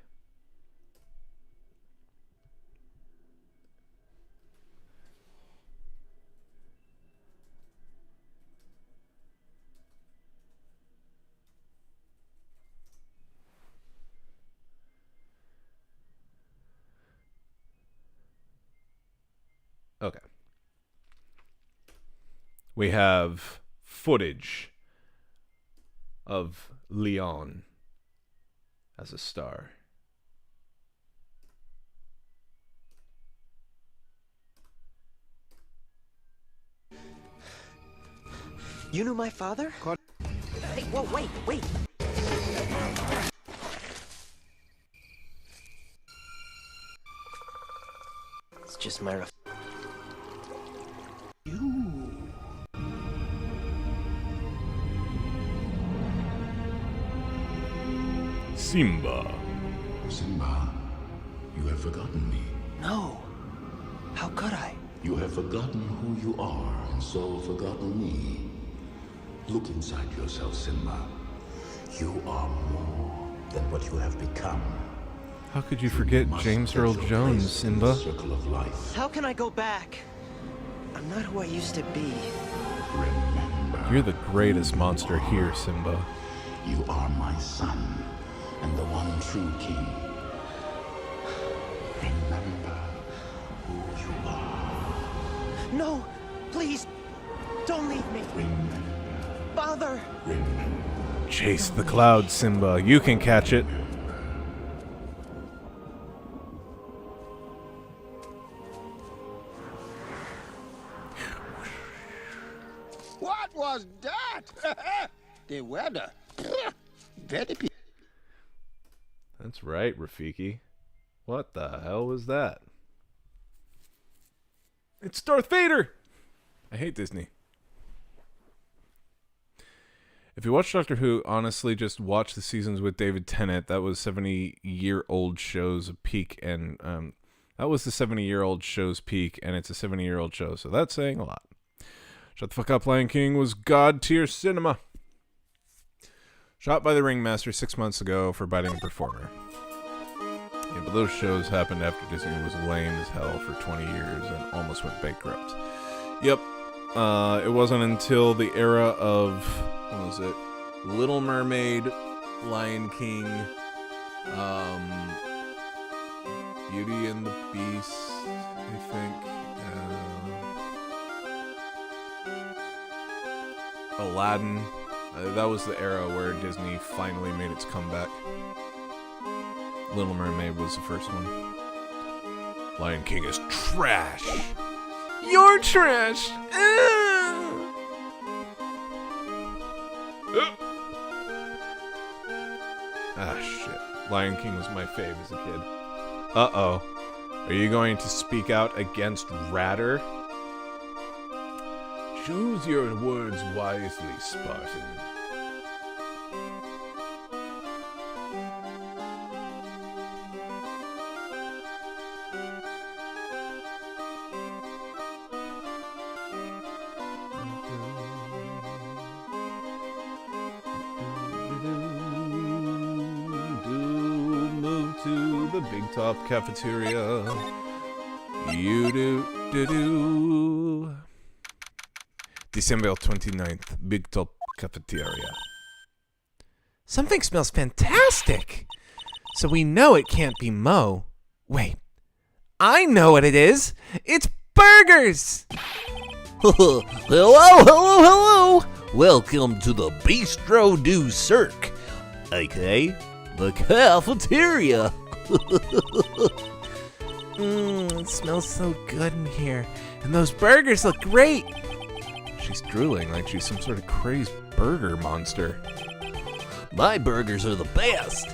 Okay. We have footage of Leon as a star. You knew my father? Hey, whoa, wait! It's just my Simba. Simba, you have forgotten me. No. How could I? You have forgotten who you are, and so forgotten me. Look inside yourself, Simba. You are more than what you have become. How could you forget James Earl Jones, Simba? Circle of life. How can I go back? I'm not who I used to be. Remember. You're the greatest monster here, Simba. You are my son, and the one true king. Remember who you are. No! Please! Don't leave me! Remember. Father! Remember. Chase the cloud, Simba. You can catch it. What was that? The weather. Very That's right, Rafiki. What the hell was that? It's Darth Vader! I hate Disney. If you watch Doctor Who, honestly, just watch the seasons with David Tennant. That was 70-year-old show's peak, and that was the 70-year-old show's peak, and it's a 70-year-old show, so that's saying a lot. Shut the fuck up, Lion King was god-tier cinema. Shot by the Ringmaster 6 months ago for biting a performer. Yeah, but those shows happened after Disney was lame as hell for 20 years and almost went bankrupt. Yep. It wasn't until the era of, what was it? Little Mermaid, Lion King, Beauty and the Beast, I think. Aladdin. That was the era where Disney finally made its comeback. Little Mermaid was the first one. Lion King is trash. You're trash. Ah, shit. Lion King was my fave as a kid. Uh-oh. Are you going to speak out against Ratter? Choose your words wisely, Spartan. Move to the Big Top Cafeteria. You do. December 29th, Big Top cafeteria. Something smells fantastic. So we know it can't be Mo. Wait, I know what it is. It's burgers. Hello. Welcome to the Bistro du Cirque, aka the cafeteria. It smells so good in here. And those burgers look great. She's drooling like she's some sort of crazed burger monster. My burgers are the best.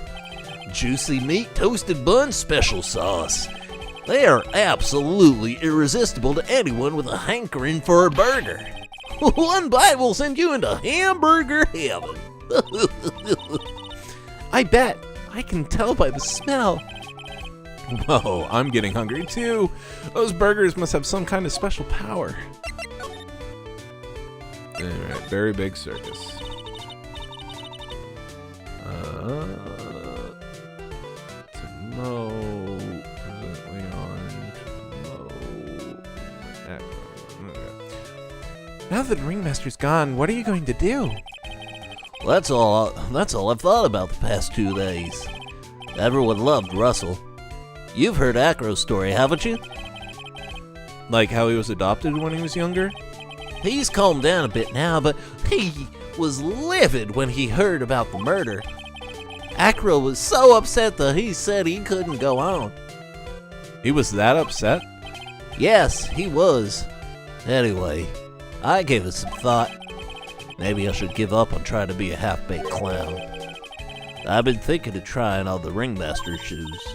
Juicy meat, toasted bun, special sauce. They are absolutely irresistible to anyone with a hankering for a burger. One bite will send you into hamburger heaven. I bet. I can tell by the smell. Whoa, I'm getting hungry too. Those burgers must have some kind of special power. Alright, very big circus. To Mo, present Leon, to Mo, okay. Now that Ringmaster's gone, what are you going to do? That's all I've thought about the past 2 days. Everyone loved Russell. You've heard Acro's story, haven't you? Like how he was adopted when he was younger? He's calmed down a bit now, but he was livid when he heard about the murder. Acro was so upset that he said he couldn't go on. He was that upset? Yes, he was. Anyway, I gave it some thought. Maybe I should give up on trying to be a half-baked clown. I've been thinking of trying on the ringmaster's shoes.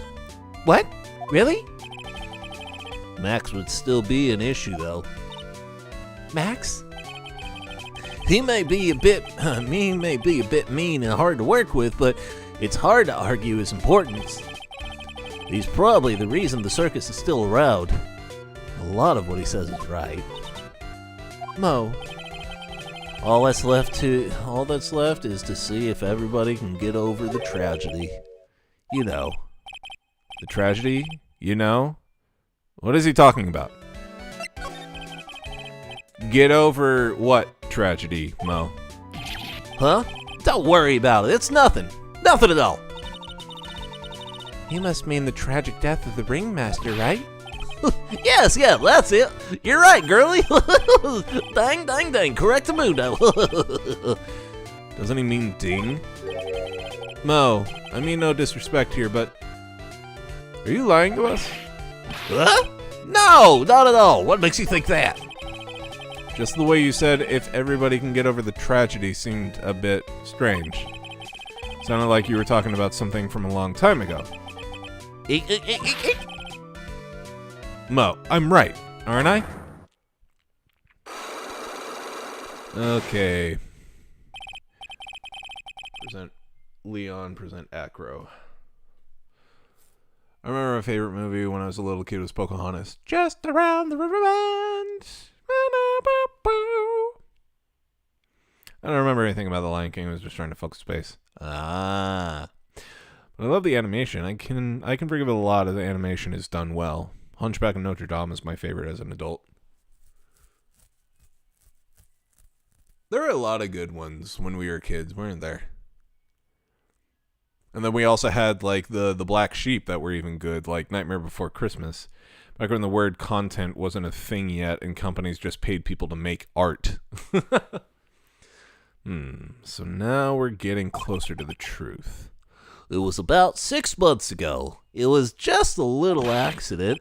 What? Really? Max would still be an issue, though. Max? He may be a bit mean and hard to work with, but it's hard to argue his importance. He's probably the reason the circus is still around. A lot of what he says is right. Mo. All that's left is to see if everybody can get over the tragedy. You know. The tragedy? You know? What is he talking about? Get over what tragedy, Mo? Huh? Don't worry about it. It's nothing. Nothing at all. He must mean the tragic death of the ringmaster, right? Yes, that's it. You're right, girlie. Dang. Correctamundo. Doesn't he mean ding? Mo, I mean no disrespect here, but are you lying to us? Huh? No, not at all. What makes you think that? Just the way you said if everybody can get over the tragedy seemed a bit strange. Sounded like you were talking about something from a long time ago. Mo, I'm right, aren't I? Okay. Present Leon, present Acro. I remember my favorite movie when I was a little kid was Pocahontas. Just around the river bend. I don't remember anything about the Lion King. I was just trying to focus space. But I love the animation. I can forgive a lot of the animation is done well. Hunchback of Notre Dame is my favorite as an adult. There were a lot of good ones when we were kids, weren't there? And then we also had like the black sheep that were even good, like Nightmare Before Christmas. Back when the word content wasn't a thing yet and companies just paid people to make art. So now we're getting closer to the truth. It was about 6 months ago. It was just a little accident.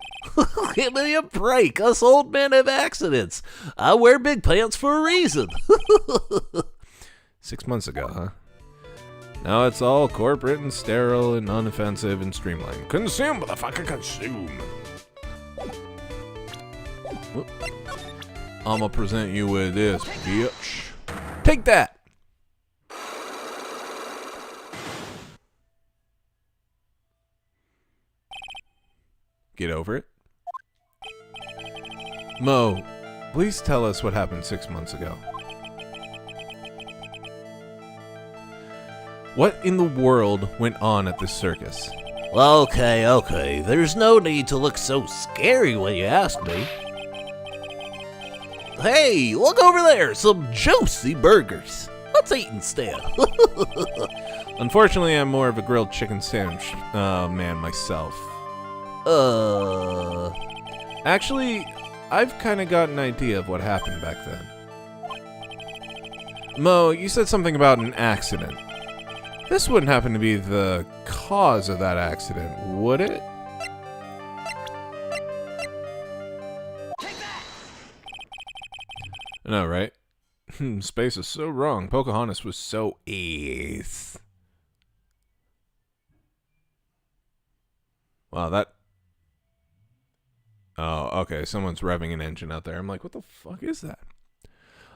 Give me a break. Us old men have accidents. I wear big pants for a reason. 6 months ago, huh? Now it's all corporate and sterile and unoffensive and streamlined. Consume, motherfucker, consume. Whoop. I'ma present you with this, bitch. Take that! Get over it. Mo, please tell us what happened 6 months ago. What in the world went on at this circus? Okay. There's no need to look so scary when you ask me. Hey, look over there. Some juicy burgers. Let's eat instead. Unfortunately, I'm more of a grilled chicken sandwich man myself. Actually, I've kind of got an idea of what happened back then. Mo, you said something about an accident. This wouldn't happen to be the cause of that accident, would it? I know, right? Space is so wrong. Pocahontas was so ace. Wow, that... Oh, okay, someone's revving an engine out there. I'm like, what the fuck is that?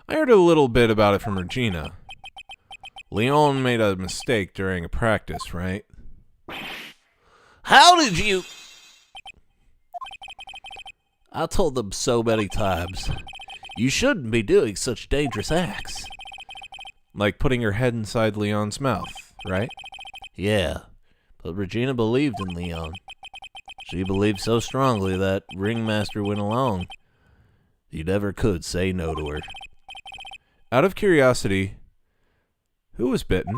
I heard a little bit about it from Regina. Leon made a mistake during a practice, right? How did you... I told them so many times. You shouldn't be doing such dangerous acts. Like putting your head inside Leon's mouth, right? Yeah, but Regina believed in Leon. She believed so strongly that Ringmaster went along. He never could say no to her. Out of curiosity, who was bitten?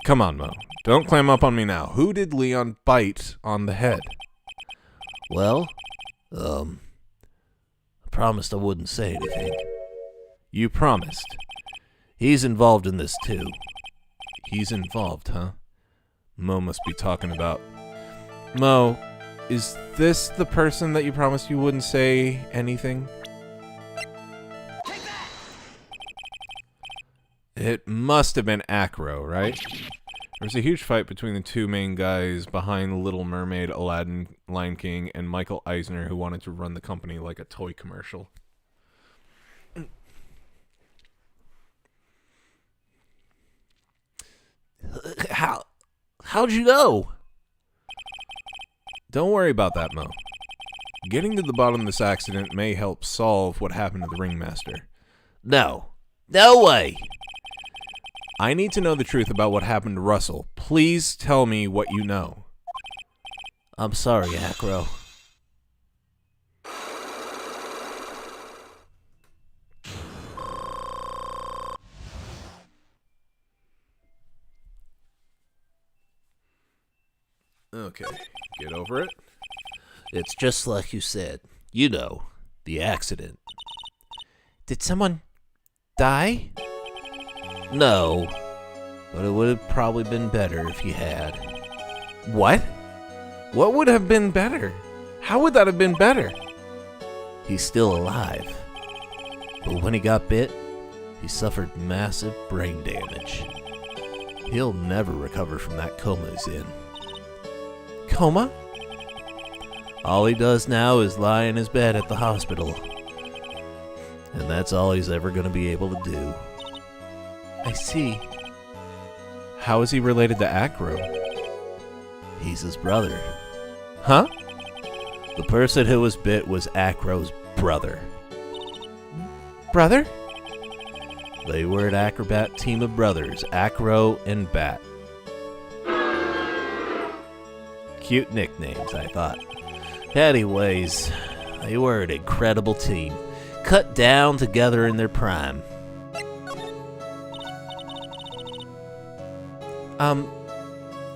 Come on, Mo. Don't clam up on me now. Who did Leon bite on the head? Well, I promised I wouldn't say anything. You promised. He's involved in this too. He's involved, huh? Mo must be talking about... Mo, is this the person that you promised you wouldn't say anything? It must have been Acro, right? There was a huge fight between the two main guys behind Little Mermaid, Aladdin, Lion King, and Michael Eisner, who wanted to run the company like a toy commercial. How'd you know? Don't worry about that, Mo. Getting to the bottom of this accident may help solve what happened to the Ringmaster. No. No way. I need to know the truth about what happened to Russell. Please tell me what you know. I'm sorry, Acro. Okay, get over it. It's just like you said. You know, the accident. Did someone die? No, but it would have probably been better if you had. What? What would have been better? How would that have been better? He's still alive. But when he got bit, he suffered massive brain damage. He'll never recover from that coma he's in. Coma? All he does now is lie in his bed at the hospital. And that's all he's ever going to be able to do. I see. How is he related to Acro? He's his brother. Huh? The person who was bit was Acro's brother. Brother? They were an acrobat team of brothers, Acro and Bat. Cute nicknames, I thought. Anyways, they were an incredible team, cut down together in their prime.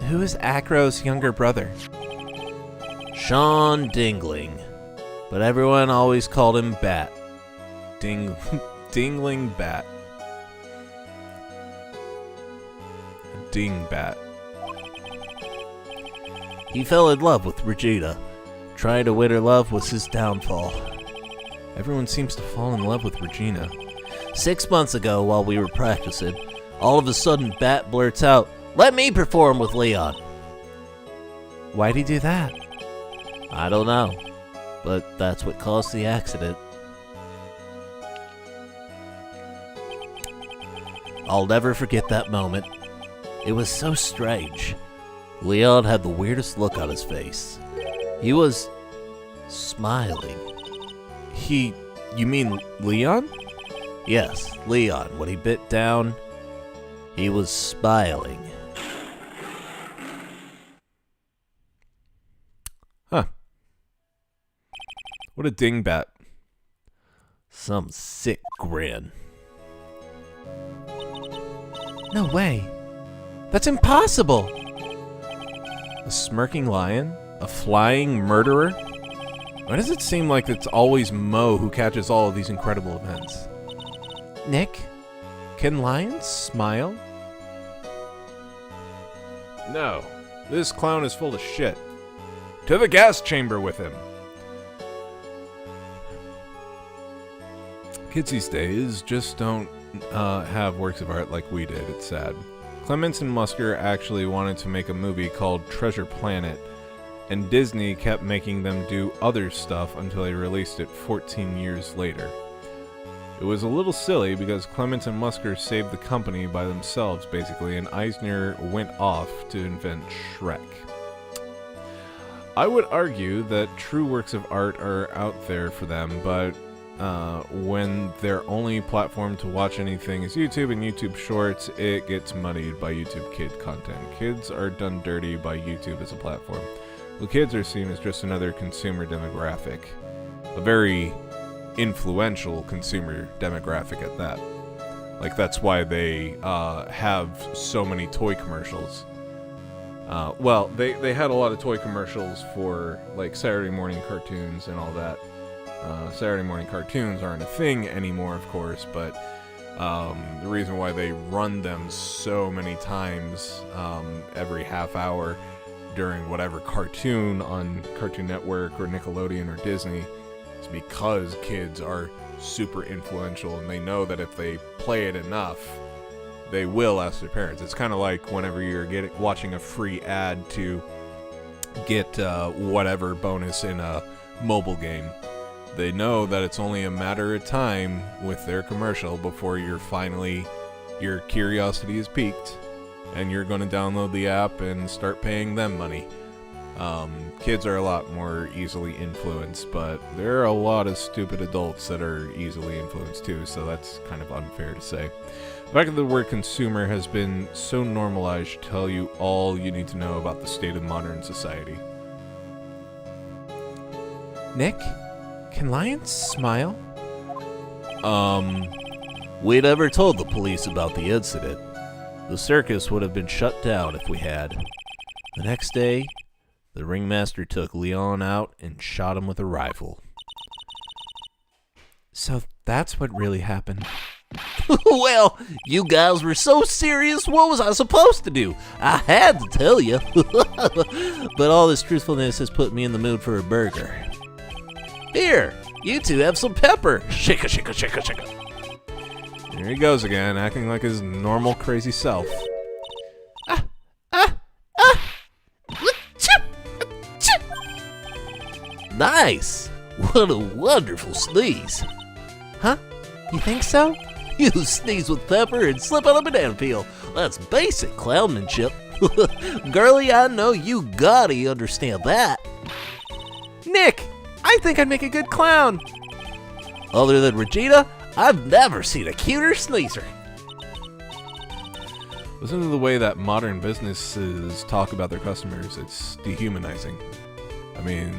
Who is Acro's younger brother? Sean Dingling, but everyone always called him Bat. Dingling Bat. Dingbat. He fell in love with Regina. Trying to win her love was his downfall. Everyone seems to fall in love with Regina. 6 months ago, while we were practicing, all of a sudden Bat blurts out, "Let me perform with Leon." Why'd he do that? I don't know, but that's what caused the accident. I'll never forget that moment. It was so strange. Leon had the weirdest look on his face. He was smiling. You mean Leon? Yes, Leon. When he bit down, he was smiling. Huh. What a dingbat. Some sick grin. No way. That's impossible. A smirking lion? A flying murderer? Why does it seem like it's always Mo who catches all of these incredible events? Nick, can lions smile? No, this clown is full of shit. To the gas chamber with him. Kids these days just don't have works of art like we did. It's sad. Clements and Musker actually wanted to make a movie called Treasure Planet, and Disney kept making them do other stuff until they released it 14 years later. It was a little silly because Clements and Musker saved the company by themselves, basically, and Eisner went off to invent Shrek. I would argue that true works of art are out there for them, but when their only platform to watch anything is YouTube and YouTube Shorts, it gets muddied by YouTube Kid content. Kids are done dirty by YouTube as a platform. Well, kids are seen as just another consumer demographic. A very influential consumer demographic at that. Like, that's why they have so many toy commercials. Well, they had a lot of toy commercials for, like, Saturday morning cartoons and all that. Saturday morning cartoons aren't a thing anymore, of course, but the reason why they run them so many times every half hour during whatever cartoon on Cartoon Network or Nickelodeon or Disney is because kids are super influential, and they know that if they play it enough, they will ask their parents. It's kind of like whenever you're watching a free ad to get whatever bonus in a mobile game. They know that it's only a matter of time with their commercial before your curiosity is piqued, and you're going to download the app and start paying them money. Kids are a lot more easily influenced, but there are a lot of stupid adults that are easily influenced too, so that's kind of unfair to say. The fact that the word consumer has been so normalized should tell you all you need to know about the state of modern society. Nick, can lions smile? We never told the police about the incident. The circus would have been shut down if we had. The next day, the ringmaster took Leon out and shot him with a rifle. So that's what really happened. Well, you guys were so serious, what was I supposed to do? I had to tell you. But all this truthfulness has put me in the mood for a burger. Here, you two have some pepper. Shaka, shaka, shaka, shaka. Here he goes again, acting like his normal crazy self. Nice. What a wonderful sneeze. Huh? You think so? You sneeze with pepper and slip on a banana peel. That's basic clownmanship. Girlie, I know you gotta understand that. Nick, I think I'd make a good clown. Other than Regina, I've never seen a cuter sneezer. Listen to the way that modern businesses talk about their customers. It's dehumanizing. I mean,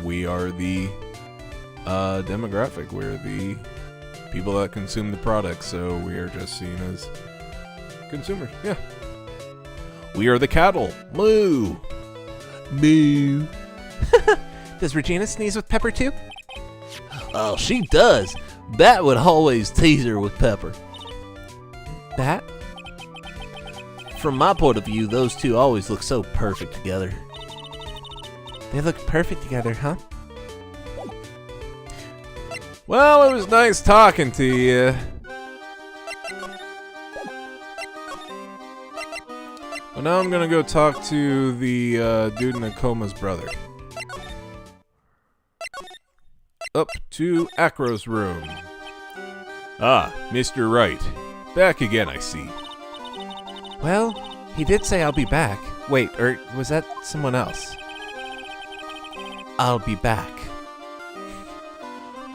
we are the demographic. We're the people that consume the product, so we are just seen as consumers. Yeah. We are the cattle. Moo. Moo. Does Regina sneeze with pepper too? Oh, she does. Bat would always tease her with pepper. Bat? From my point of view, those two always look so perfect together. They look perfect together, huh? Well, it was nice talking to you. Well, now I'm gonna go talk to the dude in a coma's brother. Up to Acro's room. Ah, Mr. Wright. Back again, I see. Well, he did say I'll be back. Wait, or was that someone else? I'll be back.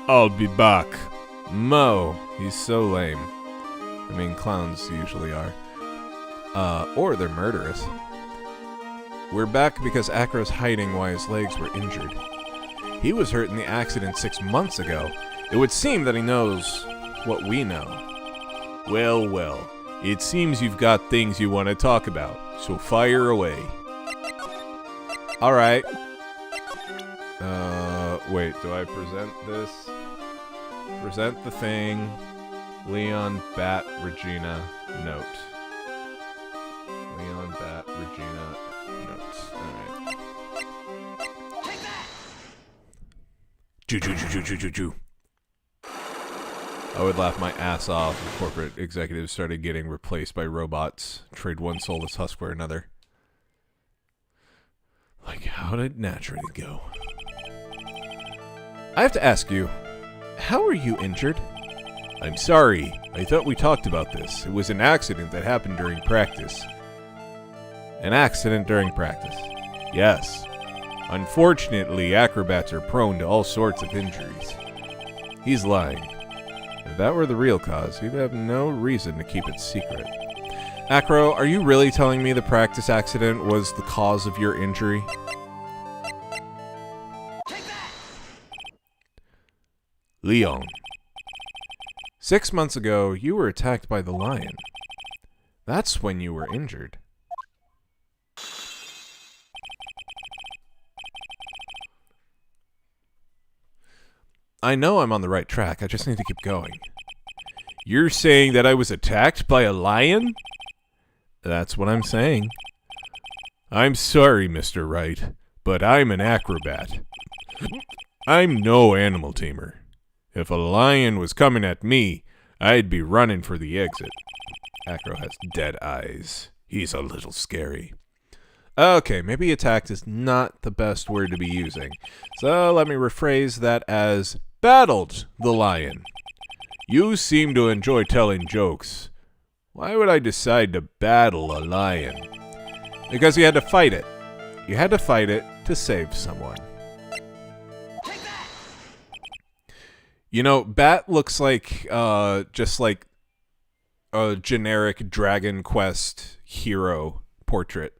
I'll be back. Mo, he's so lame. I mean, clowns usually are. Or they're murderous. We're back because Acro's hiding why his legs were injured. He was hurt in the accident 6 months ago. It would seem that he knows what we know. Well, well. It seems you've got things you want to talk about, so fire away. Alright. Wait, do I present this? Present the thing. Leon, Bat, Regina, note. Leon, Bat, Regina, notes. Alright. Choo. I would laugh my ass off if corporate executives started getting replaced by robots. Trade one soulless husk for another. Like how did it naturally go? I have to ask you, how are you injured? I'm sorry. I thought we talked about this. It was an accident that happened during practice. An accident during practice? Yes. Unfortunately, acrobats are prone to all sorts of injuries. He's lying. If that were the real cause, he'd have no reason to keep it secret. Acro, are you really telling me the practice accident was the cause of your injury? Leon. 6 months ago, you were attacked by the lion. That's when you were injured. I know I'm on the right track, I just need to keep going. You're saying that I was attacked by a lion? That's what I'm saying. I'm sorry, Mr. Wright, but I'm an acrobat. I'm no animal tamer. If a lion was coming at me, I'd be running for the exit. Acro has dead eyes. He's a little scary. Okay, maybe attacked is not the best word to be using. So let me rephrase that as battled the lion. You seem to enjoy telling jokes. Why would I decide to battle a lion? Because you had to fight it. You had to fight it to save someone. You know, Bat looks like, just like a generic Dragon Quest hero portrait.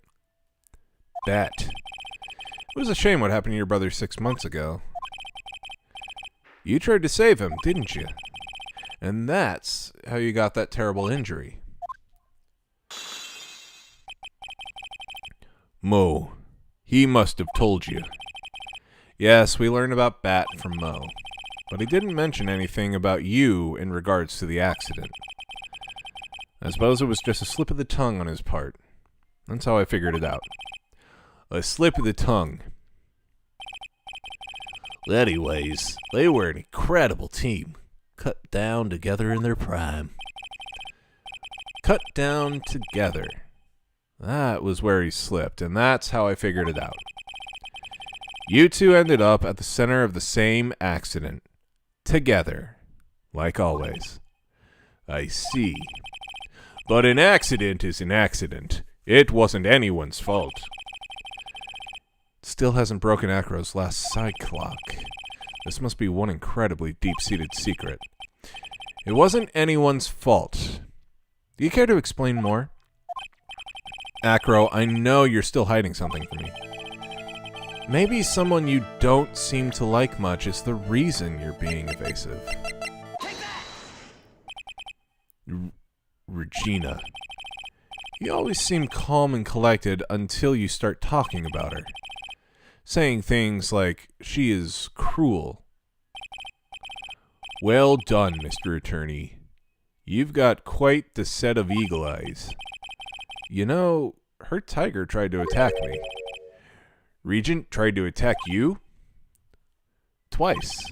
Bat. It was a shame what happened to your brother 6 months ago. You tried to save him, didn't you? And that's how you got that terrible injury. Mo. He must have told you. Yes, we learned about Bat from Mo. But he didn't mention anything about you in regards to the accident. I suppose it was just a slip of the tongue on his part. That's how I figured it out. A slip of the tongue. Anyways, they were an incredible team. Cut down together in their prime. Cut down together. That was where he slipped, and that's how I figured it out. You two ended up at the center of the same accident. Together. Like always. I see. But an accident is an accident. It wasn't anyone's fault. Still hasn't broken Acro's last side clock. This must be one incredibly deep-seated secret. It wasn't anyone's fault. Do you care to explain more? Acro, I know you're still hiding something from me. Maybe someone you don't seem to like much is the reason you're being evasive. Regina. You always seem calm and collected until you start talking about her. Saying things like, she is cruel. Well done, Mr. Attorney. You've got quite the set of eagle eyes. You know, her tiger tried to attack me. Regent tried to attack you? Twice.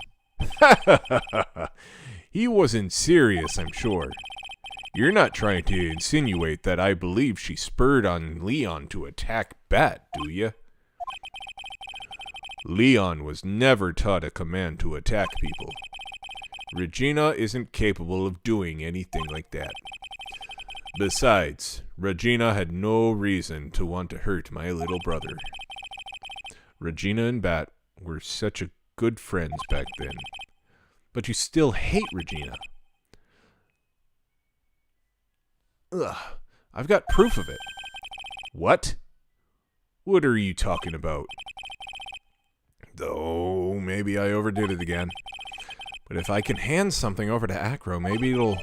He wasn't serious, I'm sure. You're not trying to insinuate that I believe she spurred on Leon to attack Bat, do you? Leon was never taught a command to attack people. Regina isn't capable of doing anything like that. Besides, Regina had no reason to want to hurt my little brother. Regina and Bat were such a good friends back then. But you still hate Regina. Ugh, I've got proof of it. What? What are you talking about? Oh, maybe I overdid it again. But if I can hand something over to Acro, maybe it'll...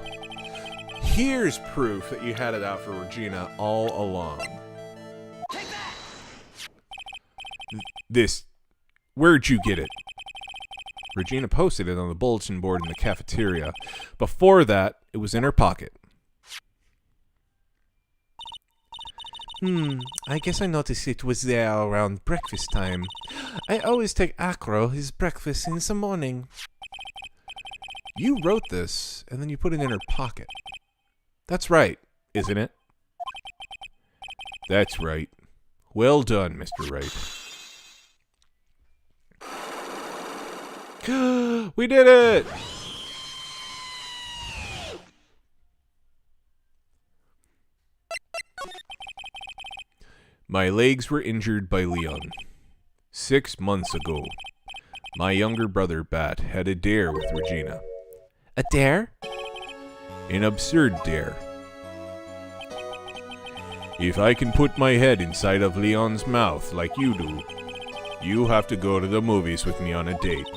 here's proof that you had it out for Regina all along. This, where'd you get it? Regina posted it on the bulletin board in the cafeteria. Before that, it was in her pocket. I guess I noticed it was there around breakfast time. I always take Acro his breakfast in the morning. You wrote this, and then you put it in her pocket. That's right, isn't it? That's right. Well done, Mr. Wright. We did it! My legs were injured by Leon. 6 months ago, my younger brother Bat had a dare with Regina. A dare? An absurd dare. If I can put my head inside of Leon's mouth like you do, you have to go to the movies with me on a date.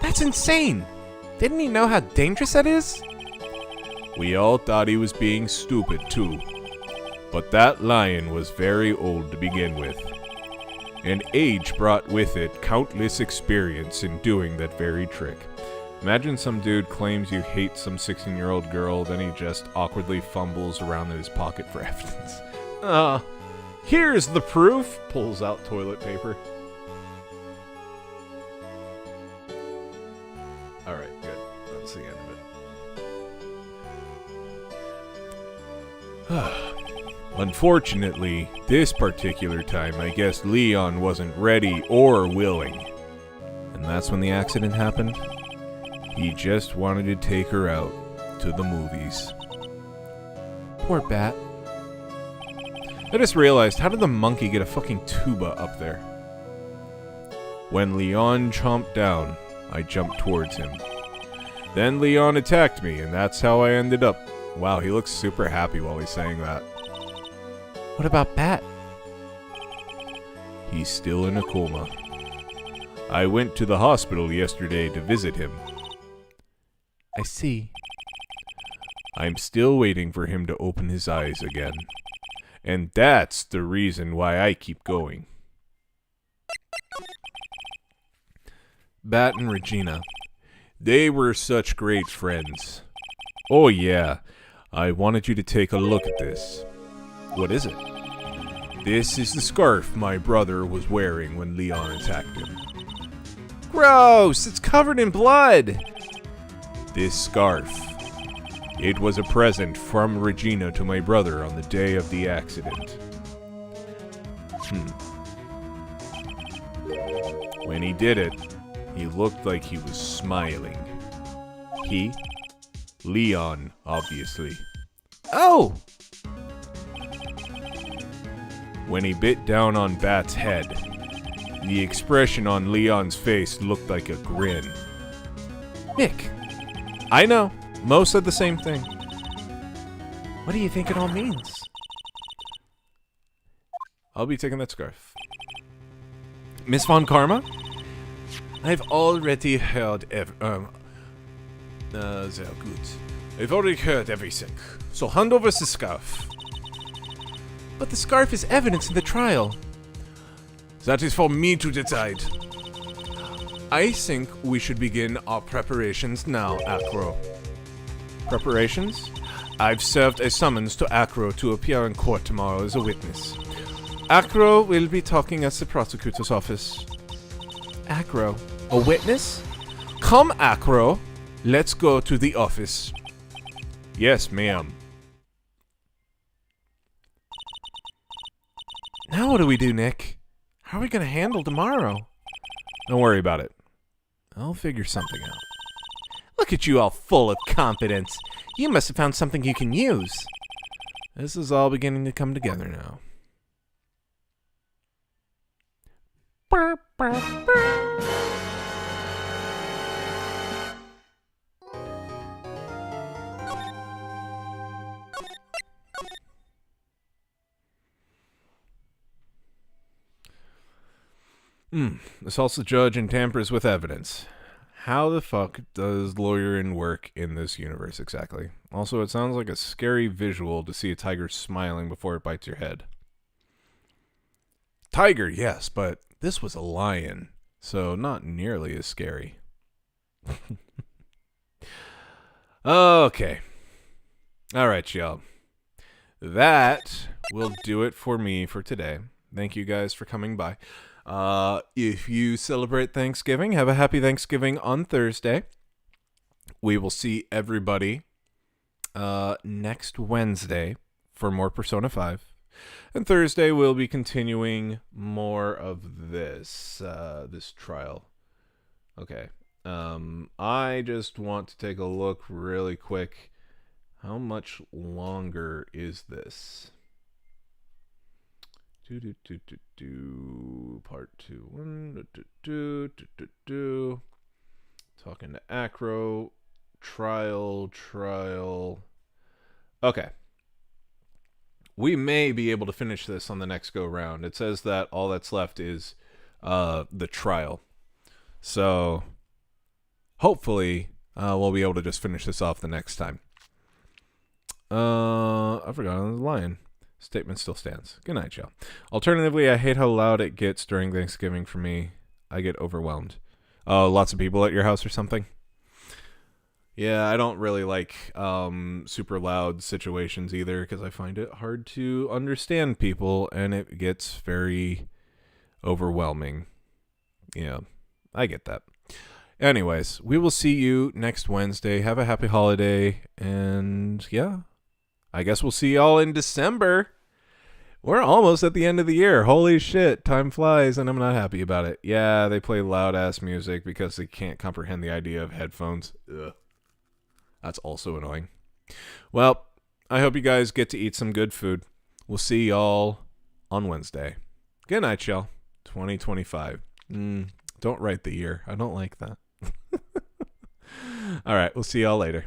That's insane! Didn't he know how dangerous that is? We all thought he was being stupid too. But that lion was very old to begin with. And age brought with it countless experience in doing that very trick. Imagine some dude claims you hate some 16-year-old girl, then he just awkwardly fumbles around in his pocket for evidence. Here's the proof! Pulls out toilet paper. Alright, good. That's the end of it. Unfortunately, this particular time, I guess Leon wasn't ready or willing. And that's when the accident happened? He just wanted to take her out to the movies. Poor Bat. I just realized, how did the monkey get a fucking tuba up there? When Leon chomped down, I jumped towards him. Then Leon attacked me, and that's how I ended up. Wow, he looks super happy while he's saying that. What about Bat? He's still in a coma. I went to the hospital yesterday to visit him. I see. I'm still waiting for him to open his eyes again. And that's the reason why I keep going. Bat and Regina. They were such great friends. Oh yeah, I wanted you to take a look at this. What is it? This is the scarf my brother was wearing when Leon attacked him. Gross! It's covered in blood! This scarf. It was a present from Regina to my brother on the day of the accident. When he did it, he looked like he was smiling. He? Leon, obviously. Oh! When he bit down on Bat's head, the expression on Leon's face looked like a grin. Nick, I know. Most said the same thing. what do you think it all means? I'll be taking that scarf. Miss Von Karma? I've already heard sehr gut. I've already heard everything. So hand over the scarf. But the scarf is evidence in the trial. That is for me to decide. I think we should begin our preparations now, Acro. Preparations? I've served a summons to Acro to appear in court tomorrow as a witness. Acro will be talking at the prosecutor's office. Acro, a witness? Come, Acro. Let's go to the office. Yes, ma'am. Now what do we do, Nick? How are we gonna handle tomorrow? Don't worry about it. I'll figure something out. Look at you all full of confidence. You must have found something you can use. This is all beginning to come together now. Assaults the judge and tampers with evidence. how the fuck does lawyering work in this universe exactly? Also, it sounds like a scary visual to see a tiger smiling before it bites your head. Tiger, yes, but this was a lion, so not nearly as scary. Okay. All right, y'all. That will do it for me for today. Thank you guys for coming by. If you celebrate Thanksgiving, have a happy Thanksgiving on Thursday. We will see everybody next Wednesday for more Persona 5. And Thursday we'll be continuing more of this trial. Okay. I just want to take a look really quick. How much longer is this? Part 2. Talking to Acro. Trial. Okay. We may be able to finish this on the next go round. It says that all that's left is the trial. So hopefully we'll be able to just finish this off the next time. I forgot on the lion. Statement still stands. Good night, y'all. Alternatively, I hate how loud it gets during Thanksgiving for me. I get overwhelmed. Oh, lots of people at your house or something? Yeah, I don't really like super loud situations either because I find it hard to understand people and it gets very overwhelming. Yeah, I get that. Anyways, we will see you next Wednesday. Have a happy holiday. And yeah, I guess we'll see y'all in December. We're almost at the end of the year. Holy shit, time flies and I'm not happy about it. Yeah, they play loud ass music because they can't comprehend the idea of headphones. Ugh. That's also annoying. Well, I hope you guys get to eat some good food. We'll see y'all on Wednesday. Good night, y'all. 2025. Don't write the year. I don't like that. All right, we'll see y'all later.